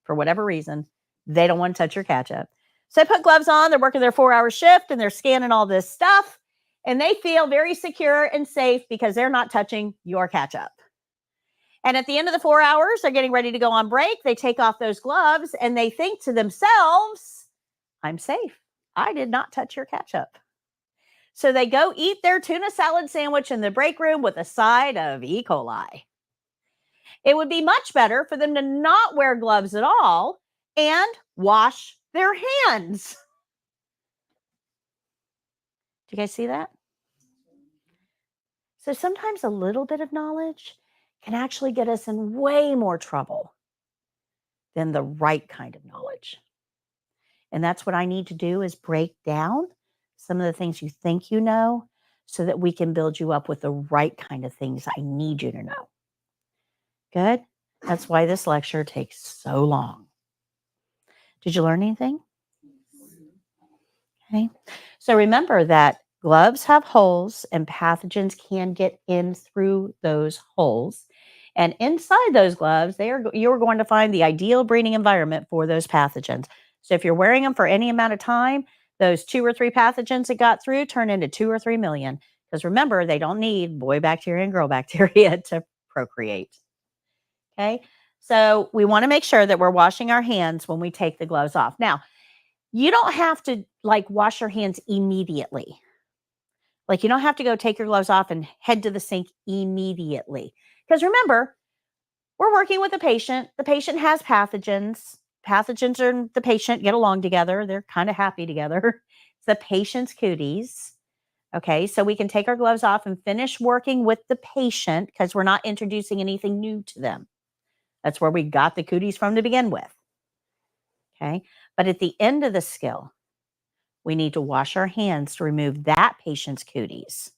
For whatever reason, they don't want to touch your ketchup. So they put gloves on, they're working their 4-hour shift and they're scanning all this stuff and they feel very secure and safe because they're not touching your ketchup. And at the end of the 4 hours, they're getting ready to go on break. They take off those gloves and they think to themselves, I'm safe. I did not touch your ketchup. So they go eat their tuna salad sandwich in the break room with a side of E. coli. It would be much better for them to not wear gloves at all and wash their hands. Do you guys see that? So sometimes a little bit of knowledge can actually get us in way more trouble than the right kind of knowledge. And that's what I need to do is break down some of the things you think you know so that we can build you up with the right kind of things I need you to know. Good? That's why this lecture takes so long. Did you learn anything? Okay. So remember that gloves have holes and pathogens can get in through those holes. And inside those gloves, you're going to find the ideal breeding environment for those pathogens. So if you're wearing them for any amount of time, those 2 or 3 pathogens that got through turn into 2 or 3 million. Because remember, they don't need boy bacteria and girl bacteria to procreate. Okay. So we want to make sure that we're washing our hands when we take the gloves off. Now, you don't have to wash your hands immediately. You don't have to go take your gloves off and head to the sink immediately. Because remember, we're working with a patient. The patient has pathogens. Pathogens and the patient get along together. They're kind of happy together. It's the patient's cooties. Okay, so we can take our gloves off and finish working with the patient because we're not introducing anything new to them. That's where we got the cooties from to begin with. Okay, but at the end of the skill, we need to wash our hands to remove that patient's cooties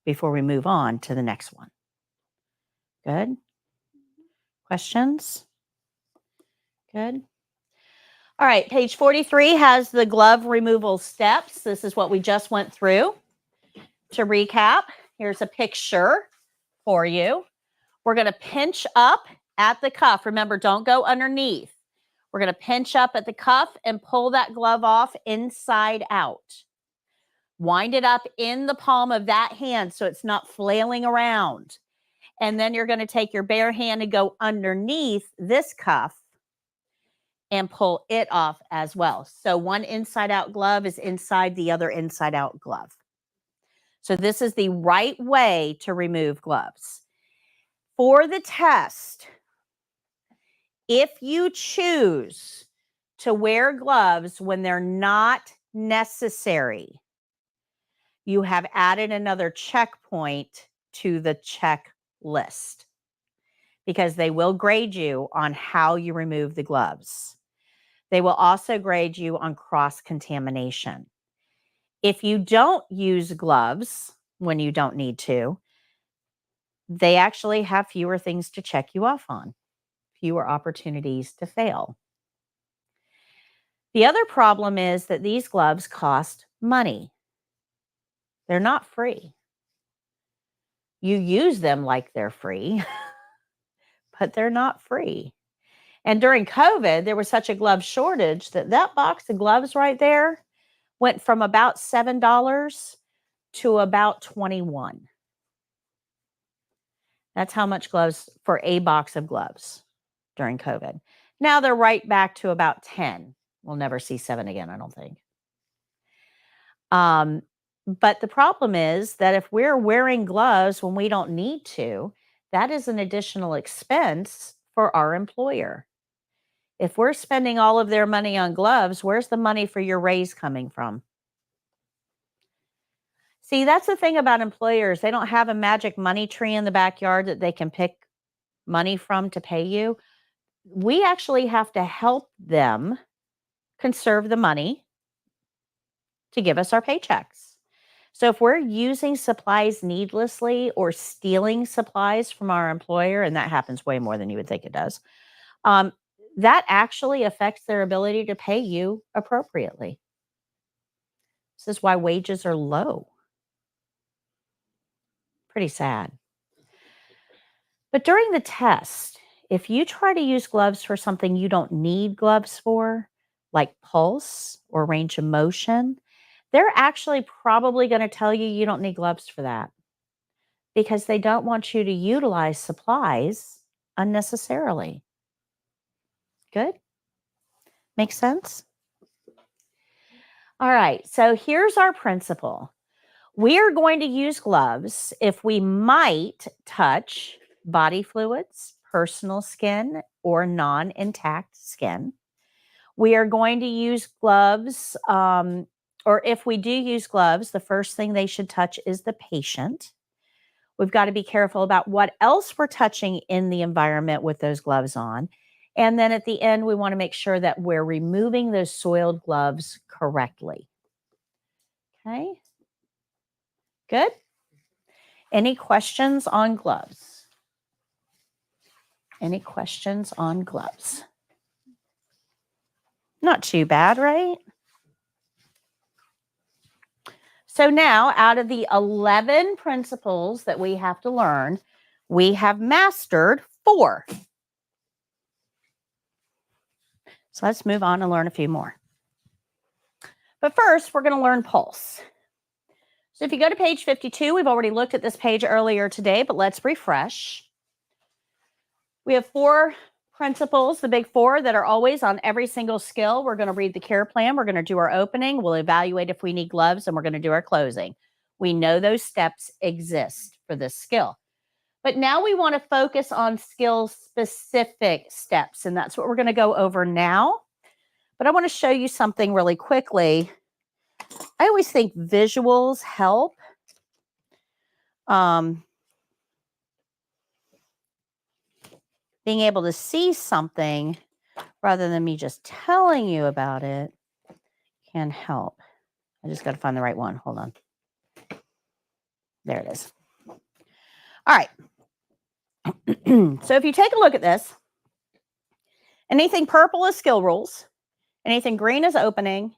before we move on to the next one. Good? Questions? Good. All right, page 43 has the glove removal steps. This is what we just went through. To recap, here's a picture for you. We're going to pinch up at the cuff. Remember, don't go underneath. We're going to pinch up at the cuff and pull that glove off inside out. Wind it up in the palm of that hand so it's not flailing around. And then you're going to take your bare hand and go underneath this cuff and pull it off as well. So one inside out glove is inside the other inside out glove. So this is the right way to remove gloves. For the test, if you choose to wear gloves when they're not necessary, you have added another checkpoint to the checklist because they will grade you on how you remove the gloves. They will also grade you on cross-contamination. If you don't use gloves when you don't need to, they actually have fewer things to check you off on, fewer opportunities to fail. The other problem is that these gloves cost money. They're not free. You use them like they're free, but they're not free. And during COVID, there was such a glove shortage that box of gloves right there went from about $7 to about $21. That's how much gloves for a box of gloves during COVID. Now they're right back to about 10. We'll never see 7 again, I don't think. But the problem is that if we're wearing gloves when we don't need to, that is an additional expense for our employer. If we're spending all of their money on gloves, where's the money for your raise coming from? See, that's the thing about employers. They don't have a magic money tree in the backyard that they can pick money from to pay you. We actually have to help them conserve the money to give us our paychecks. So if we're using supplies needlessly or stealing supplies from our employer, and that happens way more than you would think it does, that actually affects their ability to pay you appropriately. This is why wages are low. Pretty sad. But during the test, if you try to use gloves for something you don't need gloves for, like pulse or range of motion, they're actually probably going to tell you you don't need gloves for that because they don't want you to utilize supplies unnecessarily. Good? Makes sense? All right, so here's our principle. We are going to use gloves if we might touch body fluids, personal skin, or non-intact skin. We are going to use gloves, or if we do use gloves, the first thing they should touch is the patient. We've got to be careful about what else we're touching in the environment with those gloves on. And then at the end, we want to make sure that we're removing those soiled gloves correctly. Okay. Good. Any questions on gloves? Any questions on gloves? Not too bad, right? So now, out of the 11 principles that we have to learn, we have mastered 4. So let's move on and learn a few more. But first, we're going to learn pulse. So if you go to page 52, we've already looked at this page earlier today, but let's refresh. We have 4 principles, the big 4 that are always on every single skill. We're going to read the care plan. We're going to do our opening. We'll evaluate if we need gloves, and we're going to do our closing. We know those steps exist for this skill. But now we want to focus on skill-specific steps, and that's what we're going to go over now. But I want to show you something really quickly. I always think visuals help. Being able to see something rather than me just telling you about it can help. I just got to find the right one. Hold on. There it is. All right. So if you take a look at this, anything purple is skill rules. Anything green is opening.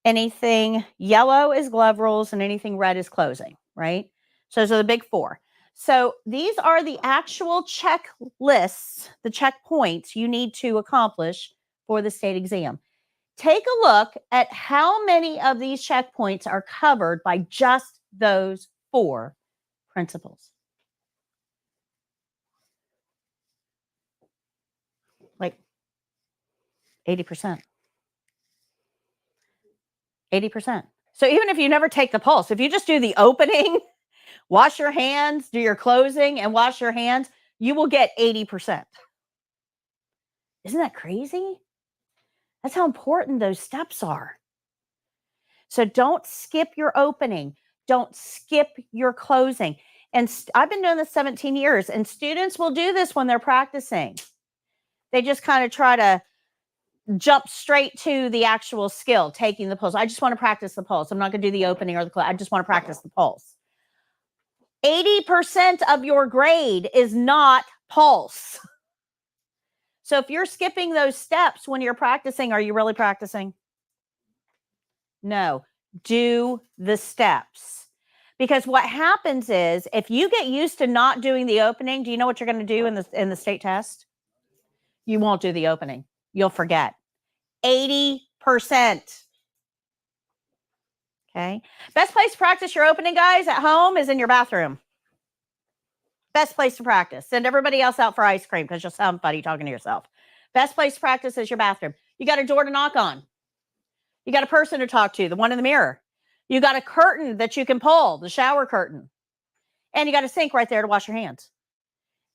Anything yellow is glove rules. And anything red is closing, right? So those are the big 4. So these are the actual checklists, the checkpoints you need to accomplish for the state exam. Take a look at how many of these checkpoints are covered by just those 4 principles. Like 80%. 80%. So even if you never take the pulse, if you just do the opening, wash your hands, do your closing, and wash your hands, you will get 80%. Isn't that crazy? That's how important those steps are. So don't skip your opening. Don't skip your closing. And I've been doing this 17 years, and students will do this when they're practicing. They just kind of try to jump straight to the actual skill, taking the pulse. I just want to practice the pulse. I'm not going to do the opening or the close. I just want to practice the pulse. 80% of your grade is not pulse. So if you're skipping those steps when you're practicing, are you really practicing? No. Do the steps. Because what happens is if you get used to not doing the opening, do you know what you're going to do in the state test? You won't do the opening. You'll forget. 80%. Okay. Best place to practice your opening, guys, at home is in your bathroom. Best place to practice. Send everybody else out for ice cream because you'll sound funny talking to yourself. Best place to practice is your bathroom. You got a door to knock on. You got a person to talk to, the one in the mirror. You got a curtain that you can pull, the shower curtain. And you got a sink right there to wash your hands.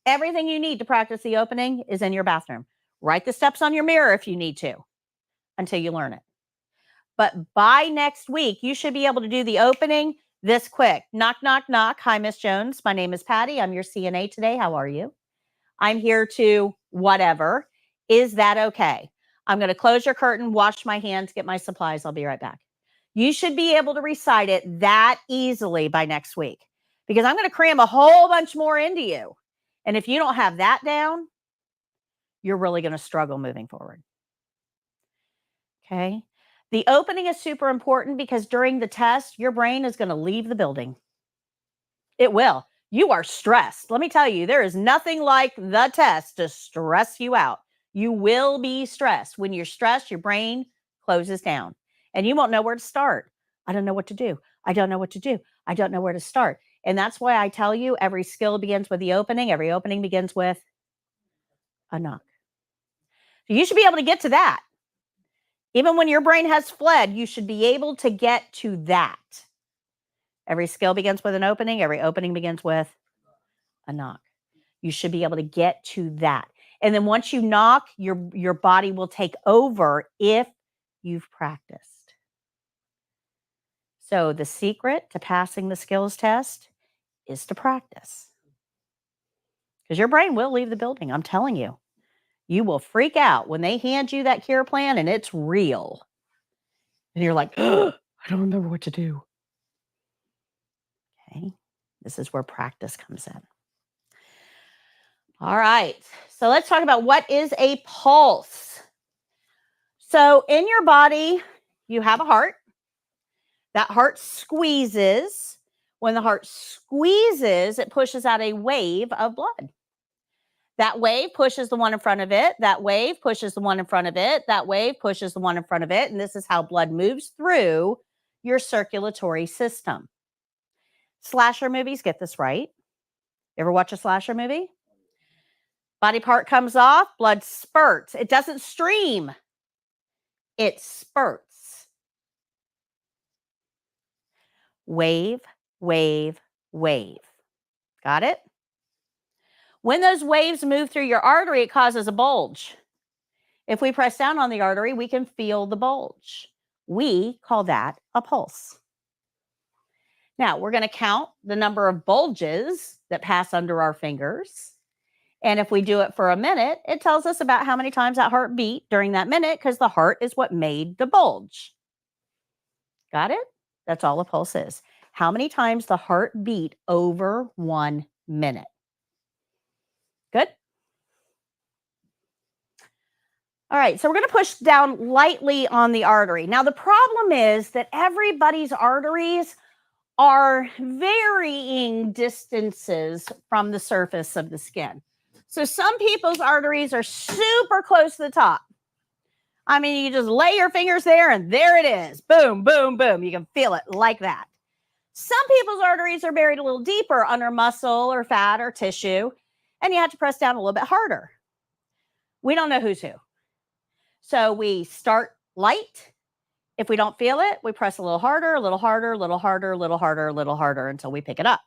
Everything you need to practice the opening is in your bathroom. Write the steps on your mirror if you need to until you learn it. But by next week, you should be able to do the opening this quick. Knock, knock, knock. Hi, Miss Jones. My name is Patty. I'm your CNA today. How are you? I'm here to whatever. Is that okay? I'm going to close your curtain, wash my hands, get my supplies. I'll be right back. You should be able to recite it that easily by next week because I'm going to cram a whole bunch more into you. And if you don't have that down, you're really going to struggle moving forward. Okay. The opening is super important because during the test, your brain is going to leave the building. It will. You are stressed. Let me tell you, there is nothing like the test to stress you out. You will be stressed. When you're stressed, your brain closes down and you won't know where to start. I don't know what to do. I don't know what to do. I don't know where to start. And that's why I tell you every skill begins with the opening. Every opening begins with a knock. You should be able to get to that. Even when your brain has fled, you should be able to get to that. Every skill begins with an opening. Every opening begins with a knock. You should be able to get to that. And then once you knock, your body will take over if you've practiced. So the secret to passing the skills test is to practice. Because your brain will leave the building, I'm telling you. You will freak out when they hand you that care plan and it's real. And you're like, oh, I don't remember what to do. Okay, this is where practice comes in. All right, so let's talk about what is a pulse. So in your body, you have a heart. That heart squeezes. When the heart squeezes, it pushes out a wave of blood. That wave pushes the one in front of it. That wave pushes the one in front of it. That wave pushes the one in front of it. And this is how blood moves through your circulatory system. Slasher movies get this right. You ever watch a slasher movie? Body part comes off, blood spurts. It doesn't stream. It spurts. Wave, wave, wave. Got it? When those waves move through your artery, it causes a bulge. If we press down on the artery, we can feel the bulge. We call that a pulse. Now, we're going to count the number of bulges that pass under our fingers. And if we do it for a minute, it tells us about how many times that heart beat during that minute, because the heart is what made the bulge. Got it? That's all a pulse is. How many times the heart beat over 1 minute. Good? All right, so we're going to push down lightly on the artery. Now, the problem is that everybody's arteries are varying distances from the surface of the skin. So some people's arteries are super close to the top. I mean, you just lay your fingers there and there it is. Boom, boom, boom. You can feel it like that. Some people's arteries are buried a little deeper under muscle or fat or tissue, and you have to press down a little bit harder. We don't know who's who. So we start light. If we don't feel it, we press a little harder, a little harder, a little harder, a little harder, a little harder until we pick it up.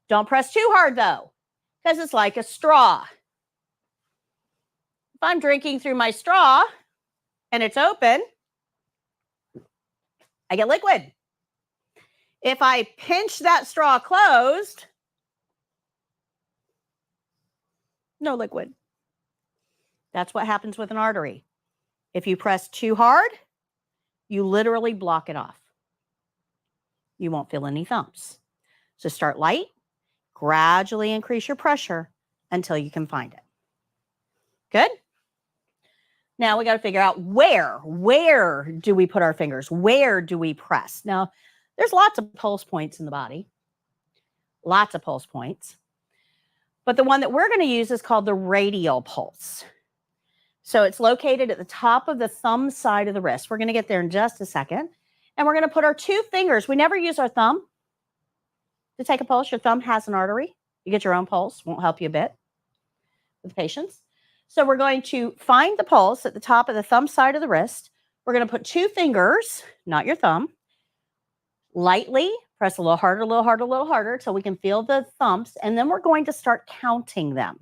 Don't press too hard though, because it's like a straw. If I'm drinking through my straw and it's open, I get liquid. If I pinch that straw closed, no liquid. That's what happens with an artery. If you press too hard, you literally block it off. You won't feel any thumps. So start light, gradually increase your pressure until you can find it. Good? Now we got to figure out where do we put our fingers? Where do we press? Now, there's lots of pulse points in the body. Lots of pulse points. But the one that we're going to use is called the radial pulse. So it's located at the top of the thumb side of the wrist. We're going to get there in just a second. And we're going to put our 2 fingers. We never use our thumb to take a pulse. Your thumb has an artery. You get your own pulse. Won't help you a bit with patients. So we're going to find the pulse at the top of the thumb side of the wrist. We're going to put 2 fingers, not your thumb, lightly press a little harder, a little harder, a little harder until we can feel the thumps. And then we're going to start counting them.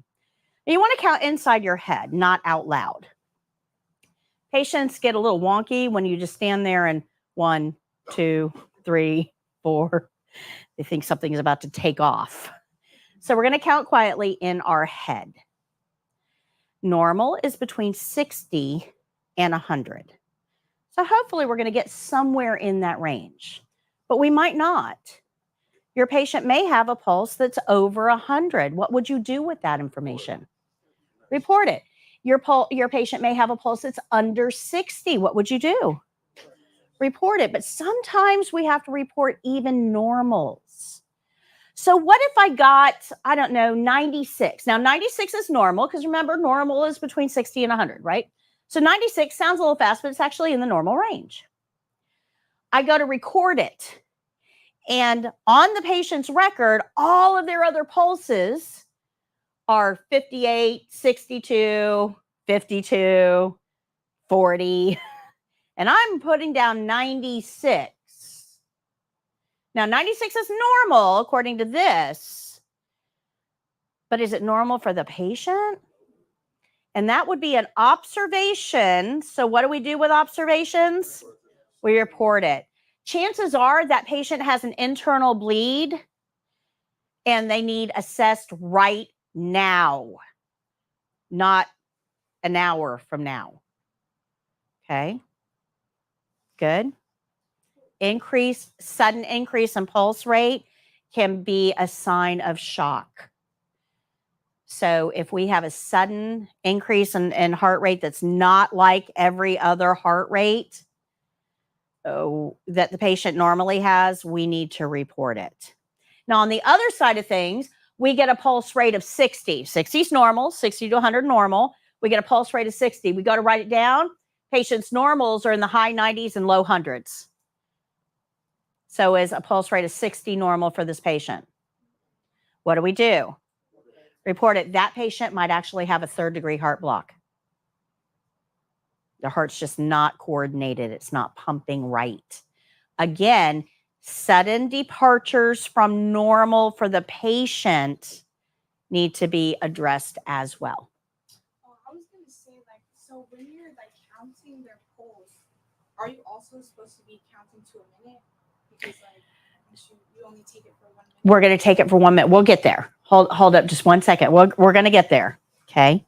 Now, you want to count inside your head, not out loud. Patients get a little wonky when you just stand there and 1, 2, 3, 4. They think something is about to take off. So we're going to count quietly in our head. Normal is between 60 and 100. So hopefully we're going to get somewhere in that range, but we might not. Your patient may have a pulse that's over 100. What would you do with that information? Report it. Your patient may have a pulse that's under 60. What would you do? Report it. But sometimes we have to report even normals. So what if I got, 96? Now, 96 is normal because remember, normal is between 60 and 100, right? So 96 sounds a little fast, but it's actually in the normal range. I go to record it. And on the patient's record, all of their other pulses are 58, 62, 52, 40, and I'm putting down 96. Now, 96 is normal according to this, but is it normal for the patient? And that would be an observation. So what do we do with observations? We report it. Chances are that patient has an internal bleed and they need assessed right now, not an hour from now. Okay, good. Sudden increase in pulse rate can be a sign of shock. So if we have a sudden increase in heart rate that's not like every other heart rate that the patient normally has, we need to report it. Now, on the other side of things, we get a pulse rate of 60. 60 is normal, 60 to 100 normal. We get a pulse rate of 60. We go to write it down. Patients' normals are in the high 90s and low hundreds. So is a pulse rate of 60 normal for this patient? What do? Report it. That patient might actually have a 3rd-degree heart block. The heart's just not coordinated. It's not pumping right. Again, sudden departures from normal for the patient need to be addressed as well. Oh, I was gonna say, like, so when you're like counting their pulse, are you also supposed to be counting to a minute? Because like you only take it for 1 minute. We're going to take it for 1 minute. We'll get there. Hold up just 1 second. We're going to get there. Okay.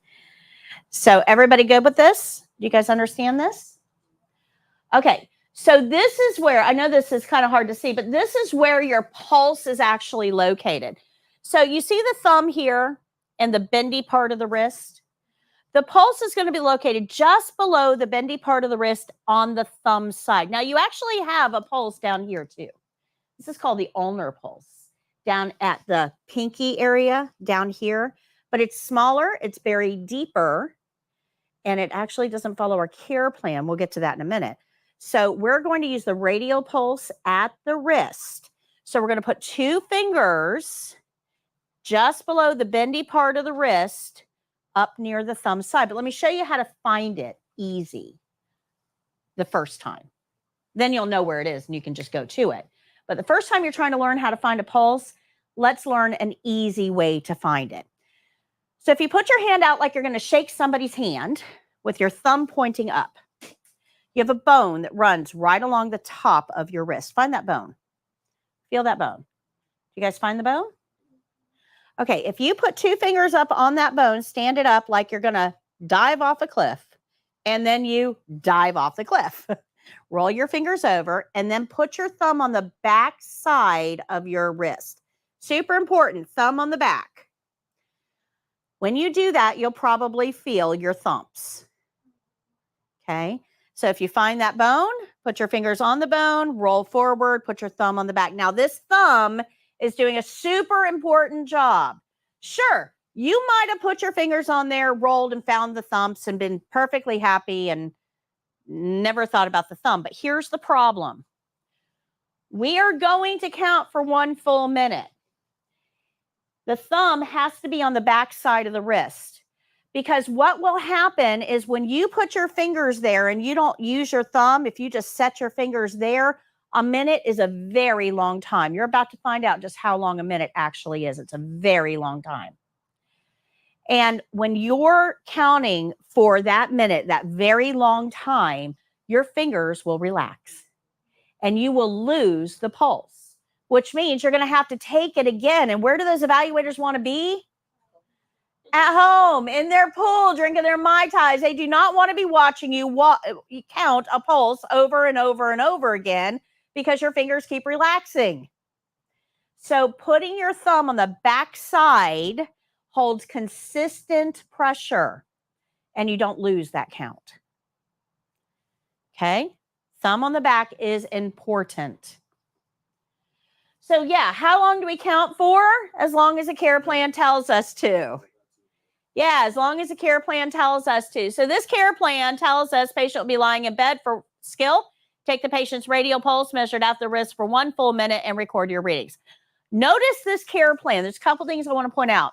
So everybody good with this? Do you guys understand this? Okay. So this is where, I know this is kind of hard to see, but this is where your pulse is actually located. So you see the thumb here and the bendy part of the wrist? The pulse is going to be located just below the bendy part of the wrist on the thumb side. Now you actually have a pulse down here too. This is called the ulnar pulse, down at the pinky area down here, but it's smaller, it's buried deeper, and it actually doesn't follow our care plan. We'll get to that in a minute. So we're going to use the radial pulse at the wrist. So we're going to put 2 fingers just below the bendy part of the wrist up near the thumb side. But let me show you how to find it easy the first time. Then you'll know where it is and you can just go to it. But the first time you're trying to learn how to find a pulse, let's learn an easy way to find it. So if you put your hand out like you're going to shake somebody's hand with your thumb pointing up, you have a bone that runs right along the top of your wrist. Find that bone. Feel that bone. You guys find the bone? Okay, if you put 2 fingers up on that bone, stand it up like you're going to dive off a cliff, and then you dive off the cliff. Roll your fingers over and then put your thumb on the back side of your wrist. Super important, thumb on the back. When you do that, you'll probably feel your thumps. Okay, so if you find that bone, put your fingers on the bone, roll forward, put your thumb on the back. Now, this thumb is doing a super important job. Sure, you might have put your fingers on there, rolled and found the thumps and been perfectly happy and never thought about the thumb. But here's the problem. We are going to count for 1 full minute. The thumb has to be on the back side of the wrist, because what will happen is when you put your fingers there and you don't use your thumb, if you just set your fingers there, a minute is a very long time. You're about to find out just how long a minute actually is. It's a very long time. And when you're counting for that minute, that very long time, your fingers will relax and you will lose the pulse, which means you're going to have to take it again. And where do those evaluators want to be? At home, in their pool, drinking their Mai Tais. They do not want to be watching you count a pulse over and over and over again because your fingers keep relaxing. So putting your thumb on the back side holds consistent pressure and you don't lose that count. Okay? Thumb on the back is important. So yeah, how long do we count for? As long as the care plan tells us to. Yeah, as long as the care plan tells us to. So this care plan tells us patient will be lying in bed for skill. Take the patient's radial pulse measured at the wrist for 1 full minute and record your readings. Notice this care plan. There's a couple things I want to point out.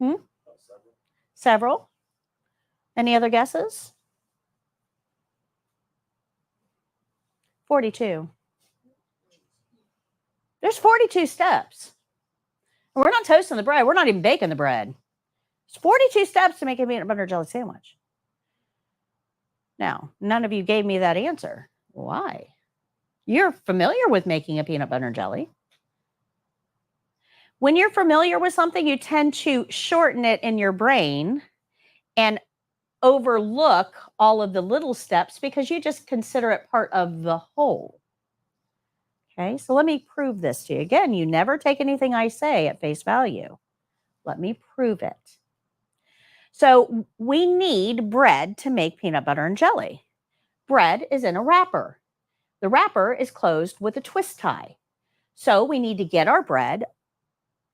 About several. Several. Any other guesses? 42. There's 42 steps. We're not toasting the bread. We're not even baking the bread. It's 42 steps to make a peanut butter jelly sandwich. Now, none of you gave me that answer. Why? You're familiar with making a peanut butter jelly. When you're familiar with something, you tend to shorten it in your brain and overlook all of the little steps because you just consider it part of the whole. Okay, so let me prove this to you. Again, you never take anything I say at face value. Let me prove it. So we need bread to make peanut butter and jelly. Bread is in a wrapper. The wrapper is closed with a twist tie. So we need to get our bread,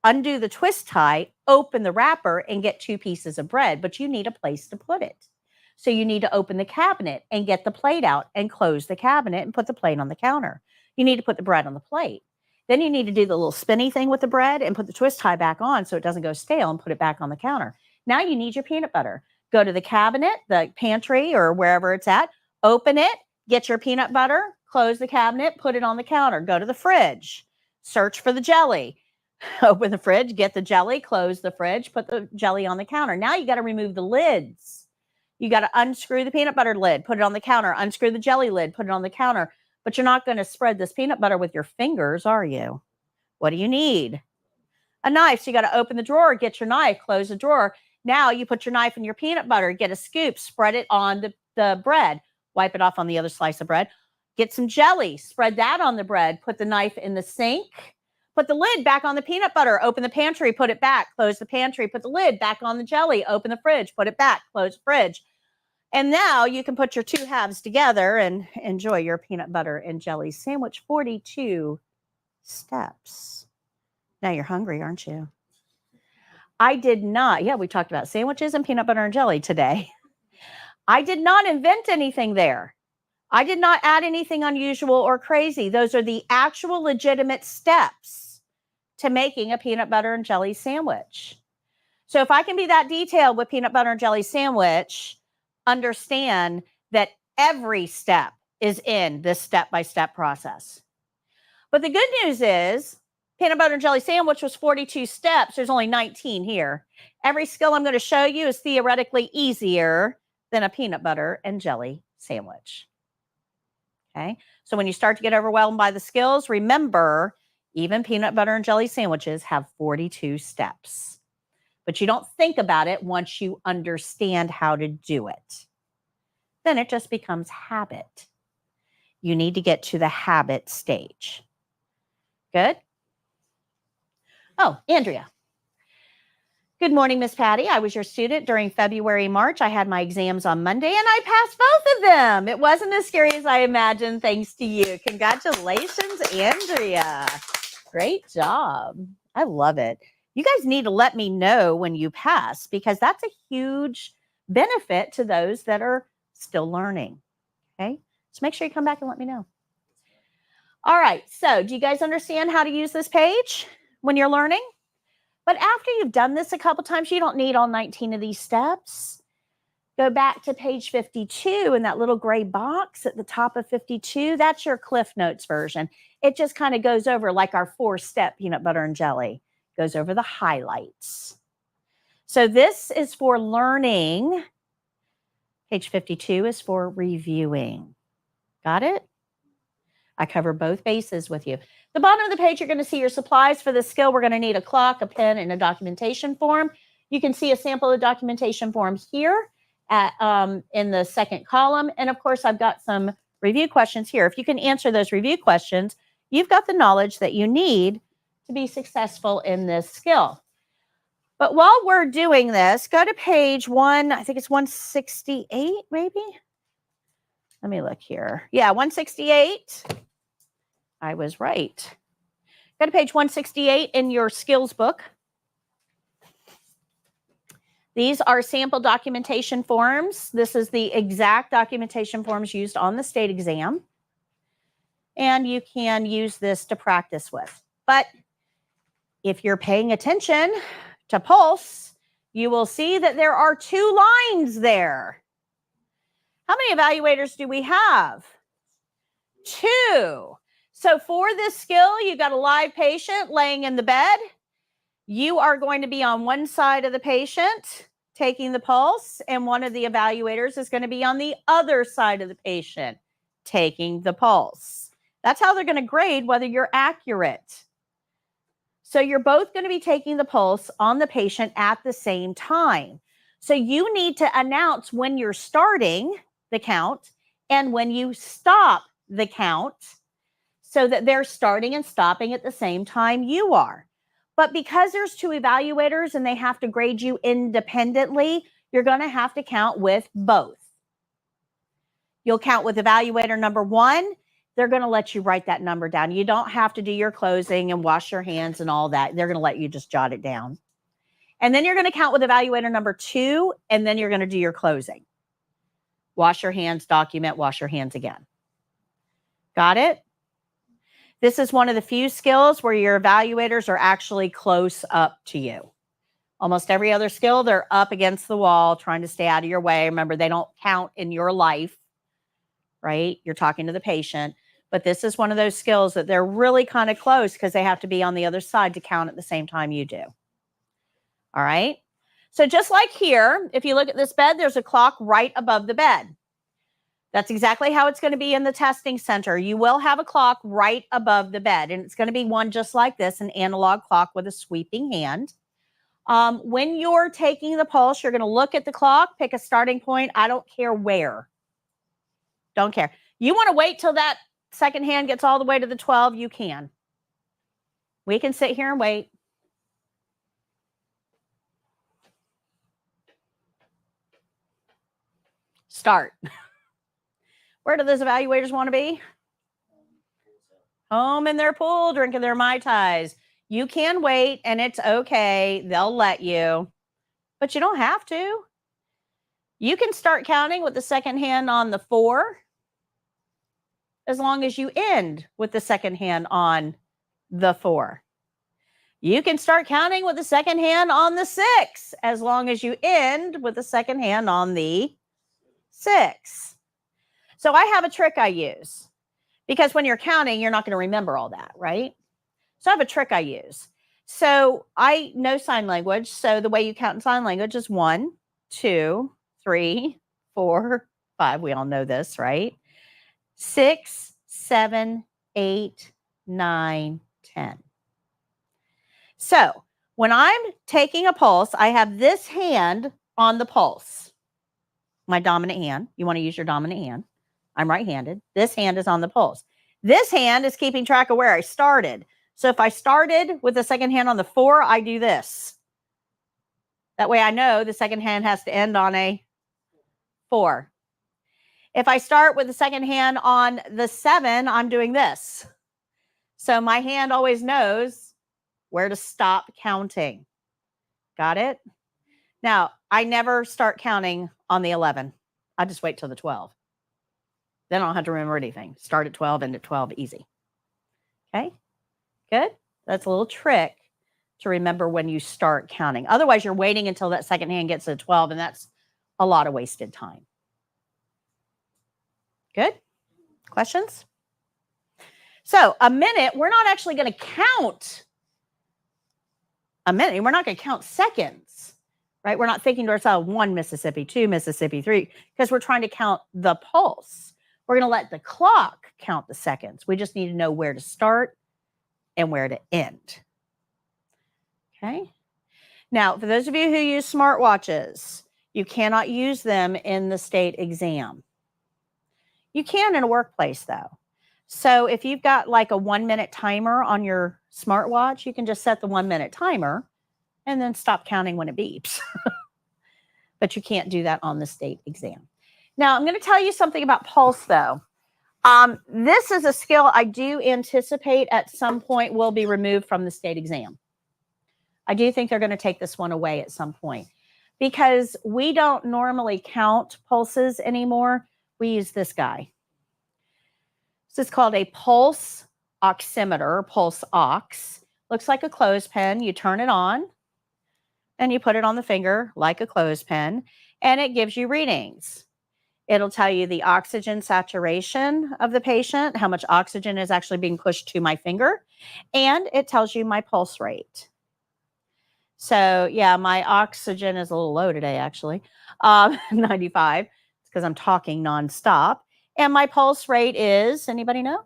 undo the twist tie, open the wrapper, and get 2 pieces of bread, but you need a place to put it. So you need to open the cabinet and get the plate out and close the cabinet and put the plate on the counter. You need to put the bread on the plate. Then you need to do the little spinny thing with the bread and put the twist tie back on so it doesn't go stale and put it back on the counter. Now you need your peanut butter. Go to the cabinet, the pantry, or wherever it's at, open it, get your peanut butter, close the cabinet, put it on the counter. Go to the fridge, search for the jelly. Open the fridge, get the jelly, close the fridge, put the jelly on the counter. Now you got to remove the lids. You got to unscrew the peanut butter lid, put it on the counter, unscrew the jelly lid, put it on the counter. But you're not going to spread this peanut butter with your fingers, are you? What do you need? A knife. So you got to open the drawer, get your knife, close the drawer. Now you put your knife in your peanut butter, get a scoop, spread it on the bread, wipe it off on the other slice of bread. Get some jelly, spread that on the bread, put the knife in the sink, put the lid back on the peanut butter, open the pantry, put it back, close the pantry, put the lid back on the jelly, open the fridge, put it back, close the fridge. And now you can put your 2 halves together and enjoy your peanut butter and jelly sandwich. 42 steps. Now you're hungry, aren't you? I did not. Yeah, we talked about sandwiches and peanut butter and jelly today. I did not invent anything there. I did not add anything unusual or crazy. Those are the actual legitimate steps to making a peanut butter and jelly sandwich. So if I can be that detailed with peanut butter and jelly sandwich, understand that every step is in this step-by-step process. But the good news is peanut butter and jelly sandwich was 42 steps. There's only 19 here. Every skill I'm going to show you is theoretically easier than a peanut butter and jelly sandwich. Okay, so when you start to get overwhelmed by the skills, remember, even peanut butter and jelly sandwiches have 42 steps. But you don't think about it once you understand how to do it. Then it just becomes habit. You need to get to the habit stage. Good? Oh, Andrea. Good morning, Miss Patty. I was your student during February, March. I had my exams on Monday and I passed both of them. It wasn't as scary as I imagined, thanks to you. Congratulations, Andrea. Great job. I love it. You guys need to let me know when you pass because that's a huge benefit to those that are still learning. Okay, so make sure you come back and let me know. All right, so do you guys understand how to use this page when you're learning? But after you've done this a couple times, you don't need all 19 of these steps. Go back to page 52 in that little gray box at the top of 52. That's your Cliff Notes version. It just kind of goes over like our 4-step peanut butter and jelly. Goes over the highlights. So this is for learning. Page 52 is for reviewing. Got it? I cover both bases with you. The bottom of the page, you're going to see your supplies for this skill. We're going to need a clock, a pen, and a documentation form. You can see a sample of documentation form here in the second column. And of course, I've got some review questions here. If you can answer those review questions, you've got the knowledge that you need to be successful in this skill. But while we're doing this, go to page 168, maybe? Let me look here. Yeah, 168. I was right. Go to page 168 in your skills book. These are sample documentation forms. This is the exact documentation forms used on the state exam. And you can use this to practice with. But if you're paying attention to Pulse, you will see that there are 2 lines there. How many evaluators do we have? 2. So for this skill, you've got a live patient laying in the bed. You are going to be on one side of the patient taking the pulse, and one of the evaluators is going to be on the other side of the patient taking the pulse. That's how they're going to grade whether you're accurate. So you're both going to be taking the pulse on the patient at the same time. So you need to announce when you're starting the count and when you stop the count so that they're starting and stopping at the same time you are. But because there's 2 evaluators and they have to grade you independently, you're going to have to count with both. You'll count with evaluator number 1. They're going to let you write that number down. You don't have to do your closing and wash your hands and all that. They're going to let you just jot it down. And then you're going to count with evaluator number 2, and then you're going to do your closing. Wash your hands, document, wash your hands again. Got it? This is one of the few skills where your evaluators are actually close up to you. Almost every other skill, they're up against the wall trying to stay out of your way. Remember, they don't count in your life, right? You're talking to the patient. But this is one of those skills that they're really kind of close because they have to be on the other side to count at the same time you do. All right? So just like here, if you look at this bed, there's a clock right above the bed. That's exactly how it's going to be in the testing center. You will have a clock right above the bed, and it's going to be one just like this, an analog clock with a sweeping hand. When you're taking the pulse, you're going to look at the clock, pick a starting point. I don't care where. Don't care. You want to wait till that second hand gets all the way to the 12, you can. We can sit here and wait. Start. Where do those evaluators want to be? Home in their pool, drinking their Mai Tais. You can wait, and it's okay. They'll let you, but you don't have to. You can start counting with the second hand on the 4, as long as you end with the second hand on the 4. You can start counting with the second hand on the 6, as long as you end with the second hand on the 6. So I have a trick I use, because when you're counting, you're not going to remember all that, right? So I have a trick I use. So I know sign language. So the way you count in sign language is 1, 2, 3, 4, 5. We all know this, right? 6, 7, 8, 9, 10. So when I'm taking a pulse, I have this hand on the pulse, my dominant hand. You want to use your dominant hand. I'm right-handed. This hand is on the pulse. This hand is keeping track of where I started. So if I started with the second hand on the 4, I do this. That way I know the second hand has to end on a 4. If I start with the second hand on the 7, I'm doing this. So my hand always knows where to stop counting. Got it? Now, I never start counting on the 11. I just wait till the 12. Then I don't have to remember anything. Start at 12, end at 12, easy. Okay, good. That's a little trick to remember when you start counting. Otherwise, you're waiting until that second hand gets to 12, and that's a lot of wasted time. Good? Questions? So a minute, we're not actually going to count a minute. We're not going to count seconds, right? We're not thinking to ourselves, 1 Mississippi, 2 Mississippi, 3, because we're trying to count the pulse. We're going to let the clock count the seconds. We just need to know where to start and where to end. Okay. Now, for those of you who use smartwatches, you cannot use them in the state exam. You can in a workplace, though. So if you've got like a 1-minute timer on your smartwatch, you can just set the 1-minute timer and then stop counting when it beeps. But you can't do that on the state exam. Now, I'm going to tell you something about pulse, though. This is a skill I do anticipate at some point will be removed from the state exam. I do think they're going to take this one away at some point because we don't normally count pulses anymore. We use this guy. This is called a pulse oximeter, pulse ox. Looks like a clothespin. You turn it on. and you put it on the finger like a clothespin, and it gives you readings. It'll tell you the oxygen saturation of the patient, how much oxygen is actually being pushed to my finger, and it tells you my pulse rate. So yeah, my oxygen is a little low today, actually, 95. It's because I'm talking nonstop. And my pulse rate is, anybody know?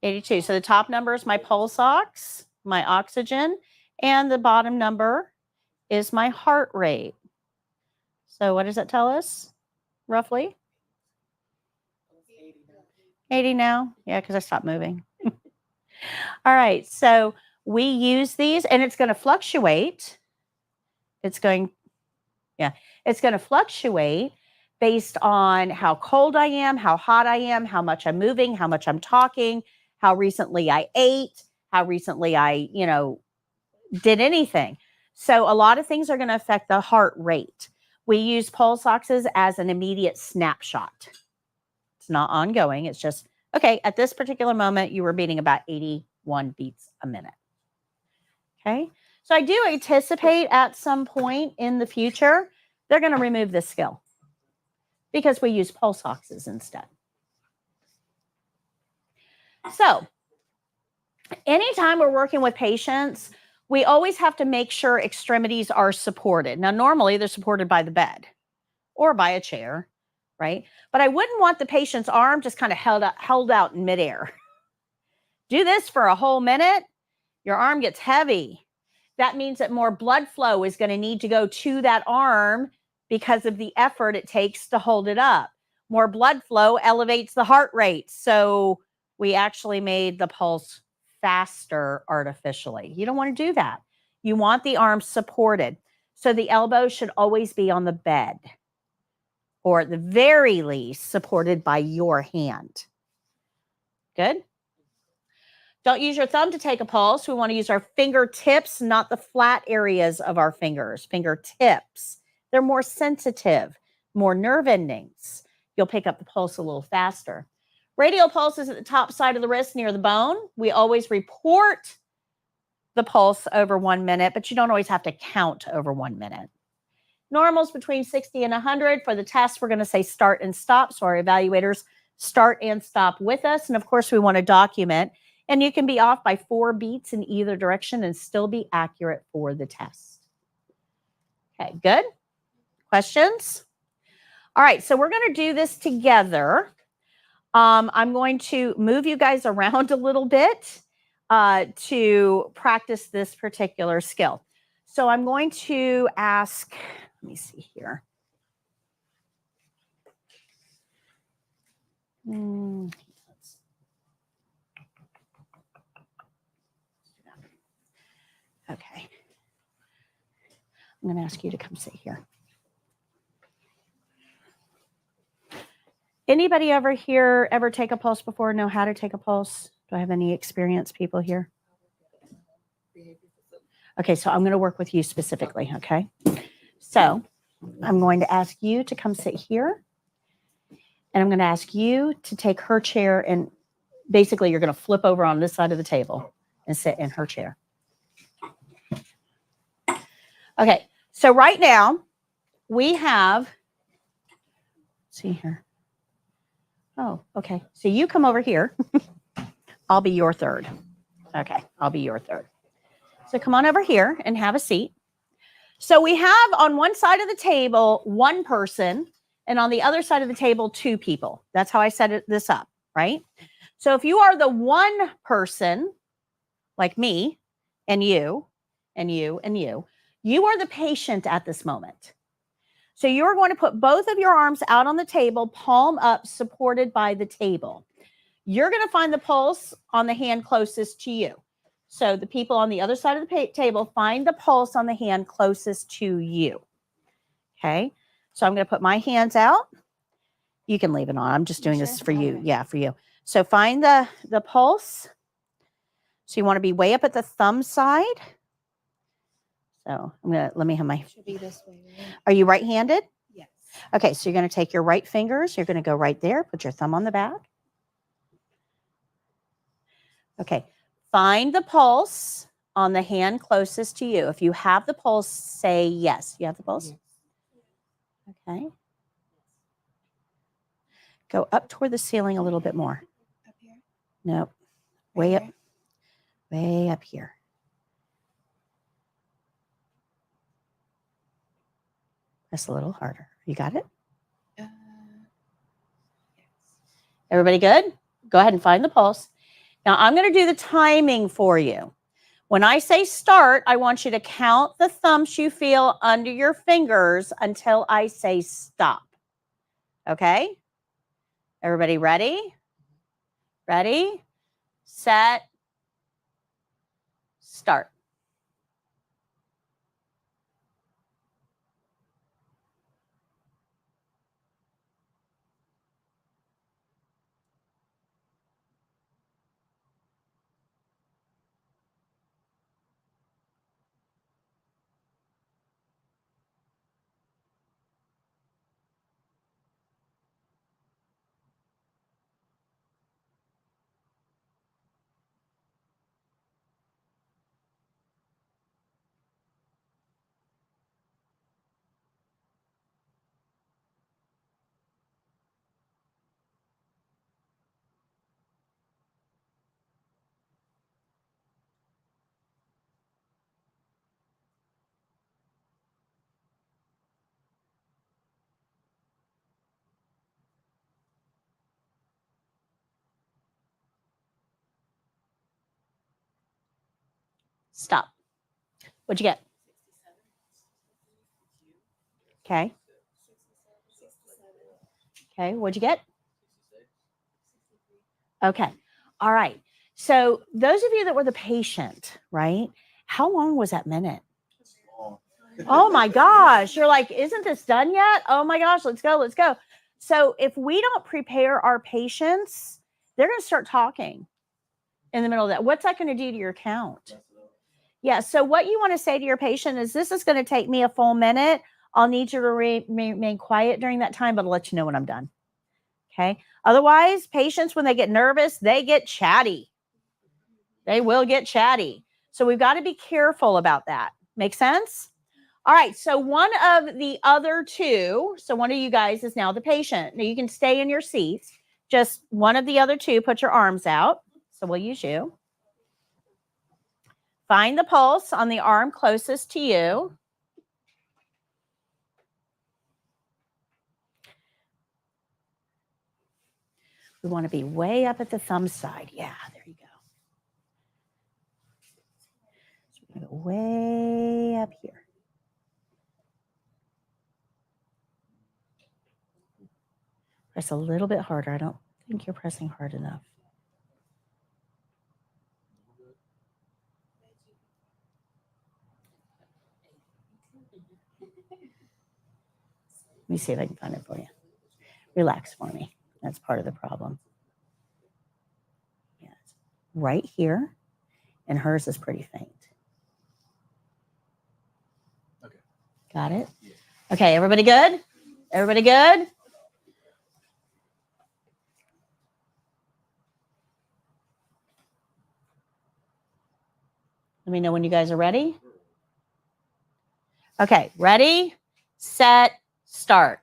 82. So the top number is my pulse ox, my oxygen, and the bottom number is my heart rate. So what does that tell us, roughly? 80 now? Yeah, because I stopped moving. All right, so we use these, and it's going to fluctuate. It's going to fluctuate based on how cold I am, how hot I am, how much I'm moving, how much I'm talking, how recently I ate, how recently I, did anything. So a lot of things are going to affect the heart rate. We use pulse oxes as an immediate snapshot. It's not ongoing. It's just, okay, at this particular moment, you were beating about 81 beats a minute. Okay. So I do anticipate at some point in the future, they're going to remove this skill because we use pulse oxes instead. So anytime we're working with patients, we always have to make sure extremities are supported. Now, normally they're supported by the bed or by a chair, right? But I wouldn't want the patient's arm just kind of held out in midair. Do this for a whole minute, your arm gets heavy. That means that more blood flow is going to need to go to that arm because of the effort it takes to hold it up. More blood flow elevates the heart rate. So we actually made the pulse faster artificially. You don't want to do that. You want the arm supported. So the elbow should always be on the bed, or at the very least supported by your hand. Good? Don't use your thumb to take a pulse. We want to use our fingertips, not the flat areas of our fingers. Fingertips. They're more sensitive, more nerve endings. You'll pick up the pulse a little faster. Radial pulse is at the top side of the wrist near the bone. We always report the pulse over 1 minute, but you don't always have to count over 1 minute. Normal's between 60 and 100. For the test, we're going to say start and stop. So our evaluators start and stop with us. And of course, we want to document. And you can be off by 4 beats in either direction and still be accurate for the test. Okay, good? Questions? All right, so we're going to do this together. I'm going to move you guys around a little bit to practice this particular skill. So I'm going to ask, let me see here. Okay. I'm going to ask you to come sit here. Anybody ever take a pulse before, know how to take a pulse? Do I have any experienced people here? Okay, so I'm going to work with you specifically, okay? So I'm going to ask you to come sit here. And I'm going to ask you to take her chair, and basically you're going to flip over on this side of the table and sit in her chair. Okay, so right now we have, let's see here. Oh, okay. So you come over here. I'll be your third. Okay, I'll be your third. So come on over here and have a seat. So we have on one side of the table 1 person, and on the other side of the table 2 people. That's how I set this up, right? So if you are the 1 person, like me, and you, and you, and you are the patient at this moment. So you're going to put both of your arms out on the table, palm up, supported by the table. You're going to find the pulse on the hand closest to you. So the people on the other side of the table, find the pulse on the hand closest to you. Okay. So I'm going to put my hands out. You can leave it on. I'm just doing this for you. Yeah, for you. So find the pulse. So you want to be way up at the thumb side. So let me have my, Should be this way, right? Are you right-handed? Yes. Okay, so you're going to take your right fingers. You're going to go right there. Put your thumb on the back. Okay, find the pulse on the hand closest to you. If you have the pulse, say yes. You have the pulse? Okay. Go up toward the ceiling a little bit more. Up here. Nope. Right Way up. here? Way up here. Press a little harder. You got it? Yes. Everybody good? Go ahead and find the pulse. Now I'm going to do the timing for you. When I say start, I want you to count the thumps you feel under your fingers until I say stop. Okay? Everybody ready? Ready, set, start. Stop. What'd you get? Okay. Okay, what'd you get? Okay. All right. So those of you that were the patient, right? How long was that minute? Oh my gosh. You're like, isn't this done yet? Oh my gosh, let's go, let's go. So if we don't prepare our patients, they're going to start talking in the middle of that. What's that going to do to your count? Yeah. So what you want to say to your patient is, this is going to take me a full minute. I'll need you to remain quiet during that time, but I'll let you know when I'm done. Okay. Otherwise, patients, when they get nervous, they get chatty. They will get chatty. So we've got to be careful about that. Make sense? All right. So one of the other two, so one of you guys is now the patient. Now you can stay in your seats. Just one of the other two, put your arms out. So we'll use you. Find the pulse on the arm closest to you. We want to be way up at the thumb side. Yeah, there you go. So we're going to go way up here. Press a little bit harder. I don't think you're pressing hard enough. Let me see if I can find it for you. Relax for me. That's part of the problem. Yeah, it's right here, and hers is pretty faint. Okay. Got it? Okay, everybody good? Everybody good? Let me know when you guys are ready. Okay, ready, set, start.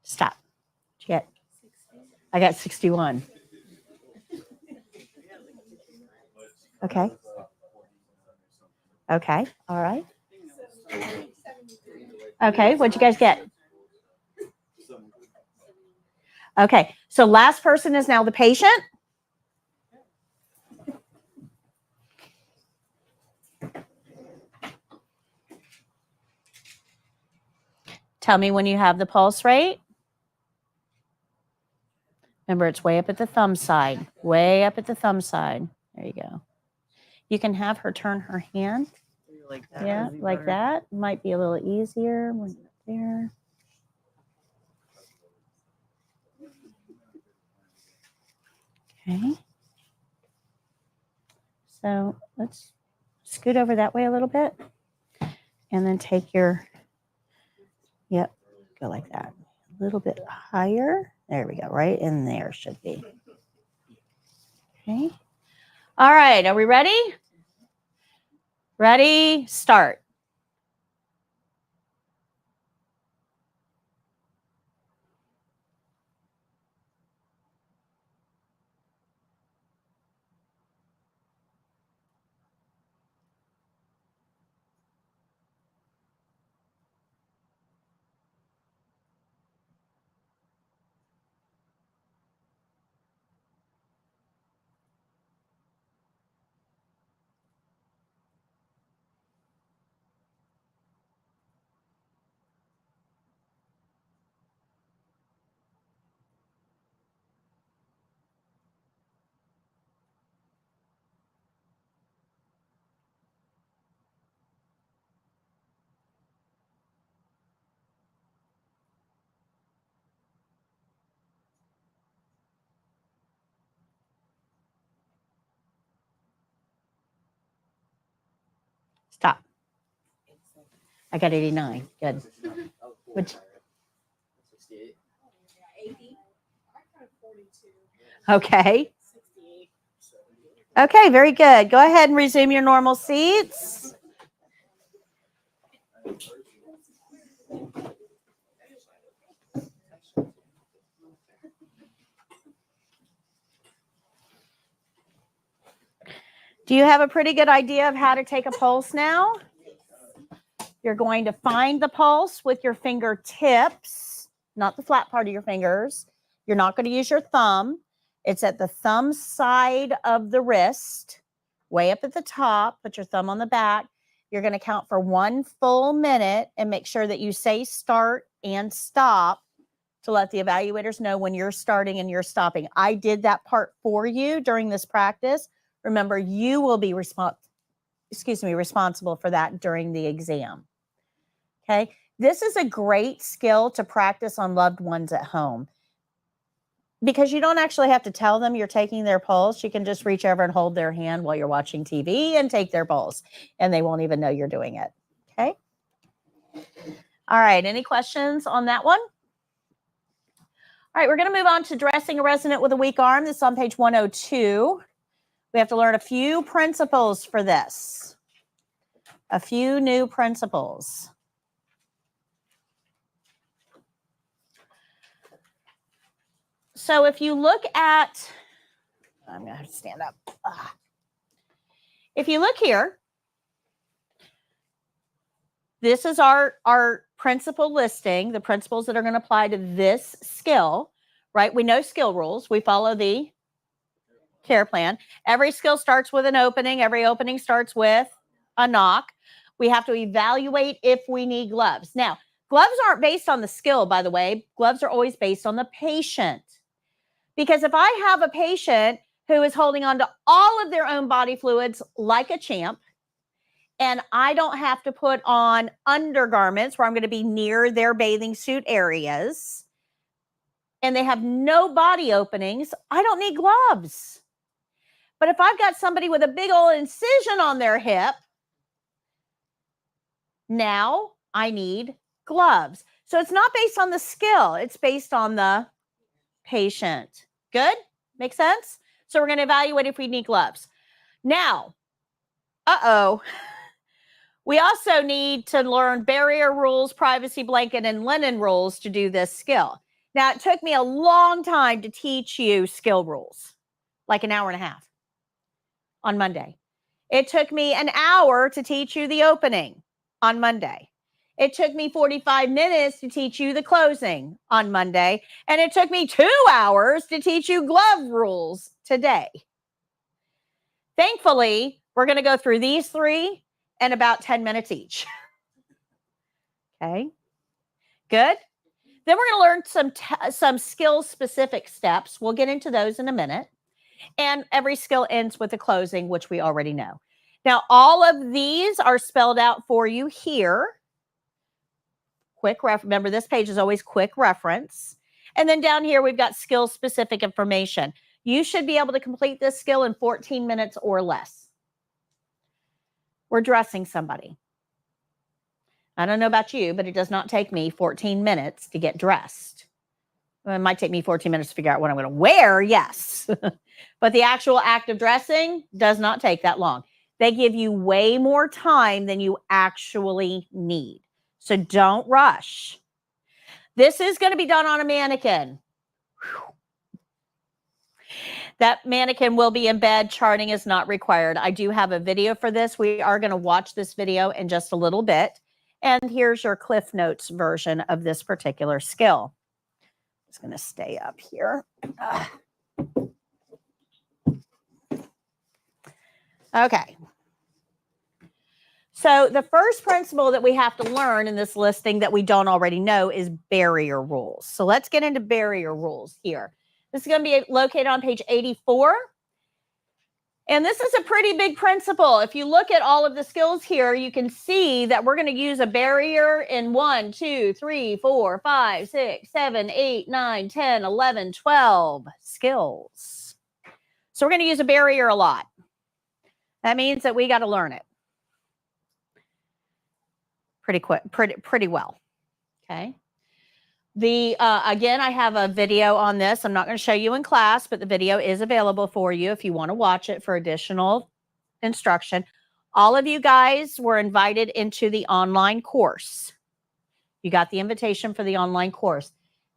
Stop. What'd you get? I got 61. Okay. Okay. All right. 73. Okay. What'd you guys get? Okay. So last person is now the patient. Tell me when you have the pulse rate. Remember, it's way up at the thumb side. Way up at the thumb side. There you go. You can have her turn her hand. Like that. Yeah, like that. Might be a little easier. One there. Okay. So let's scoot over that way a little bit. And then take your, yep, go like that. A little bit higher. There we go. Right in there should be. Okay. All right. Are we ready? Ready? Start. Stop. I got 89. Good. Which- 68. 80. I got 42. Okay. 68. Okay, very good. Go ahead and resume your normal seats. Do you have a pretty good idea of how to take a pulse now? You're going to find the pulse with your fingertips, not the flat part of your fingers. You're not going to use your thumb. It's at the thumb side of the wrist, way up at the top. Put your thumb on the back. You're going to count for 1 full minute and make sure that you say start and stop to let the evaluators know when you're starting and you're stopping. I did that part for you during this practice. Remember, you will be responsible for that during the exam. Okay. This is a great skill to practice on loved ones at home because you don't actually have to tell them you're taking their pulse. You can just reach over and hold their hand while you're watching TV and take their pulse, and they won't even know you're doing it. Okay. All right. Any questions on that one? All right. We're going to move on to dressing a resident with a weak arm. This is on page 102. We have to learn a few principles for this. A few new principles. So if you look at, I'm going to have to stand up. If you look here, this is our principle listing, the principles that are going to apply to this skill, right? We know skill rules. We follow the care plan. Every skill starts with an opening. Every opening starts with a knock. We have to evaluate if we need gloves. Now, gloves aren't based on the skill, by the way. Gloves are always based on the patient. Because if I have a patient who is holding on to all of their own body fluids like a champ, and I don't have to put on undergarments where I'm going to be near their bathing suit areas, and they have no body openings, I don't need gloves. But if I've got somebody with a big old incision on their hip, now I need gloves. So it's not based on the skill. It's based on the patient. Good? Make sense? So we're going to evaluate if we need gloves. Now, we also need to learn barrier rules, privacy blanket, and linen rules to do this skill. Now, it took me a long time to teach you skill rules, like an hour and a half on Monday. It took me an hour to teach you the opening on Monday. It took me 45 minutes to teach you the closing on Monday. And it took me 2 hours to teach you glove rules today. Thankfully, we're going to go through these 3 in about 10 minutes each. Okay, good. Then we're going to learn some skill-specific steps. We'll get into those in a minute. And every skill ends with a closing, which we already know. Now, all of these are spelled out for you here. Remember, this page is always quick reference. And then down here, we've got skill-specific information. You should be able to complete this skill in 14 minutes or less. We're dressing somebody. I don't know about you, but it does not take me 14 minutes to get dressed. Well, it might take me 14 minutes to figure out what I'm going to wear, yes. But the actual act of dressing does not take that long. They give you way more time than you actually need. So don't rush. This is going to be done on a mannequin. Whew. That mannequin will be in bed. Charting is not required. I do have a video for this. We are going to watch this video in just a little bit. And here's your Cliff Notes version of this particular skill. Just going to stay up here. Okay. So the first principle that we have to learn in this listing that we don't already know is barrier rules. So let's get into barrier rules here. This is going to be located on page 84. And this is a pretty big principle. If you look at all of the skills here, you can see that we're going to use a barrier in 1, 2, 3, 4, 5, 6, 7, 8, 9, 10, 11, 12 skills. So we're going to use a barrier a lot. That means that we got to learn it pretty well. Okay. Again, I have a video on this. I'm not going to show you in class, but the video is available for you if you want to watch it for additional instruction. All of you guys were invited into the online course. You got the invitation for the online course.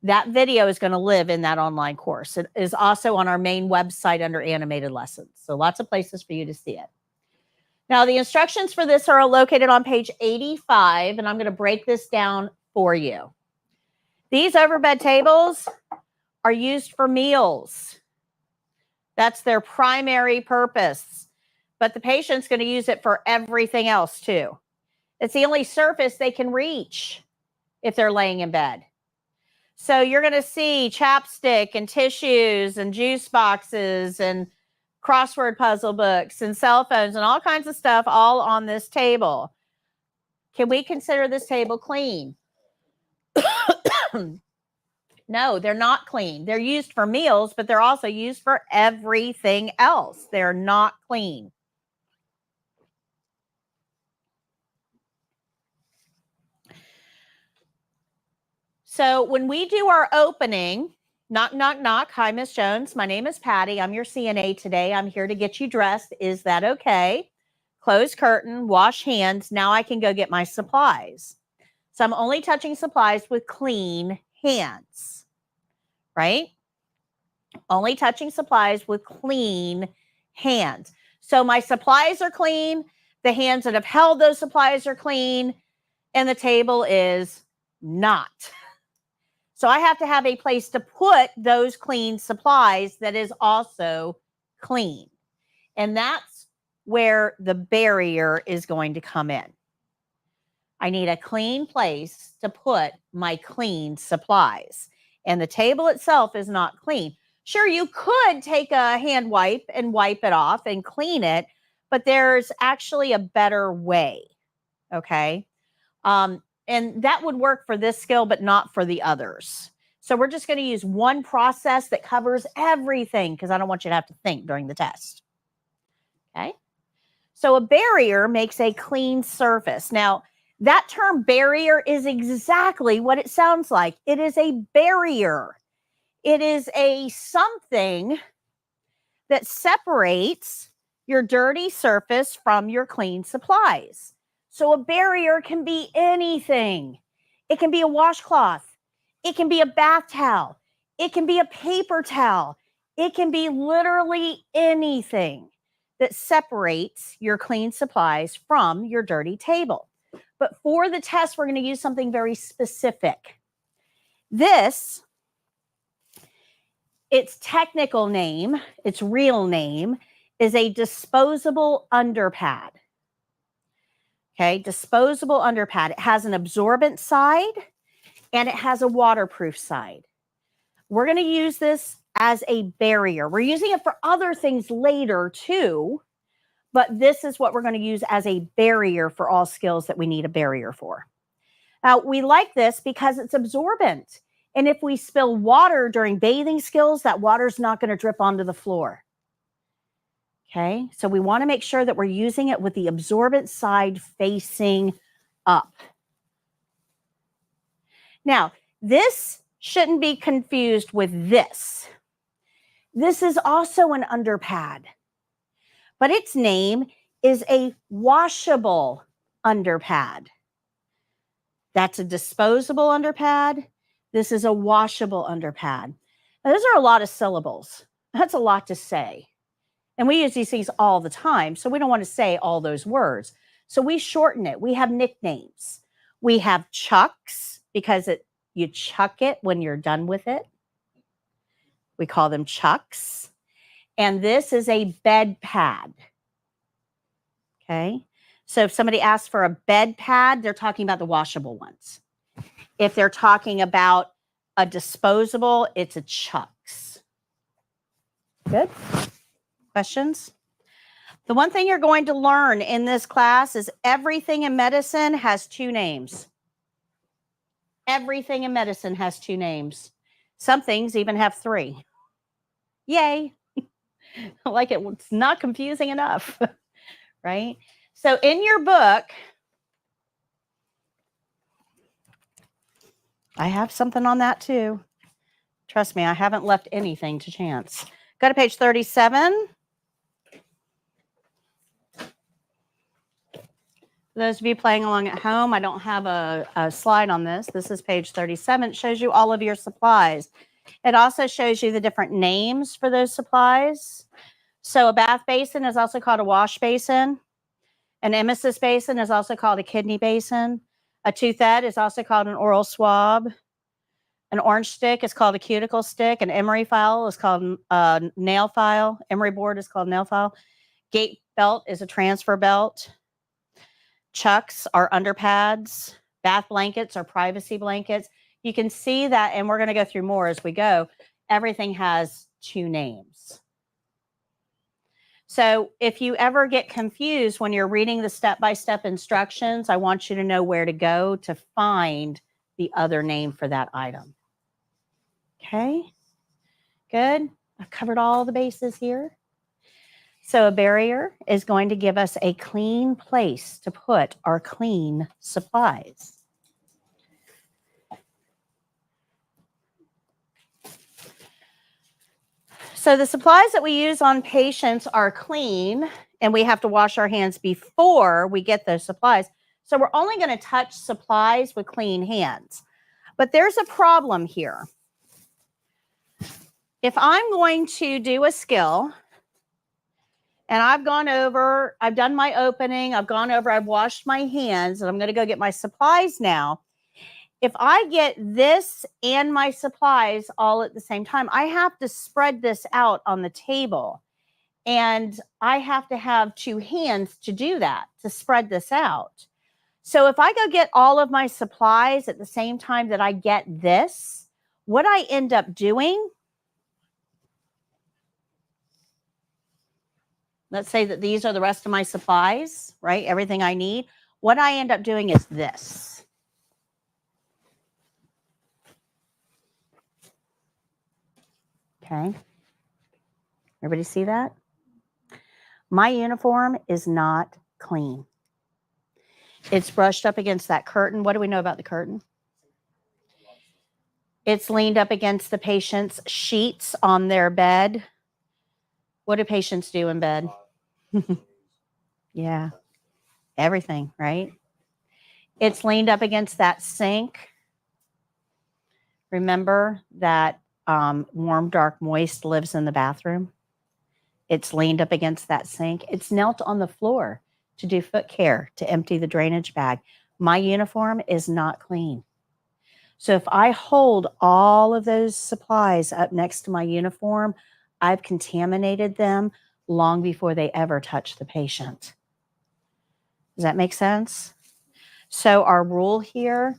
That video is going to live in that online course. It is also on our main website under animated lessons. So lots of places for you to see it. Now, the instructions for this are located on page 85, and I'm going to break this down for you. These overbed tables are used for meals. That's their primary purpose. But the patient's going to use it for everything else too. It's the only surface they can reach if they're laying in bed. So you're going to see chapstick and tissues and juice boxes and crossword puzzle books and cell phones and all kinds of stuff all on this table. Can we consider this table clean? No, they're not clean. They're used for meals, but they're also used for everything else. They're not clean. So when we do our opening, knock, knock, knock. Hi, Miss Jones. My name is Patty. I'm your CNA today. I'm here to get you dressed. Is that okay? Close curtain, wash hands. Now I can go get my supplies. So I'm only touching supplies with clean hands, right? Only touching supplies with clean hands. So my supplies are clean. The hands that have held those supplies are clean. And the table is not. So I have to have a place to put those clean supplies that is also clean. And that's where the barrier is going to come in. I need a clean place to put my clean supplies. And the table itself is not clean. Sure, you could take a hand wipe and wipe it off and clean it, but there's actually a better way, okay? And that would work for this skill, but not for the others. So we're just going to use one process that covers everything because I don't want you to have to think during the test. Okay. So a barrier makes a clean surface. Now, that term barrier is exactly what it sounds like. It is a barrier. It is a something that separates your dirty surface from your clean supplies. So a barrier can be anything. It can be a washcloth. It can be a bath towel. It can be a paper towel. It can be literally anything that separates your clean supplies from your dirty table. But for the test, we're going to use something very specific. This, its technical name, its real name, is a disposable underpad. Okay, disposable underpad. It has an absorbent side and it has a waterproof side. We're going to use this as a barrier. We're using it for other things later too, but this is what we're going to use as a barrier for all skills that we need a barrier for. Now, we like this because it's absorbent. And if we spill water during bathing skills, that water's not going to drip onto the floor. Okay, so we want to make sure that we're using it with the absorbent side facing up. Now, this shouldn't be confused with this. This is also an underpad, but its name is a washable underpad. That's a disposable underpad. This is a washable underpad. Now, those are a lot of syllables. That's a lot to say. And we use these things all the time, so we don't want to say all those words. So we shorten it. We have nicknames. We have chucks because you chuck it when you're done with it. We call them chucks. And this is a bed pad. Okay. So if somebody asks for a bed pad, they're talking about the washable ones. If they're talking about a disposable, it's a chucks. Good. Questions? The one thing you're going to learn in this class is everything in medicine has two names. Everything in medicine has two names. Some things even have three. Yay. Like it's not confusing enough, right? So in your book, I have something on that too. Trust me, I haven't left anything to chance. Go to page 37. For those of you playing along at home, I don't have a slide on this. This is page 37. It shows you all of your supplies. It also shows you the different names for those supplies. So a bath basin is also called a wash basin. An emesis basin is also called a kidney basin. A toothette is also called an oral swab. An orange stick is called a cuticle stick. An emery file is called a nail file. Emery board is called a nail file. Gate belt is a transfer belt. Chucks are underpads. Bath blankets are privacy blankets. You can see that, and we're going to go through more as we go. Everything has two names. So if you ever get confused when you're reading the step-by-step instructions, I want you to know where to go to find the other name for that item. Okay, good. I've covered all the bases here. So a barrier is going to give us a clean place to put our clean supplies. So the supplies that we use on patients are clean, and we have to wash our hands before we get those supplies. So we're only going to touch supplies with clean hands. But there's a problem here. If I'm going to do a skill, and I've done my opening, I've washed my hands, and I'm going to go get my supplies now. If I get this and my supplies all at the same time, I have to spread this out on the table. And I have to have two hands to do that, to spread this out. So if I go get all of my supplies at the same time that I get this, what I end up doing, let's say that these are the rest of my supplies, right? Everything I need. What I end up doing is this. Okay. Everybody see that? My uniform is not clean. It's brushed up against that curtain. What do we know about the curtain? It's leaned up against the patient's sheets on their bed. What do patients do in bed? Yeah, everything, right? It's leaned up against that sink. Remember that warm, dark, moist lives in the bathroom. It's leaned up against that sink. It's knelt on the floor to do foot care, to empty the drainage bag. My uniform is not clean. So if I hold all of those supplies up next to my uniform, I've contaminated them long before they ever touch the patient. Does that make sense? So our rule here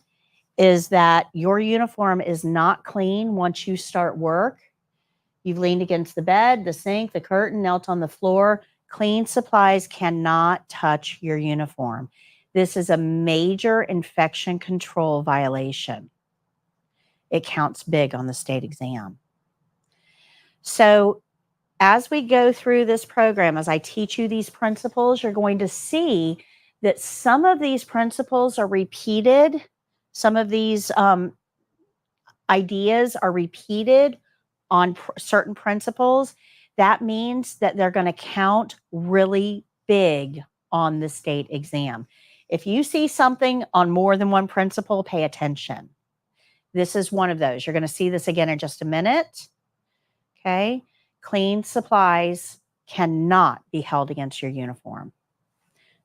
is that your uniform is not clean once you start work. You've leaned against the bed, the sink, the curtain, knelt on the floor. Clean supplies cannot touch your uniform. This is a major infection control violation. It counts big on the state exam. So as we go through this program, as I teach you these principles, you're going to see that some of these principles are repeated. Some of these ideas are repeated on certain principles. That means that they're going to count really big on the state exam. If you see something on more than one principle, pay attention. This is one of those. You're going to see this again in just a minute. Okay. Clean supplies cannot be held against your uniform.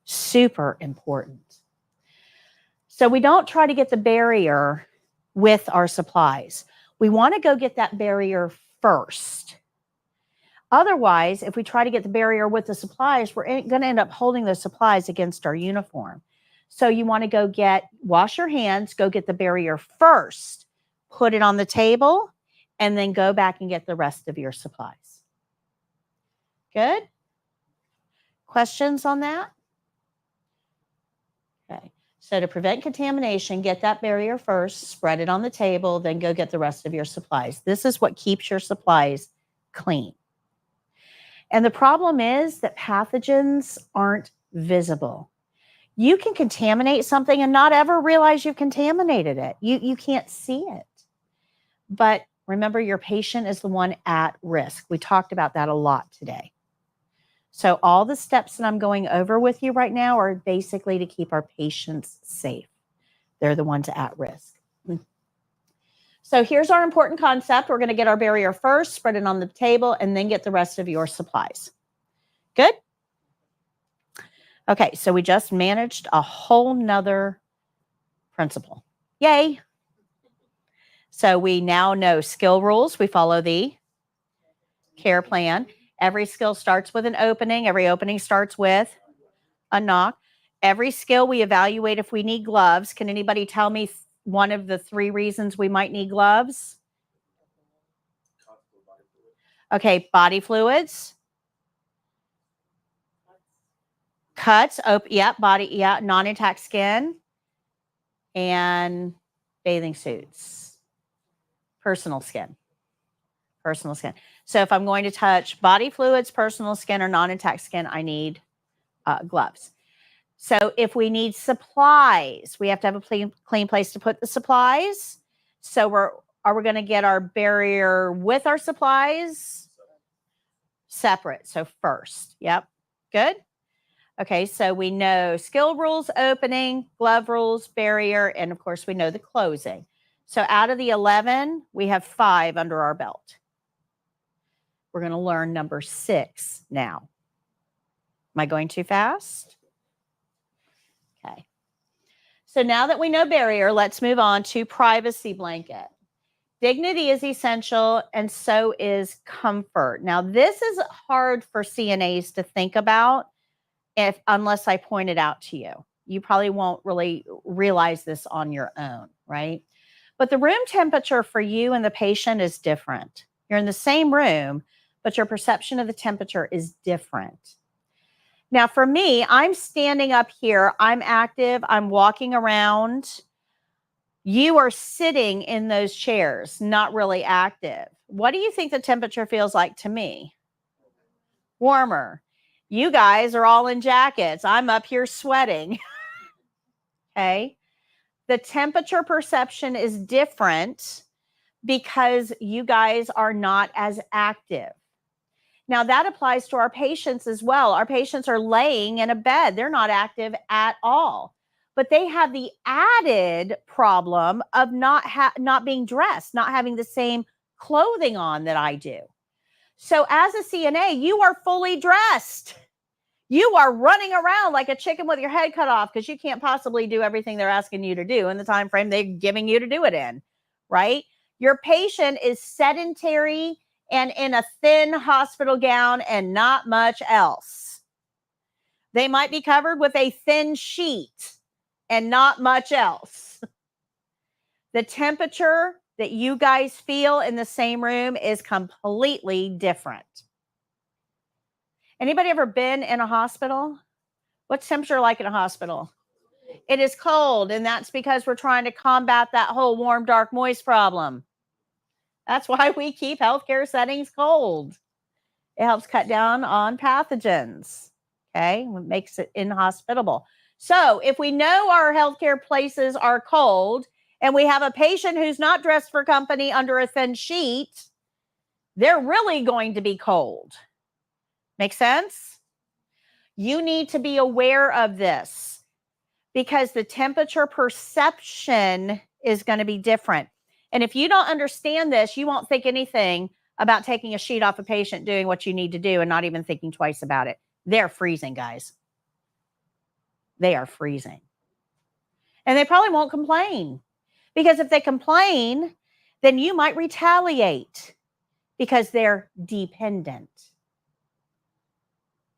Super important. So we don't try to get the barrier with our supplies. We want to go get that barrier first. Otherwise, if we try to get the barrier with the supplies, we're going to end up holding those supplies against our uniform. So you want to wash your hands, go get the barrier first, put it on the table, and then go back and get the rest of your supplies. Good? Questions on that? Okay. So to prevent contamination, get that barrier first, spread it on the table, then go get the rest of your supplies. This is what keeps your supplies clean. And the problem is that pathogens aren't visible. You can contaminate something and not ever realize you've contaminated it. You can't see it. But remember, your patient is the one at risk. We talked about that a lot today. So all the steps that I'm going over with you right now are basically to keep our patients safe. They're the ones at risk. So here's our important concept. We're going to get our barrier first, spread it on the table, and then get the rest of your supplies. Good? Okay, so we just managed a whole nother principle. Yay! So we now know skill rules. We follow the care plan. Every skill starts with an opening. Every opening starts with a knock. Every skill we evaluate if we need gloves. Can anybody tell me one of the 3 reasons we might need gloves? Okay, body fluids. Cuts, non-intact skin, and bathing suits. Personal skin. So if I'm going to touch body fluids, personal skin, or non-intact skin, I need gloves. So if we need supplies, we have to have a clean place to put the supplies. So are we going to get our barrier with our supplies? Separate. So first. Yep. Good. Okay. So we know skill rules, opening, glove rules, barrier, and of course we know the closing. So out of the 11, we have 5 under our belt. We're going to learn number 6 now. Am I going too fast? Okay. So now that we know barrier, let's move on to privacy blanket. Dignity is essential, and so is comfort. Now, this is hard for CNAs to think about unless I point it out to you. You probably won't really realize this on your own, right? But the room temperature for you and the patient is different. You're in the same room, but your perception of the temperature is different. Now, for me, I'm standing up here. I'm active. I'm walking around. You are sitting in those chairs, not really active. What do you think the temperature feels like to me? Warmer. You guys are all in jackets. I'm up here sweating. Okay. The temperature perception is different because you guys are not as active. Now, that applies to our patients as well. Our patients are laying in a bed. They're not active at all. But they have the added problem of not being dressed, not having the same clothing on that I do. So as a CNA, you are fully dressed. You are running around like a chicken with your head cut off because you can't possibly do everything they're asking you to do in the time frame they're giving you to do it in, right? Your patient is sedentary and in a thin hospital gown and not much else. They might be covered with a thin sheet and not much else. The temperature that you guys feel in the same room is completely different. Anybody ever been in a hospital? What's temperature like in a hospital? It is cold, and that's because we're trying to combat that whole warm, dark, moist problem. That's why we keep healthcare settings cold. It helps cut down on pathogens. Okay, it makes it inhospitable. So if we know our healthcare places are cold and we have a patient who's not dressed for company under a thin sheet, they're really going to be cold. Make sense? You need to be aware of this because the temperature perception is going to be different. And if you don't understand this, you won't think anything about taking a sheet off a patient, doing what you need to do, and not even thinking twice about it. They're freezing, guys. They are freezing. And they probably won't complain because if they complain, then you might retaliate because they're dependent.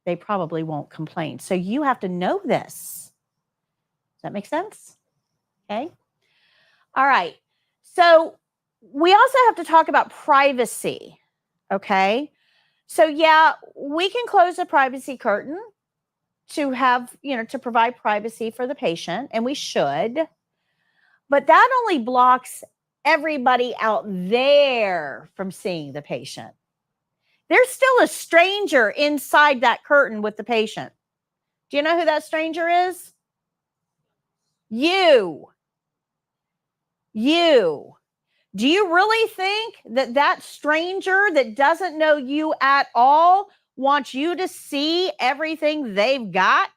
They probably won't complain. So you have to know this. Does that make sense? Okay. All right. So we also have to talk about privacy. Okay. So yeah, we can close the privacy curtain to have, to provide privacy for the patient, and we should. But that only blocks everybody out there from seeing the patient. There's still a stranger inside that curtain with the patient. Do you know who that stranger is? You. Do you really think that that stranger that doesn't know you at all wants you to see everything they've got?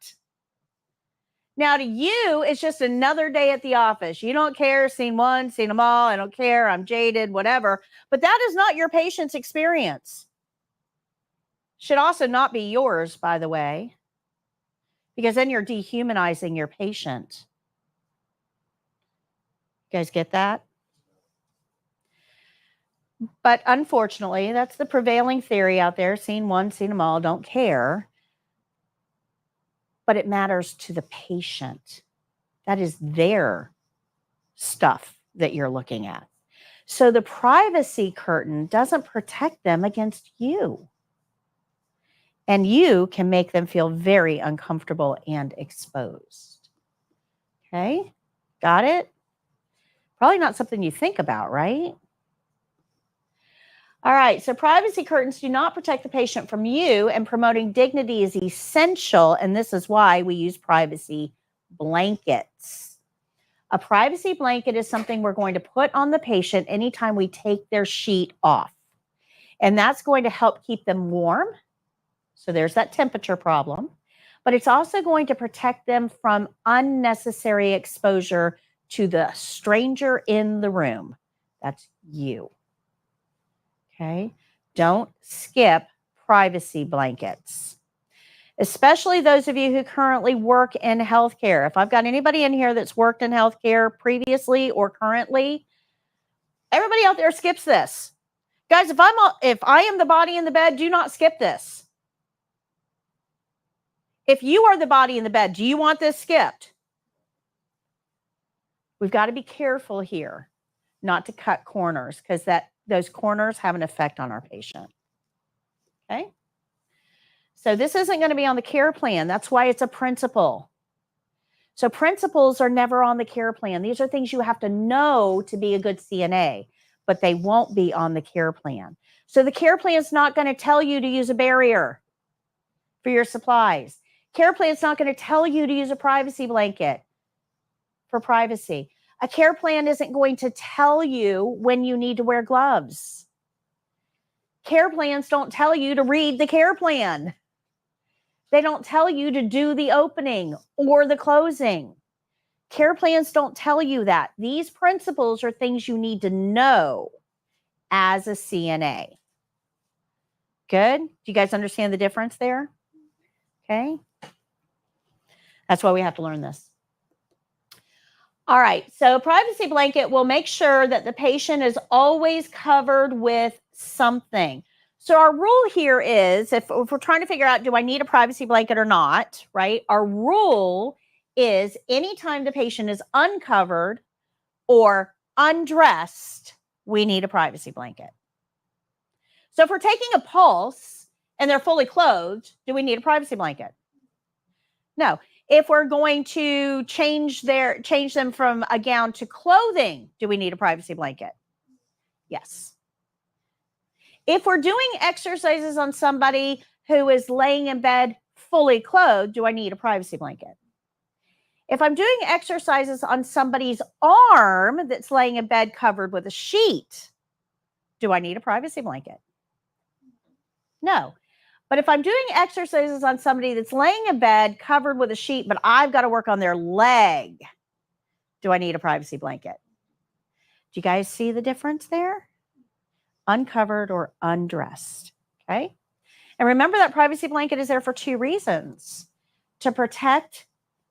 Now, to you, it's just another day at the office. You don't care, seen one, seen them all. I don't care, I'm jaded, whatever. But that is not your patient's experience. Should also not be yours, by the way, because then you're dehumanizing your patient. You guys get that? But unfortunately, that's the prevailing theory out there. Seen one, seen them all, don't care. But it matters to the patient. That is their stuff that you're looking at. So the privacy curtain doesn't protect them against you. And you can make them feel very uncomfortable and exposed. Okay? Got it? Probably not something you think about, right? All right, so privacy curtains do not protect the patient from you, and promoting dignity is essential, and this is why we use privacy blankets. A privacy blanket is something we're going to put on the patient anytime we take their sheet off, and that's going to help keep them warm. So there's that temperature problem, but it's also going to protect them from unnecessary exposure to the stranger in the room. That's you. Okay. Don't skip privacy blankets, especially those of you who currently work in healthcare. If I've got anybody in here that's worked in healthcare previously or currently, everybody out there skips this. Guys, if I am the body in the bed, do not skip this. If you are the body in the bed, do you want this skipped? We've got to be careful here not to cut corners because those corners have an effect on our patient. Okay? So this isn't going to be on the care plan. That's why it's a principle. So principles are never on the care plan. These are things you have to know to be a good CNA, but they won't be on the care plan. So the care plan is not going to tell you to use a barrier for your supplies. Care plan is not going to tell you to use a privacy blanket for privacy. A care plan isn't going to tell you when you need to wear gloves. Care plans don't tell you to read the care plan. They don't tell you to do the opening or the closing. Care plans don't tell you that. These principles are things you need to know as a CNA. Good. Do you guys understand the difference there? Okay. That's why we have to learn this. All right. So privacy blanket will make sure that the patient is always covered with something. So our rule here is if we're trying to figure out, do I need a privacy blanket or not, right? Our rule is anytime the patient is uncovered or undressed, we need a privacy blanket. So if we're taking a pulse and they're fully clothed, do we need a privacy blanket? No. If we're going to change them from a gown to clothing, do we need a privacy blanket? Yes. If we're doing exercises on somebody who is laying in bed fully clothed, do I need a privacy blanket? If I'm doing exercises on somebody's arm that's laying in bed covered with a sheet, do I need a privacy blanket? No. But if I'm doing exercises on somebody that's laying in bed covered with a sheet, but I've got to work on their leg, do I need a privacy blanket? Do you guys see the difference there? Uncovered or undressed, okay? And remember that privacy blanket is there for two reasons: to protect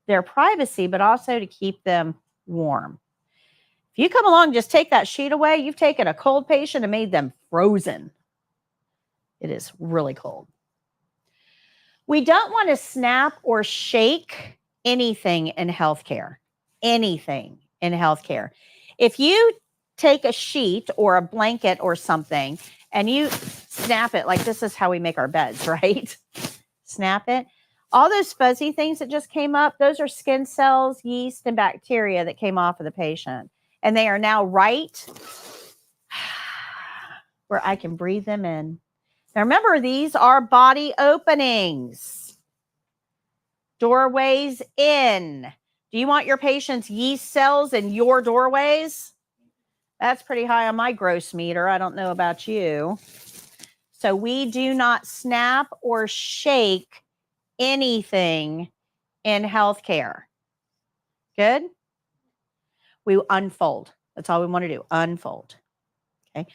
their privacy, but also to keep them warm. If you come along, just take that sheet away, you've taken a cold patient and made them frozen. It is really cold. We don't want to snap or shake anything in healthcare. Anything in healthcare. If you take a sheet or a blanket or something and you snap it, like this is how we make our beds, right? Snap it. All those fuzzy things that just came up, those are skin cells, yeast, and bacteria that came off of the patient. And they are now right where I can breathe them in. Now remember, these are body openings. Doorways in. Do you want your patient's yeast cells in your doorways? That's pretty high on my gross meter. I don't know about you. So we do not snap or shake anything in healthcare. Good? We unfold. That's all we want to do. Unfold. Okay.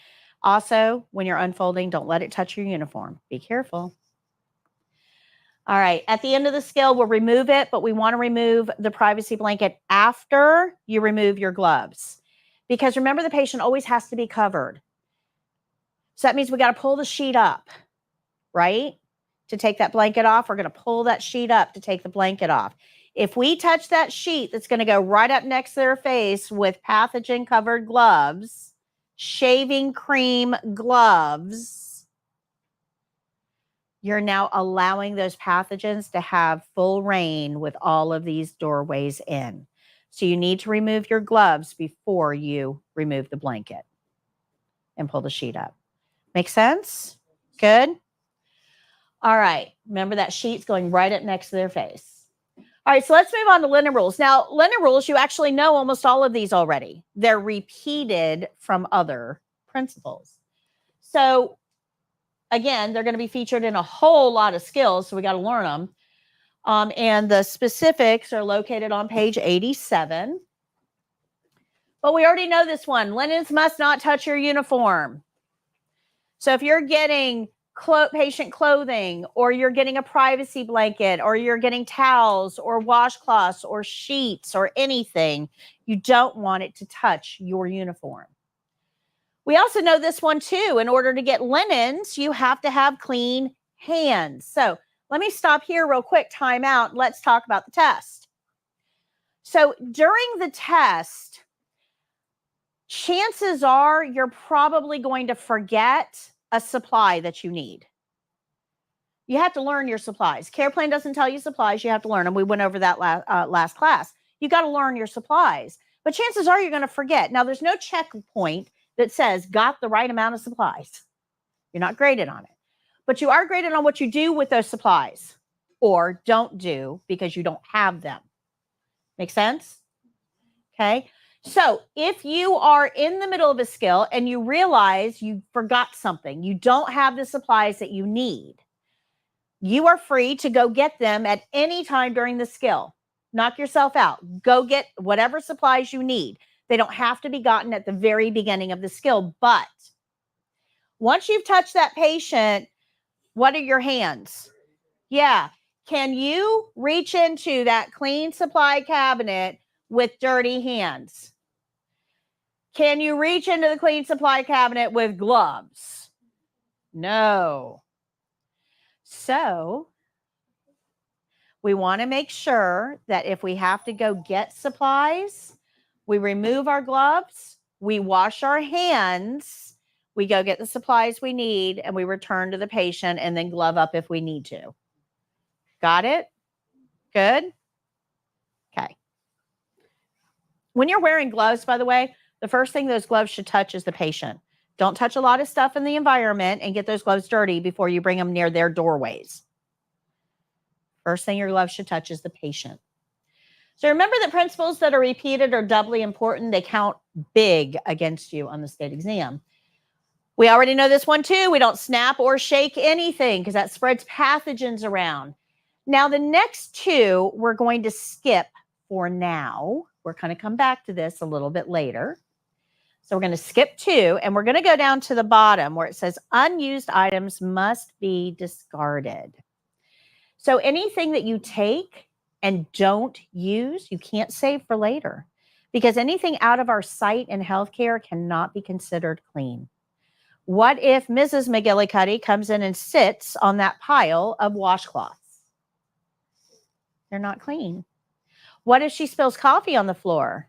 Also, when you're unfolding, don't let it touch your uniform. Be careful. All right. At the end of the skill, we'll remove it, but we want to remove the privacy blanket after you remove your gloves. Because remember, the patient always has to be covered. So that means we got to pull the sheet up, right? To take that blanket off, we're going to pull that sheet up to take the blanket off. If we touch that sheet, that's going to go right up next to their face with pathogen-covered gloves, shaving cream gloves, you're now allowing those pathogens to have full reign with all of these doorways in. So you need to remove your gloves before you remove the blanket and pull the sheet up. Make sense? Good? All right. Remember that sheet's going right up next to their face. All right, so let's move on to linen rules. Now, linen rules, you actually know almost all of these already. They're repeated from other principles. So, again, they're going to be featured in a whole lot of skills, so we got to learn them. And the specifics are located on page 87. But we already know this one. Linens must not touch your uniform. So if you're getting patient clothing, or you're getting a privacy blanket, or you're getting towels or washcloths or sheets or anything, you don't want it to touch your uniform. We also know this one too. In order to get linens, you have to have clean hands. So let me stop here real quick, time out. Let's talk about the test. So during the test, chances are you're probably going to forget a supply that you need. You have to learn your supplies. Care plan doesn't tell you supplies. You have to learn them. We went over that last class. You got to learn your supplies. But chances are you're going to forget. Now, there's no checkpoint that says got the right amount of supplies. You're not graded on it. But you are graded on what you do with those supplies or don't do because you don't have them. Make sense? Okay. So if you are in the middle of a skill and you realize you forgot something, you don't have the supplies that you need, you are free to go get them at any time during the skill. Knock yourself out. Go get whatever supplies you need. They don't have to be gotten at the very beginning of the skill. But once you've touched that patient What are your hands? Yeah. Can you reach into that clean supply cabinet with dirty hands? Can you reach into the clean supply cabinet with gloves? No. So we want to make sure that if we have to go get supplies, we remove our gloves, we wash our hands, we go get the supplies we need, and we return to the patient and then glove up if we need to. Got it? Good? Okay. When you're wearing gloves, by the way, the first thing those gloves should touch is the patient. Don't touch a lot of stuff in the environment and get those gloves dirty before you bring them near their doorways. First thing your gloves should touch is the patient. So remember that principles that are repeated are doubly important. They count big against you on the state exam. We already know this one too. We don't snap or shake anything because that spreads pathogens around. Now, the next two we're going to skip for now. We're going to come back to this a little bit later. So we're going to skip 2, and we're going to go down to the bottom where it says unused items must be discarded. So anything that you take and don't use, you can't save for later, because anything out of our sight in healthcare cannot be considered clean. What if Mrs. McGillicuddy comes in and sits on that pile of washcloths? They're not clean. What if she spills coffee on the floor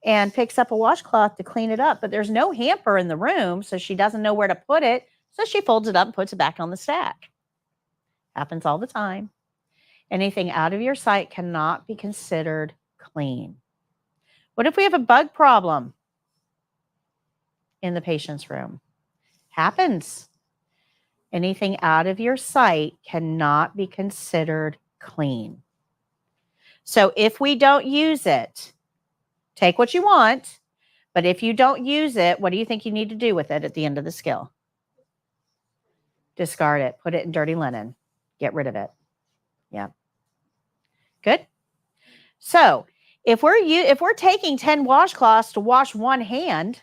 and picks up a washcloth to clean it up, but there's no hamper in the room, so she doesn't know where to put it, so she folds it up and puts it back on the stack? Happens all the time. Anything out of your sight cannot be considered clean. What if we have a bug problem in the patient's room? Happens. Anything out of your sight cannot be considered clean. So if we don't use it, take what you want, but if you don't use it, what do you think you need to do with it at the end of the skill? Discard it. Put it in dirty linen. Get rid of it. Yeah. Good. So if we're taking 10 washcloths to wash one hand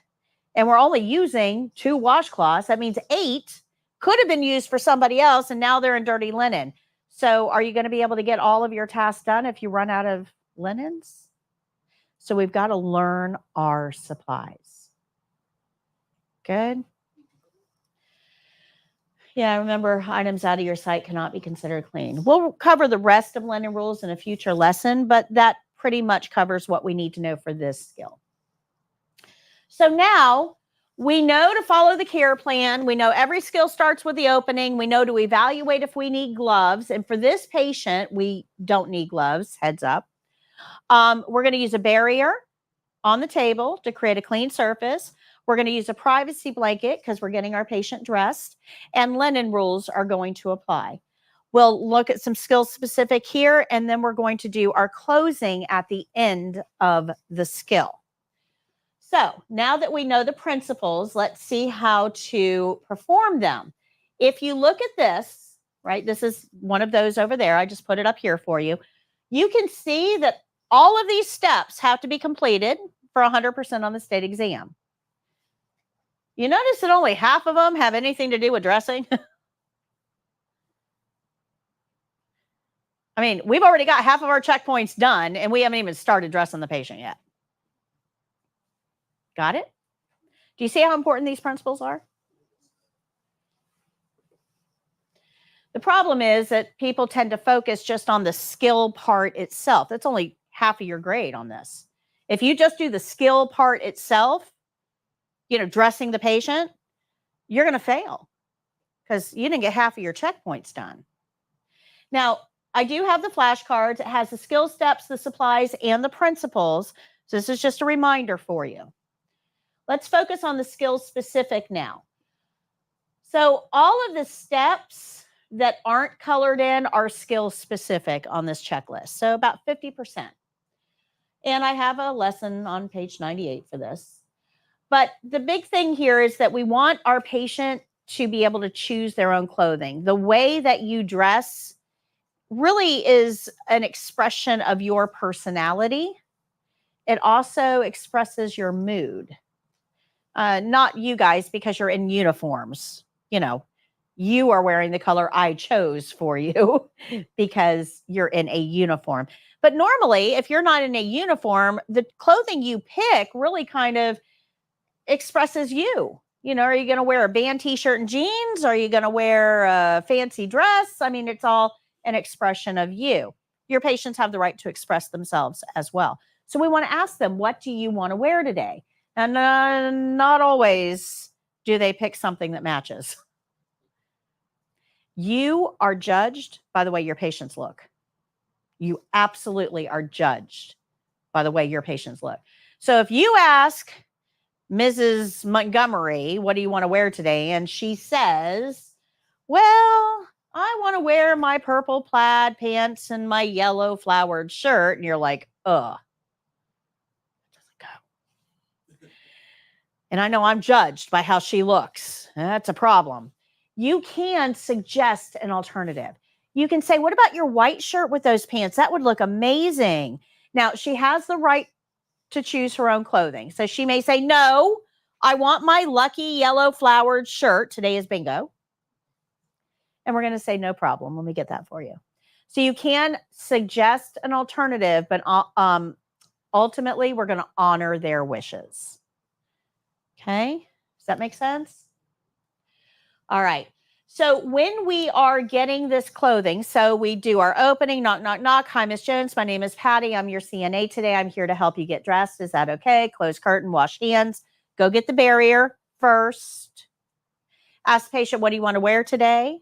and we're only using 2 washcloths, that means 8 could have been used for somebody else and now they're in dirty linen. So are you going to be able to get all of your tasks done if you run out of linens? So we've got to learn our supplies. Good. Yeah, remember, items out of your sight cannot be considered clean. We'll cover the rest of linen rules in a future lesson, but that pretty much covers what we need to know for this skill. So now we know to follow the care plan. We know every skill starts with the opening. We know to evaluate if we need gloves. And for this patient, we don't need gloves, heads up. We're going to use a barrier on the table to create a clean surface. We're going to use a privacy blanket because we're getting our patient dressed, and linen rules are going to apply. We'll look at some skills specific here, and then we're going to do our closing at the end of the skill. So now that we know the principles, let's see how to perform them. If you look at this, right, this is one of those over there. I just put it up here for you. You can see that all of these steps have to be completed for 100% on the state exam. You notice that only half of them have anything to do with dressing? I mean, we've already got half of our checkpoints done, and we haven't even started dressing the patient yet. Got it? Do you see how important these principles are? The problem is that people tend to focus just on the skill part itself. That's only half of your grade on this. If you just do the skill part itself, dressing the patient, you're going to fail because you didn't get half of your checkpoints done. Now, I do have the flashcards. It has the skill steps, the supplies, and the principles. So this is just a reminder for you. Let's focus on the skills specific now. So all of the steps that aren't colored in are skill specific on this checklist. So about 50%. And I have a lesson on page 98 for this. But the big thing here is that we want our patient to be able to choose their own clothing. The way that you dress really is an expression of your personality. It also expresses your mood. Not you guys, because you're in uniforms. You are wearing the color I chose for you because you're in a uniform. But normally, if you're not in a uniform, the clothing you pick really kind of expresses you. You know, are you going to wear a band t-shirt and jeans? Are you going to wear a fancy dress? I mean, it's all an expression of you. Your patients have the right to express themselves as well. So we want to ask them, what do you want to wear today? And not always do they pick something that matches. You are judged by the way your patients look. You absolutely are judged by the way your patients look. So if you ask Mrs. Montgomery, what do you want to wear today? And she says, well, I want to wear my purple plaid pants and my yellow flowered shirt. And you're like, ugh. And I know I'm judged by how she looks. That's a problem. You can suggest an alternative. You can say, what about your white shirt with those pants? That would look amazing. Now, she has the right to choose her own clothing. So she may say, no, I want my lucky yellow flowered shirt. Today is bingo. And we're going to say, no problem. Let me get that for you. So you can suggest an alternative, but ultimately we're going to honor their wishes. Okay. Does that make sense? All right. So when we are getting this clothing, so we do our opening, knock, knock, knock. Hi, Miss Jones. My name is Patty. I'm your CNA today. I'm here to help you get dressed. Is that okay? Close curtain, wash hands. Go get the barrier first. Ask the patient, what do you want to wear today?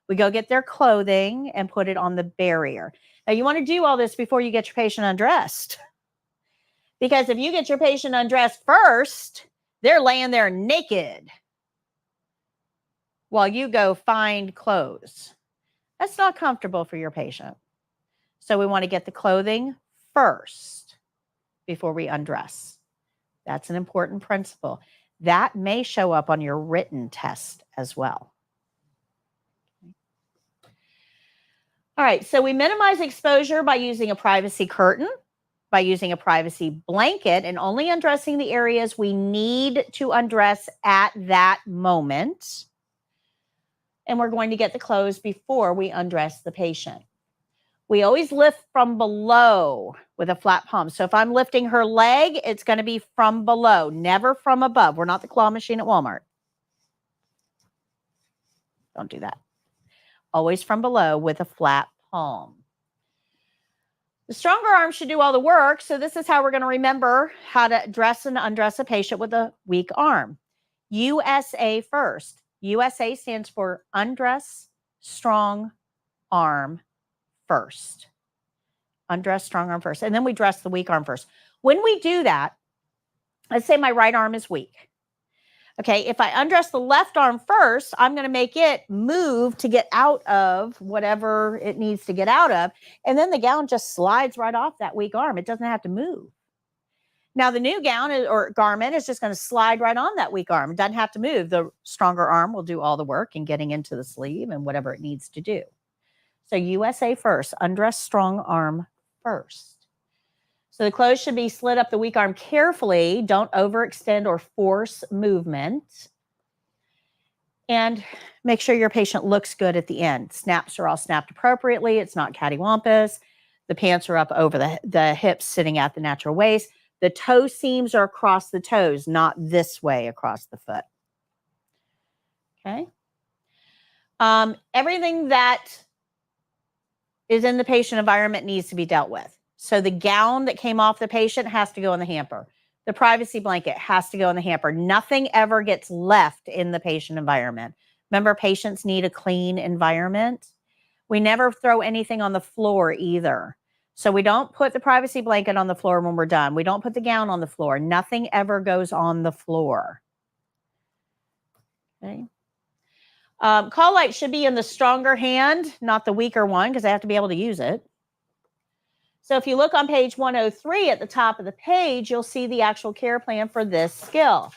We go get their clothing and put it on the barrier. Now, you want to do all this before you get your patient undressed. Because if you get your patient undressed first, they're laying there naked while you go find clothes. That's not comfortable for your patient. So we want to get the clothing first before we undress. That's an important principle. That may show up on your written test as well. All right, so we minimize exposure by using a privacy curtain, by using a privacy blanket, and only undressing the areas we need to undress at that moment. And we're going to get the clothes before we undress the patient. We always lift from below with a flat palm. So if I'm lifting her leg, it's going to be from below, never from above. We're not the claw machine at Walmart. Don't do that. Always from below with a flat palm. The stronger arm should do all the work. So this is how we're going to remember how to dress and undress a patient with a weak arm. USA first. USA stands for undress, strong arm first. Undress, strong arm first. And then we dress the weak arm first. When we do that, let's say my right arm is weak. Okay, if I undress the left arm first, I'm going to make it move to get out of whatever it needs to get out of. And then the gown just slides right off that weak arm. It doesn't have to move. Now, the new gown or garment is just going to slide right on that weak arm. It doesn't have to move. The stronger arm will do all the work in getting into the sleeve and whatever it needs to do. So USA first, undress strong arm first. So the clothes should be slid up the weak arm carefully. Don't overextend or force movement. And make sure your patient looks good at the end. Snaps are all snapped appropriately. It's not cattywampus. The pants are up over the hips, sitting at the natural waist. The toe seams are across the toes, not this way across the foot. Okay. Everything that is in the patient environment needs to be dealt with. So the gown that came off the patient has to go in the hamper. The privacy blanket has to go in the hamper. Nothing ever gets left in the patient environment. Remember, patients need a clean environment. We never throw anything on the floor either. So we don't put the privacy blanket on the floor when we're done. We don't put the gown on the floor. Nothing ever goes on the floor. Okay. Call light should be in the stronger hand, not the weaker one, because I have to be able to use it. So if you look on page 103 at the top of the page, you'll see the actual care plan for this skill.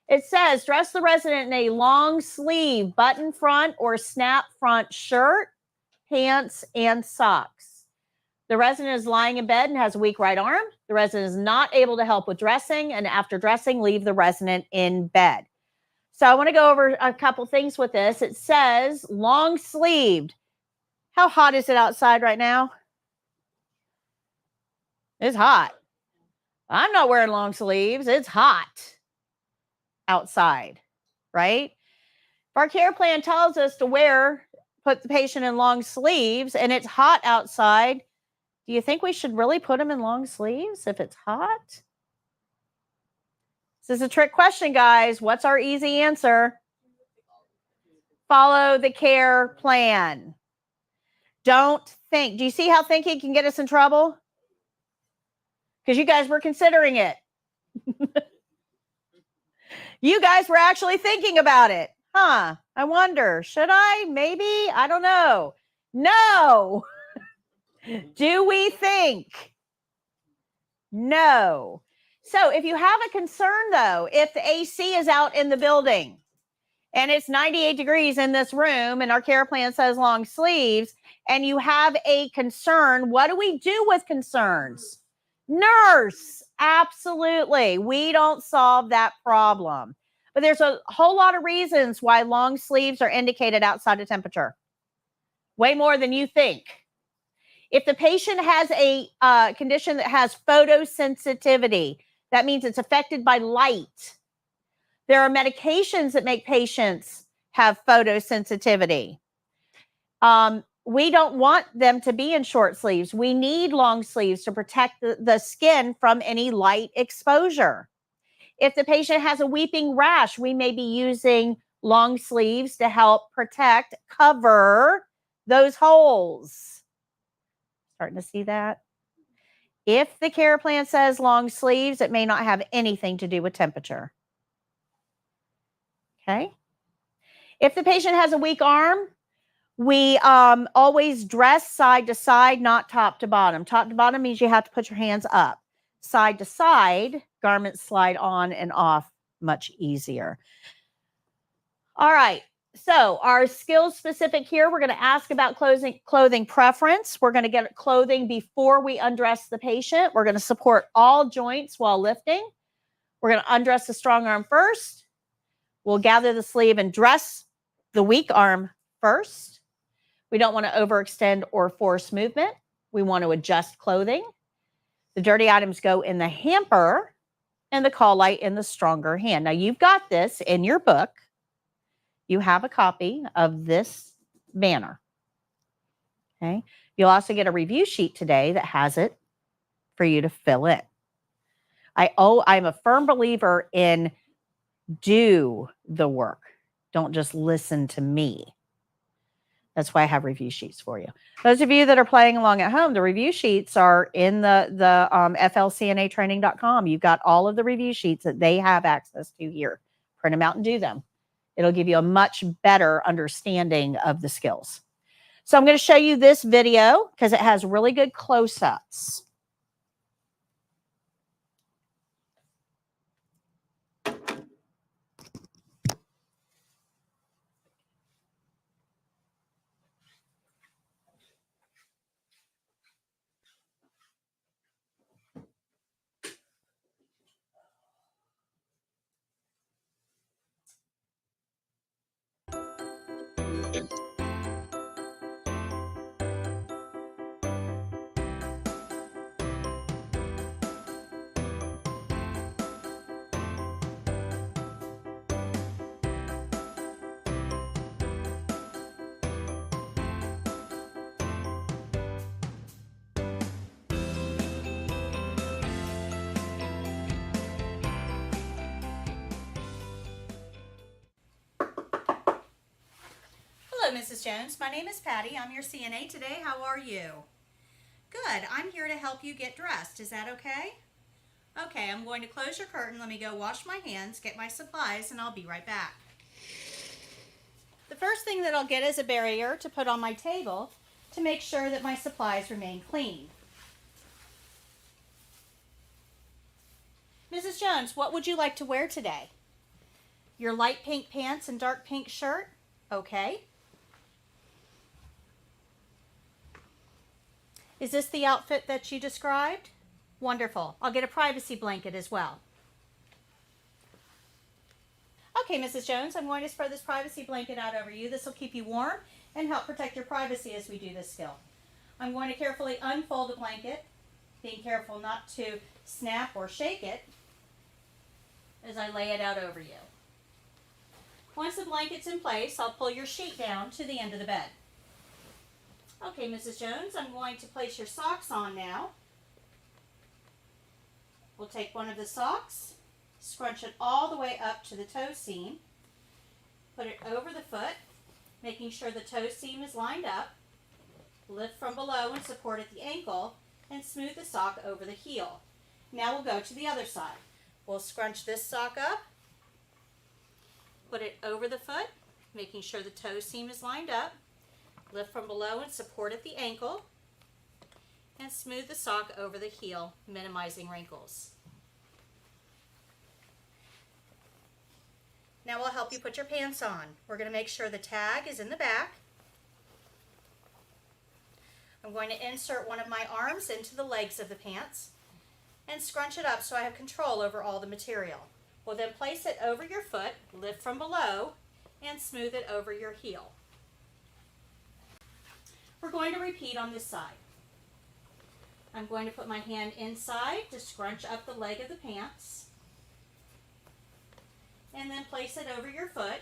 It says, dress the resident in a long sleeve, button front or snap front shirt, pants, and socks. The resident is lying in bed and has a weak right arm. The resident is not able to help with dressing, and after dressing, leave the resident in bed. So I want to go over a couple things with this. It says long sleeved. How hot is it outside right now? It's hot. I'm not wearing long sleeves. It's hot outside, right? If our care plan tells us to put the patient in long sleeves and it's hot outside, do you think we should really put them in long sleeves if it's hot? This is a trick question, guys. What's our easy answer? Follow the care plan. Don't think. Do you see how thinking can get us in trouble? Because you guys were considering it. You guys were actually thinking about it. Huh. I wonder, should I? Maybe? I don't know. No. Do we think? No. So if you have a concern, though, if the AC is out in the building and it's 98 degrees in this room and our care plan says long sleeves and you have a concern, what do we do with concerns? Nurse. Absolutely. We don't solve that problem. But there's a whole lot of reasons why long sleeves are indicated outside of temperature. Way more than you think. If the patient has a condition that has photosensitivity, that means it's affected by light. There are medications that make patients have photosensitivity. We don't want them to be in short sleeves. We need long sleeves to protect the skin from any light exposure. If the patient has a weeping rash, we may be using long sleeves to help protect, cover those holes. Starting to see that? If the care plan says long sleeves, it may not have anything to do with temperature. Okay? If the patient has a weak arm, we always dress side to side, not top to bottom. Top to bottom means you have to put your hands up. Side to side, garments slide on and off much easier. All right. So our skills specific here, we're going to ask about clothing preference. We're going to get clothing before we undress the patient. We're going to support all joints while lifting. We're going to undress the strong arm first. We'll gather the sleeve and dress the weak arm first. We don't want to overextend or force movement. We want to adjust clothing. The dirty items go in the hamper and the call light in the stronger hand. Now you've got this in your book. You have a copy of this banner. Okay. You'll also get a review sheet today that has it for you to fill in. I'm a firm believer in do the work. Don't just listen to me. That's why I have review sheets for you. Those of you that are playing along at home, the review sheets are in the flcnatraining.com. You've got all of the review sheets that they have access to here. Print them out and do them. It'll give you a much better understanding of the skills. So I'm going to show you this video because it has really good close-ups. Hello, Mrs. Jones. My name is Patty. I'm your CNA today. How are you? Good. I'm here to help you get dressed. Is that okay? Okay, I'm going to close your curtain. Let me go wash my hands, get my supplies, and I'll be right back. The first thing that I'll get is a barrier to put on my table to make sure that my supplies remain clean. Mrs. Jones, what would you like to wear today? Your light pink pants and dark pink shirt? Okay. Is this the outfit that you described? Wonderful. I'll get a privacy blanket as well. Okay, Mrs. Jones, I'm going to spread this privacy blanket out over you. This will keep you warm and help protect your privacy as we do this skill. I'm going to carefully unfold the blanket, being careful not to snap or shake it as I lay it out over you. Once the blanket's in place, I'll pull your sheet down to the end of the bed. Okay, Mrs. Jones, I'm going to place your socks on now. We'll take one of the socks, scrunch it all the way up to the toe seam, put it over the foot, making sure the toe seam is lined up, lift from below and support at the ankle, and smooth the sock over the heel. Now we'll go to the other side. We'll scrunch this sock up, put it over the foot, making sure the toe seam is lined up, lift from below and support at the ankle, and smooth the sock over the heel, minimizing wrinkles. Now we'll help you put your pants on. We're going to make sure the tag is in the back. I'm going to insert one of my arms into the legs of the pants and scrunch it up so I have control over all the material. We'll then place it over your foot, lift from below, and smooth it over your heel. We're going to repeat on this side. I'm going to put my hand inside to scrunch up the leg of the pants, and then place it over your foot,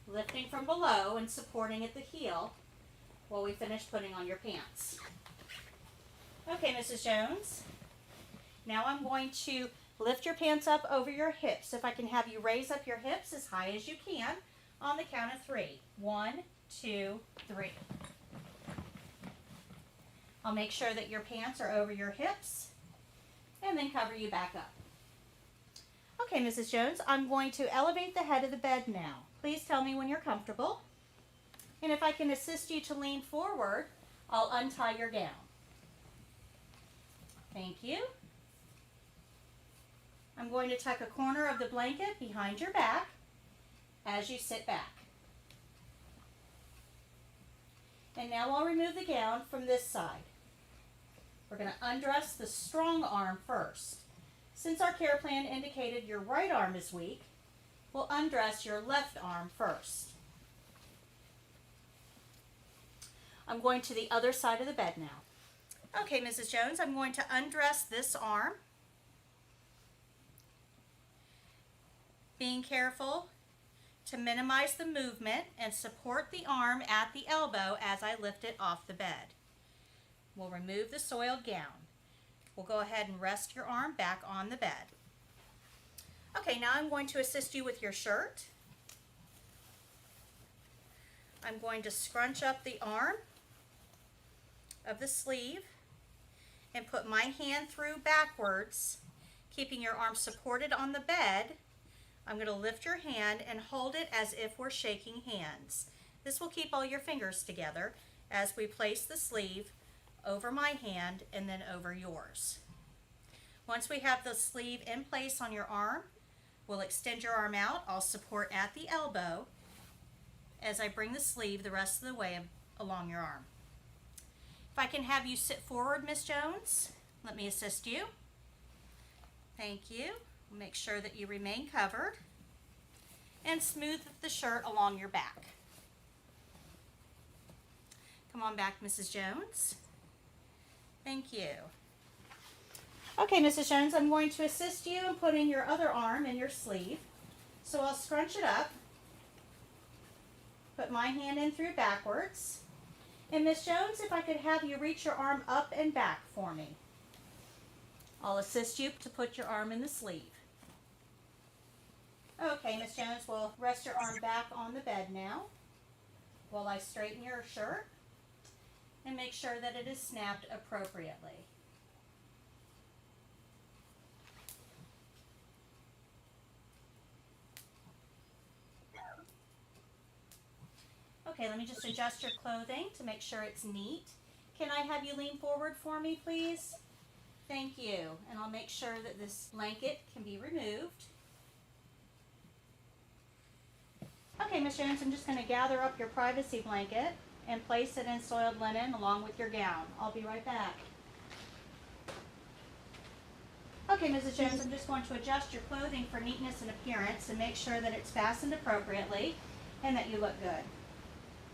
lifting from below and supporting at the heel while we finish putting on your pants. Okay, Mrs. Jones. Now I'm going to lift your pants up over your hips. If I can have you raise up your hips as high as you can on the count of 3. 1, 2, 3. I'll make sure that your pants are over your hips and then cover you back up. Okay, Mrs. Jones, I'm going to elevate the head of the bed now. Please tell me when you're comfortable. And if I can assist you to lean forward, I'll untie your gown. Thank you. I'm going to tuck a corner of the blanket behind your back as you sit back. And now I'll remove the gown from this side. We're going to undress the strong arm first. Since our care plan indicated your right arm is weak, we'll undress your left arm first. I'm going to the other side of the bed now. Okay, Mrs. Jones, I'm going to undress this arm. Being careful to minimize the movement and support the arm at the elbow as I lift it off the bed. We'll remove the soiled gown. We'll go ahead and rest your arm back on the bed. Okay, now I'm going to assist you with your shirt. I'm going to scrunch up the arm of the sleeve and put my hand through backwards, keeping your arm supported on the bed. I'm going to lift your hand and hold it as if we're shaking hands. This will keep all your fingers together as we place the sleeve over my hand and then over yours. Once we have the sleeve in place on your arm, we'll extend your arm out. I'll support at the elbow as I bring the sleeve the rest of the way along your arm. If I can have you sit forward, Miss Jones, let me assist you. Thank you. Make sure that you remain covered and smooth the shirt along your back. Come on back, Mrs. Jones. Thank you. Okay, Mrs. Jones, I'm going to assist you in putting your other arm in your sleeve. So I'll scrunch it up, put my hand in through backwards. And Miss Jones, if I could have you reach your arm up and back for me. I'll assist you to put your arm in the sleeve. Okay, Miss Jones, we'll rest your arm back on the bed now while I straighten your shirt and make sure that it is snapped appropriately. Okay, let me just adjust your clothing to make sure it's neat. Can I have you lean forward for me, please? Thank you. And I'll make sure that this blanket can be removed. Okay, Ms. Jones, I'm just going to gather up your privacy blanket and place it in soiled linen along with your gown. I'll be right back. Okay. Okay, Mrs. Jones, I'm just going to adjust your clothing for neatness and appearance and make sure that it's fastened appropriately and that you look good.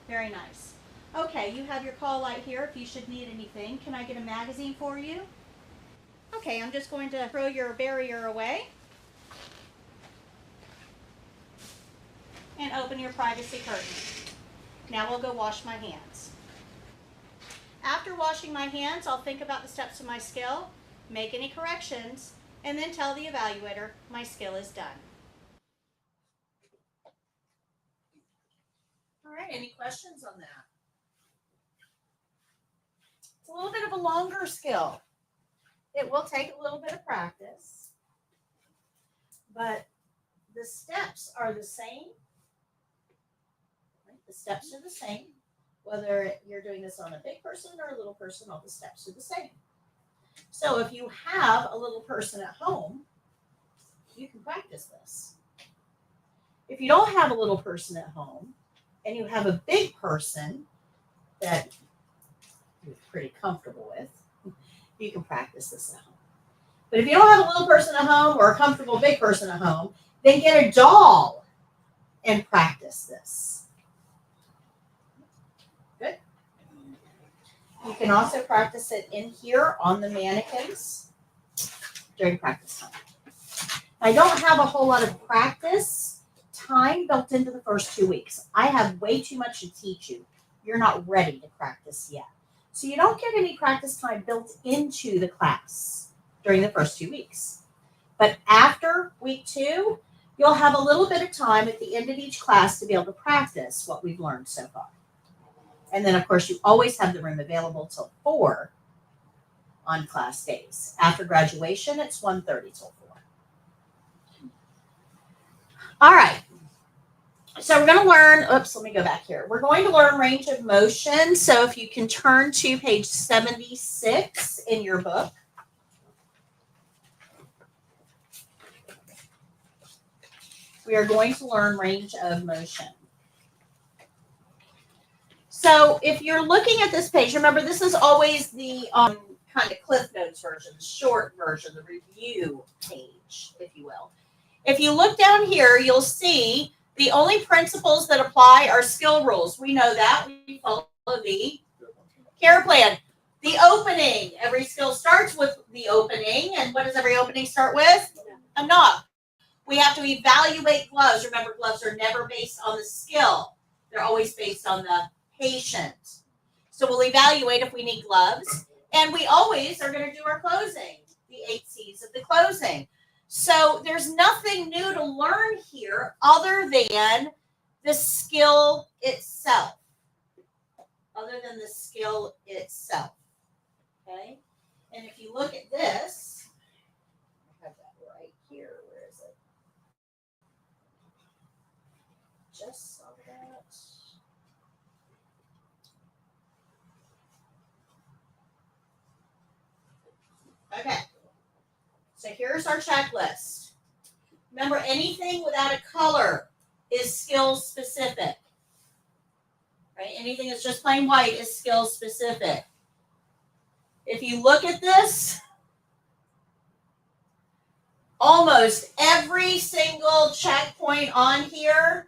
Very nice. Okay, you have your call light here if you should need anything. Can I get a magazine for you? Okay, I'm just going to throw your barrier away and open your privacy curtain. Now we'll go wash my hands. After washing my hands, I'll think about the steps of my skill, make any corrections, and then tell the evaluator my skill is done. All right, any questions on that? It's a little bit of a longer skill. It will take a little bit of practice, but the steps are the same. Right? The steps are the same. Whether you're doing this on a big person or a little person, all the steps are the same. So if you have a little person at home, you can practice this. If you don't have a little person at home and you have a big person that you're pretty comfortable with, you can practice this at home. But if you don't have a little person at home or a comfortable big person at home, then get a doll and practice this. Good. You can also practice it in here on the mannequins during practice time. I don't have a whole lot of practice time built into the first 2 weeks. I have way too much to teach you. You're not ready to practice yet. So you don't get any practice time built into the class during the first 2 weeks. But after week 2, you'll have a little bit of time at the end of each class to be able to practice what we've learned so far. And then, of course, you always have the room available till 4 on class days. After graduation, it's 1:30 till 4. All right. So we're going to learn, let me go back here. We're going to learn range of motion. So if you can turn to page 76 in your book. We are going to learn range of motion. So if you're looking at this page, remember this is always the kind of Cliff Notes version, the short version, the review page, if you will. If you look down here, you'll see the only principles that apply are skill rules. We know that. We follow the care plan. The opening. Every skill starts with the opening. And what does every opening start with? A knob. We have to evaluate gloves. Remember, gloves are never based on the skill. They're always based on the patient. So we'll evaluate if we need gloves. And we always are going to do our closing, the 8 C's of the closing. So there's nothing new to learn here other than the skill itself. Other than the skill itself. Okay? And if you look at this, I have that right here. Where is it? Just saw that. Okay. So here's our checklist. Remember, anything without a color is skill specific. Right? Anything that's just plain white is skill specific. If you look at this, almost every single checkpoint on here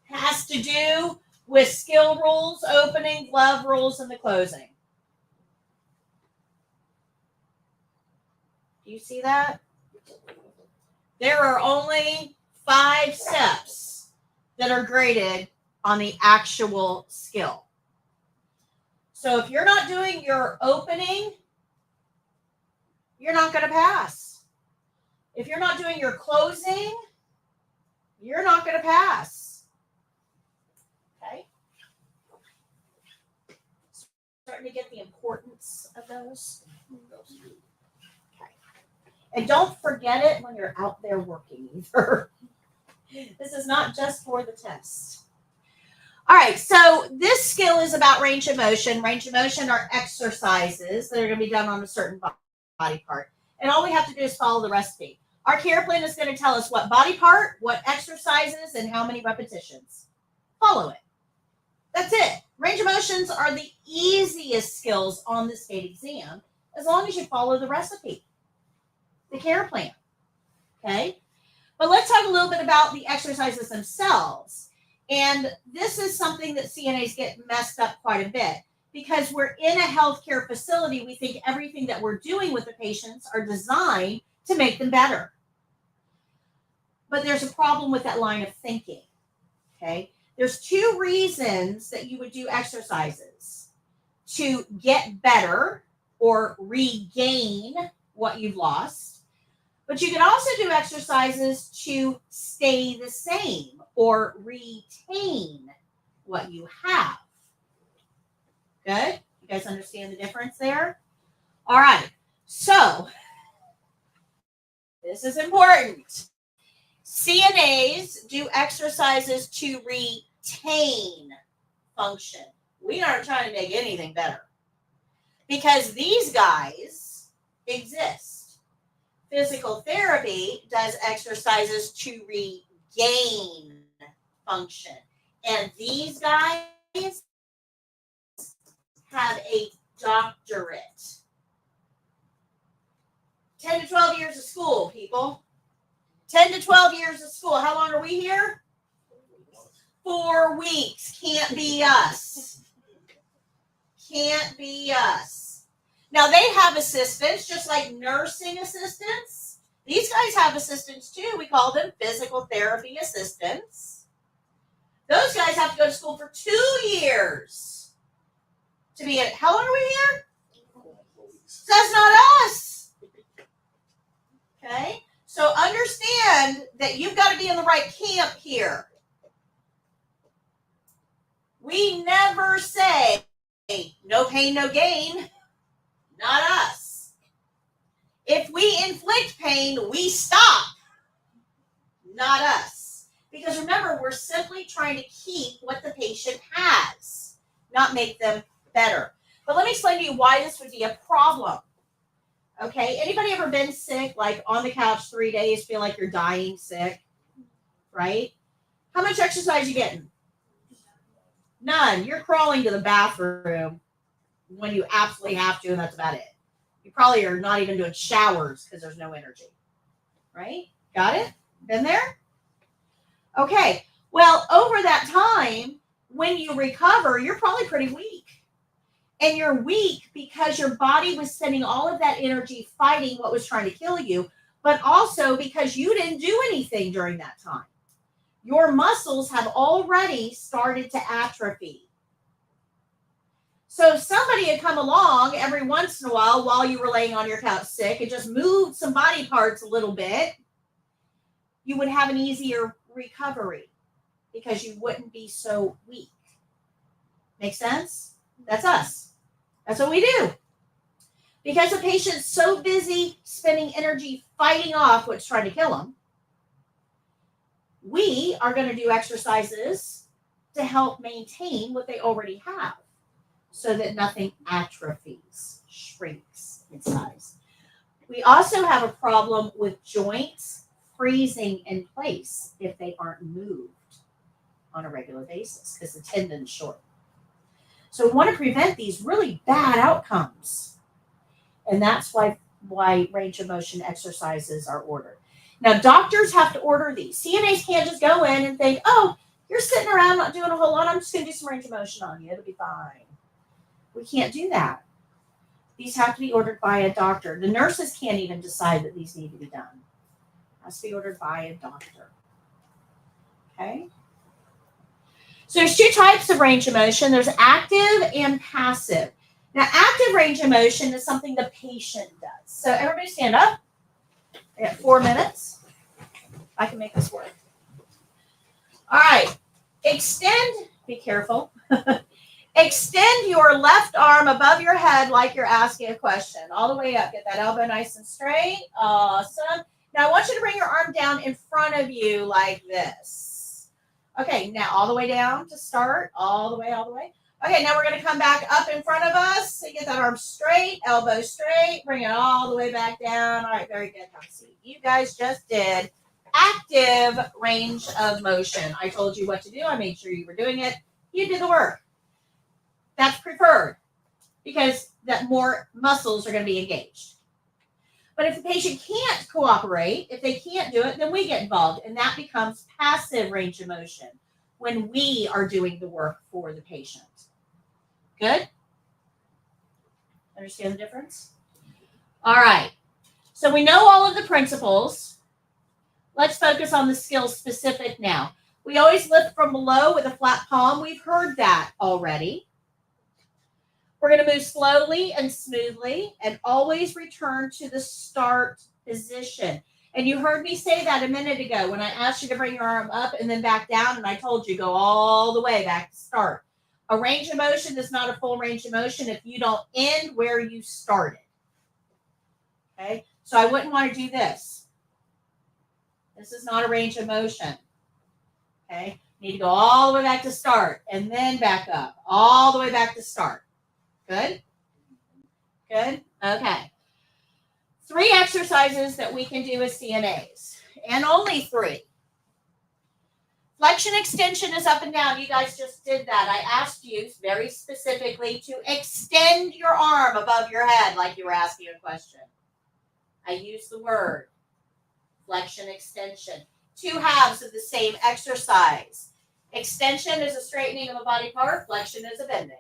has to do with skill rules, opening, glove rules, and the closing. Do you see that? There are only 5 steps that are graded on the actual skill. So if you're not doing your opening, you're not going to pass. If you're not doing your closing, you're not going to pass. Okay? Starting to get the importance of those. Okay. And don't forget it when you're out there working either. This is not just for the test. All right, so this skill is about range of motion. Range of motion are exercises that are going to be done on a certain body part. And all we have to do is follow the recipe. Our care plan is going to tell us what body part, what exercises, and how many repetitions. Follow it. That's it. Range of motions are the easiest skills on the state exam as long as you follow the recipe. the care plan. Okay? But let's talk a little bit about the exercises themselves. And this is something that CNAs get messed up quite a bit because we're in a healthcare facility. We think everything that we're doing with the patients are designed to make them better. But there's a problem with that line of thinking. Okay? There's two reasons that you would do exercises: to get better or regain what you've lost. But you can also do exercises to stay the same or retain what you have. Good? You guys understand the difference there? All right. So, this is important. CNAs do exercises to retain function. We aren't trying to make anything better because these guys exist. Physical therapy does exercises to regain function. And these guys have a doctorate. 10 to 12 years of school, people. 10 to 12 years of school. How long are we here? 4 weeks. Can't be us. Can't be us. Now, they have assistants, just like nursing assistants. These guys have assistants, too. We call them physical therapy assistants. Those guys have to go to school for 2 years to be in. How long are we here? So that's not us. Okay? So understand that you've got to be in the right camp here. We never say, no pain, no gain. Not us. If we inflict pain, we stop. Not us. Because remember, we're simply trying to keep what the patient has, not make them better. But let me explain to you why this would be a problem. Okay, anybody ever been sick, like on the couch 3 days, feel like you're dying sick, right? How much exercise are you getting? None. You're crawling to the bathroom when you absolutely have to, and that's about it. You probably are not even doing showers because there's no energy, right? Got it? Been there? Okay. Well, over that time, when you recover, you're probably pretty weak. And you're weak because your body was spending all of that energy fighting what was trying to kill you, but also because you didn't do anything during that time. Your muscles have already started to atrophy. So if somebody had come along every once in a while you were laying on your couch sick and just moved some body parts a little bit, you would have an easier recovery because you wouldn't be so weak. Make sense? That's us. That's what we do. Because the patient's so busy spending energy fighting off what's trying to kill them, we are going to do exercises to help maintain what they already have so that nothing atrophies, shrinks in size. We also have a problem with joints freezing in place if they aren't moved on a regular basis because the tendon's short. So we want to prevent these really bad outcomes. And that's why range of motion exercises are ordered. Now, doctors have to order these. CNAs can't just go in and think, oh, you're sitting around not doing a whole lot. I'm just going to do some range of motion on you. It'll be fine. We can't do that. These have to be ordered by a doctor. The nurses can't even decide that these need to be done. It has to be ordered by a doctor. Okay? So there's two types of range of motion. There's active and passive. Now, active range of motion is something the patient does. So everybody stand up. I got 4 minutes. I can make this work. All right. Extend. Be careful. Extend your left arm above your head like you're asking a question. All the way up. Get that elbow nice and straight. Awesome. Now, I want you to bring your arm down in front of you like this. Okay, now all the way down to start. All the way, all the way. Okay, now we're going to come back up in front of us. So get that arm straight, elbow straight. Bring it all the way back down. All right, very good. Have a seat. You guys just did active range of motion. I told you what to do. I made sure you were doing it. You did the work. That's preferred because that more muscles are going to be engaged. But if the patient can't cooperate, if they can't do it, then we get involved. And that becomes passive range of motion when we are doing the work for the patient. Good? Understand the difference? All right. So we know all of the principles. Let's focus on the skills specific now. We always lift from below with a flat palm. We've heard that already. We're going to move slowly and smoothly and always return to the start position. And you heard me say that a minute ago when I asked you to bring your arm up and then back down, and I told you go all the way back to start. A range of motion is not a full range of motion if you don't end where you started. Okay? So I wouldn't want to do this. This is not a range of motion. Okay? You need to go all the way back to start and then back up. All the way back to start. Good? Good? Okay. 3 exercises that we can do as CNAs. And only 3. Flexion extension is up and down. You guys just did that. I asked you very specifically to extend your arm above your head like you were asking a question. I used the word flexion extension. 2 halves of the same exercise. Extension is a straightening of a body part. Flexion is a bending.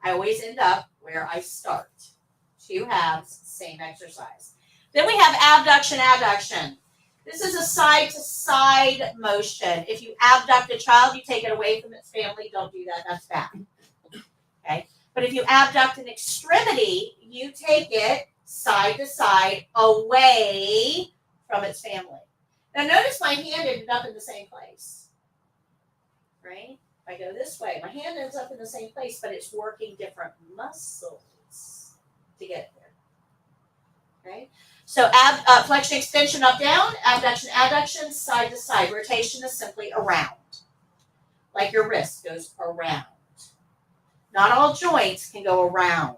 I always end up where I start. 2 halves, same exercise. Then we have abduction, adduction. This is a side-to-side motion. If you abduct a child, you take it away from its family. Don't do that. That's bad. Okay? But if you abduct an extremity, you take it side to side away from its family. Now notice my hand ended up in the same place. Right? If I go this way, my hand ends up in the same place, but it's working different muscles to get there. Okay? So flexion, extension, up, down, abduction, adduction, side to side. Rotation is simply around. Like your wrist goes around. Not all joints can go around.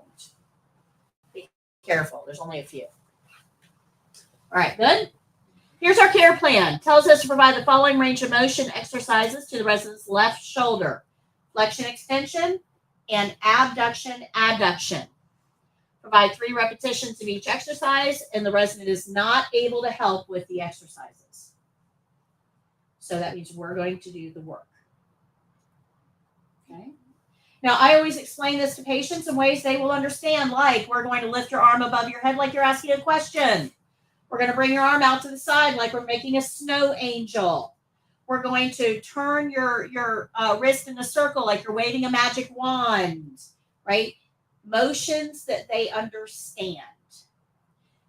Be careful. There's only a few. All right, good? Here's our care plan. Tells us to provide the following range of motion exercises to the resident's left shoulder. Flexion, extension, and abduction, adduction. Provide 3 repetitions of each exercise, and the resident is not able to help with the exercises. So that means we're going to do the work. Okay? Now, I always explain this to patients in ways they will understand, like we're going to lift your arm above your head like you're asking a question. We're going to bring your arm out to the side like we're making a snow angel. We're going to turn your wrist in a circle like you're waving a magic wand, right? Motions that they understand.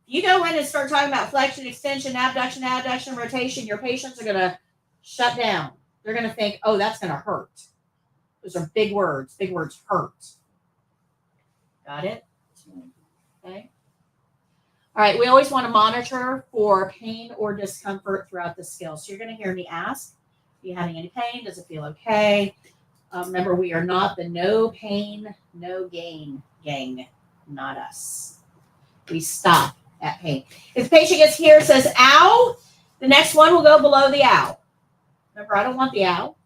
You go in and start talking about flexion, extension, abduction, adduction, rotation, your patients are going to shut down. They're going to think, oh, that's going to hurt. Those are big words. Big words hurt. Got it? Okay. All right, we always want to monitor for pain or discomfort throughout the skill. So you're going to hear me ask, are you having any pain? Does it feel okay? Remember, we are not the no pain, no gain gang, not us. We stop at pain. If the patient gets here and says, ow, the next one will go below the ow. Remember, I don't want the ow.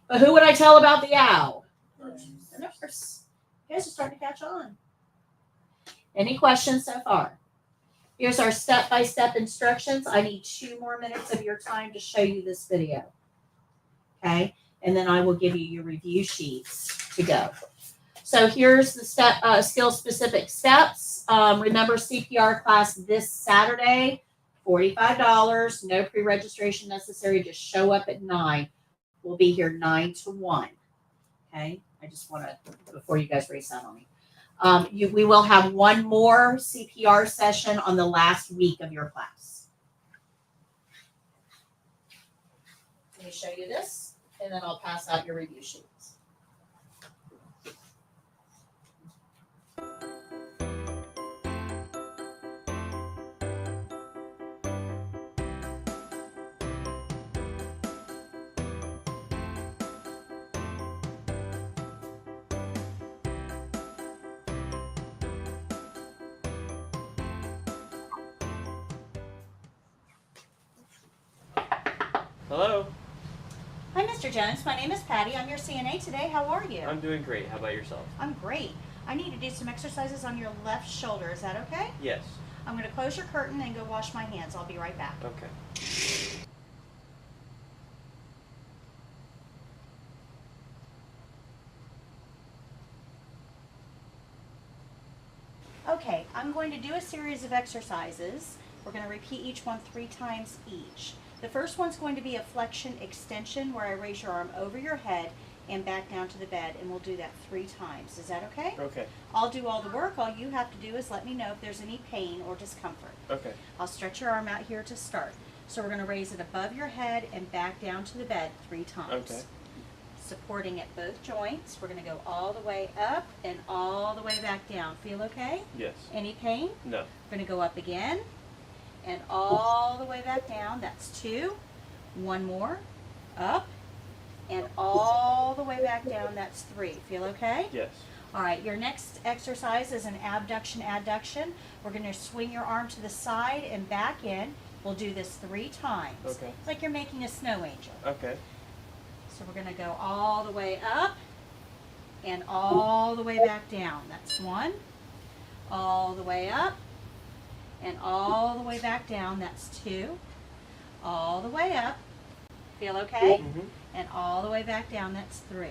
But who would I tell about the ow? The nurse. You guys are starting to catch on. Any questions so far? Here's our step-by-step instructions. I need 2 more minutes of your time to show you this video. Okay? And then I will give you your review sheets to go. So here's the skill-specific steps. Remember, CPR class this Saturday, $45. No pre-registration necessary. Just show up at 9. We'll be here 9 to 1. Okay? I just want to, before you guys race out on me. We will have 1 more CPR session on the last week of your class. Let me show you this, and then I'll pass out your review sheets. Hello, Hi, Mr. Jones. My name is Patty. I'm your CNA today. How are you? I'm doing great. How about yourself? I'm great. I need to do some exercises on your left shoulder. Is that okay? Yes. I'm going to close your curtain and go wash my hands. I'll be right back. Okay. Okay, I'm going to do a series of exercises. We're going to repeat each one 3 times each. The first one's going to be a flexion extension where I raise your arm over your head and back down to the bed, and we'll do that 3 times. Is that okay? Okay. I'll do all the work. All you have to do is let me know if there's any pain or discomfort. Okay. I'll stretch your arm out here to start. So we're going to raise it above your head and back down to the bed 3 times. Okay. Supporting at both joints. We're going to go all the way up and all the way back down. Feel okay? Yes. Any pain? No. We're going to go up again and all the way back down. That's 2. 1 more. Up and all the way back down. That's 3. Feel okay? Yes. All right, your next exercise is an abduction adduction. We're going to swing your arm to the side and back in. We'll do this 3 times. Okay. Like you're making a snow angel. Okay. So we're going to go all the way up and all the way back down. That's 1. All the way up and all the way back down. That's 2. All the way up. Feel okay? Mm-hmm. And all the way back down. That's 3.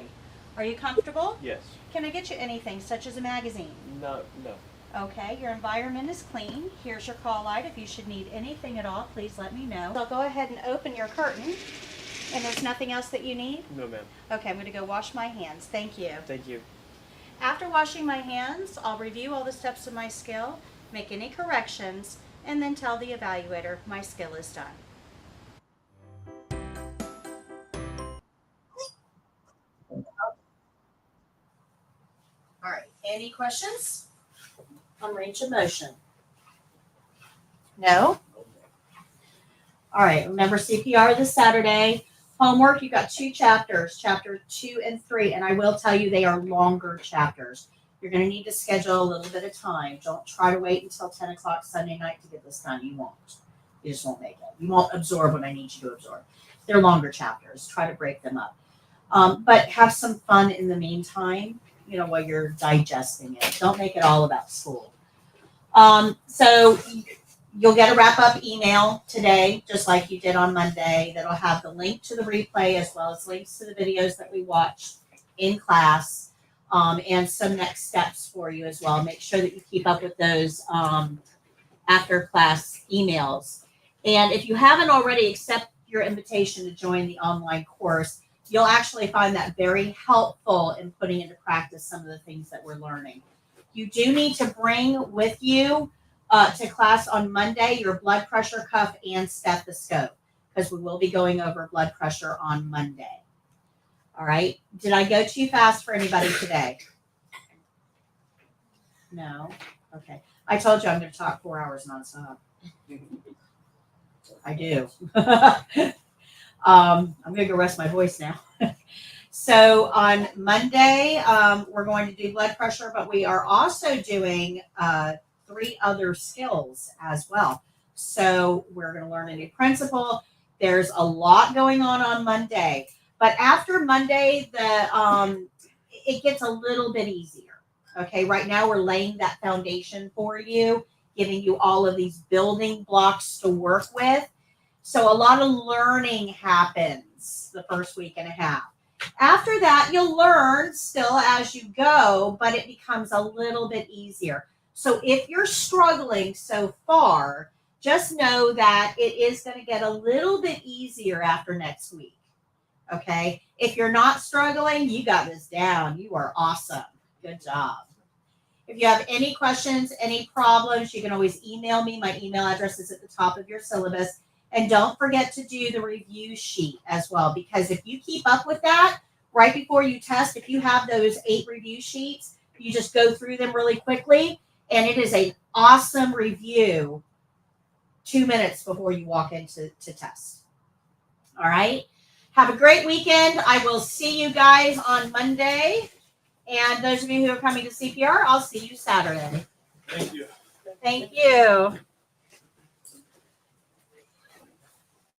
Are you comfortable? Yes. Can I get you anything, such as a magazine? No. No. Okay, your environment is clean. Here's your call light. If you should need anything at all, please let me know. I'll go ahead and open your curtain. And there's nothing else that you need? No, ma'am. Okay, I'm going to go wash my hands. Thank you. Thank you. After washing my hands, I'll review all the steps of my skill, make any corrections, and then tell the evaluator my skill is done. All right, any questions on range of motion? No? All right, remember CPR this Saturday. Homework, you've got 2 chapters, chapter 2 and 3, and I will tell you they are longer chapters. You're going to need to schedule a little bit of time. Don't try to wait until 10 o'clock Sunday night to get this done. You won't. You just won't make it. You won't absorb what I need you to absorb. They're longer chapters. Try to break them up. But have some fun in the meantime, you know, while you're digesting it. Don't make it all about school. So you'll get a wrap-up email today, just like you did on Monday, that'll have the link to the replay as well as links to the videos that we watched in class, and some next steps for you as well. Make sure that you keep up with those after class emails. And if you haven't already accepted your invitation to join the online course, you'll actually find that very helpful in putting into practice some of the things that we're learning. You do need to bring with you to class on Monday your blood pressure cuff and stethoscope, because we will be going over blood pressure on Monday. All right. Did I go too fast for anybody today? No? Okay. I told you I'm going to talk 4 hours nonstop. I do. I'm going to go rest my voice now. So on Monday, we're going to do blood pressure, but we are also doing 3 other skills as well. So we're going to learn a new principle. There's a lot going on Monday, but after Monday, it gets a little bit easier. Okay, right now we're laying that foundation for you, giving you all of these building blocks to work with. So a lot of learning happens the first week and a half. After that, you'll learn still as you go, but it becomes a little bit easier. So if you're struggling so far, just know that it is going to get a little bit easier after next week. Okay? If you're not struggling, you got this down. You are awesome. Good job. If you have any questions, any problems, you can always email me. My email address is at the top of your syllabus. And don't forget to do the review sheet as well, because if you keep up with that right before you test, if you have those 8 review sheets, you just go through them really quickly, and it is an awesome review 2 minutes before you walk into test. All right. Have a great weekend. I will see you guys on Monday. And those of you who are coming to CPR, I'll see you Saturday. Thank you. Thank you.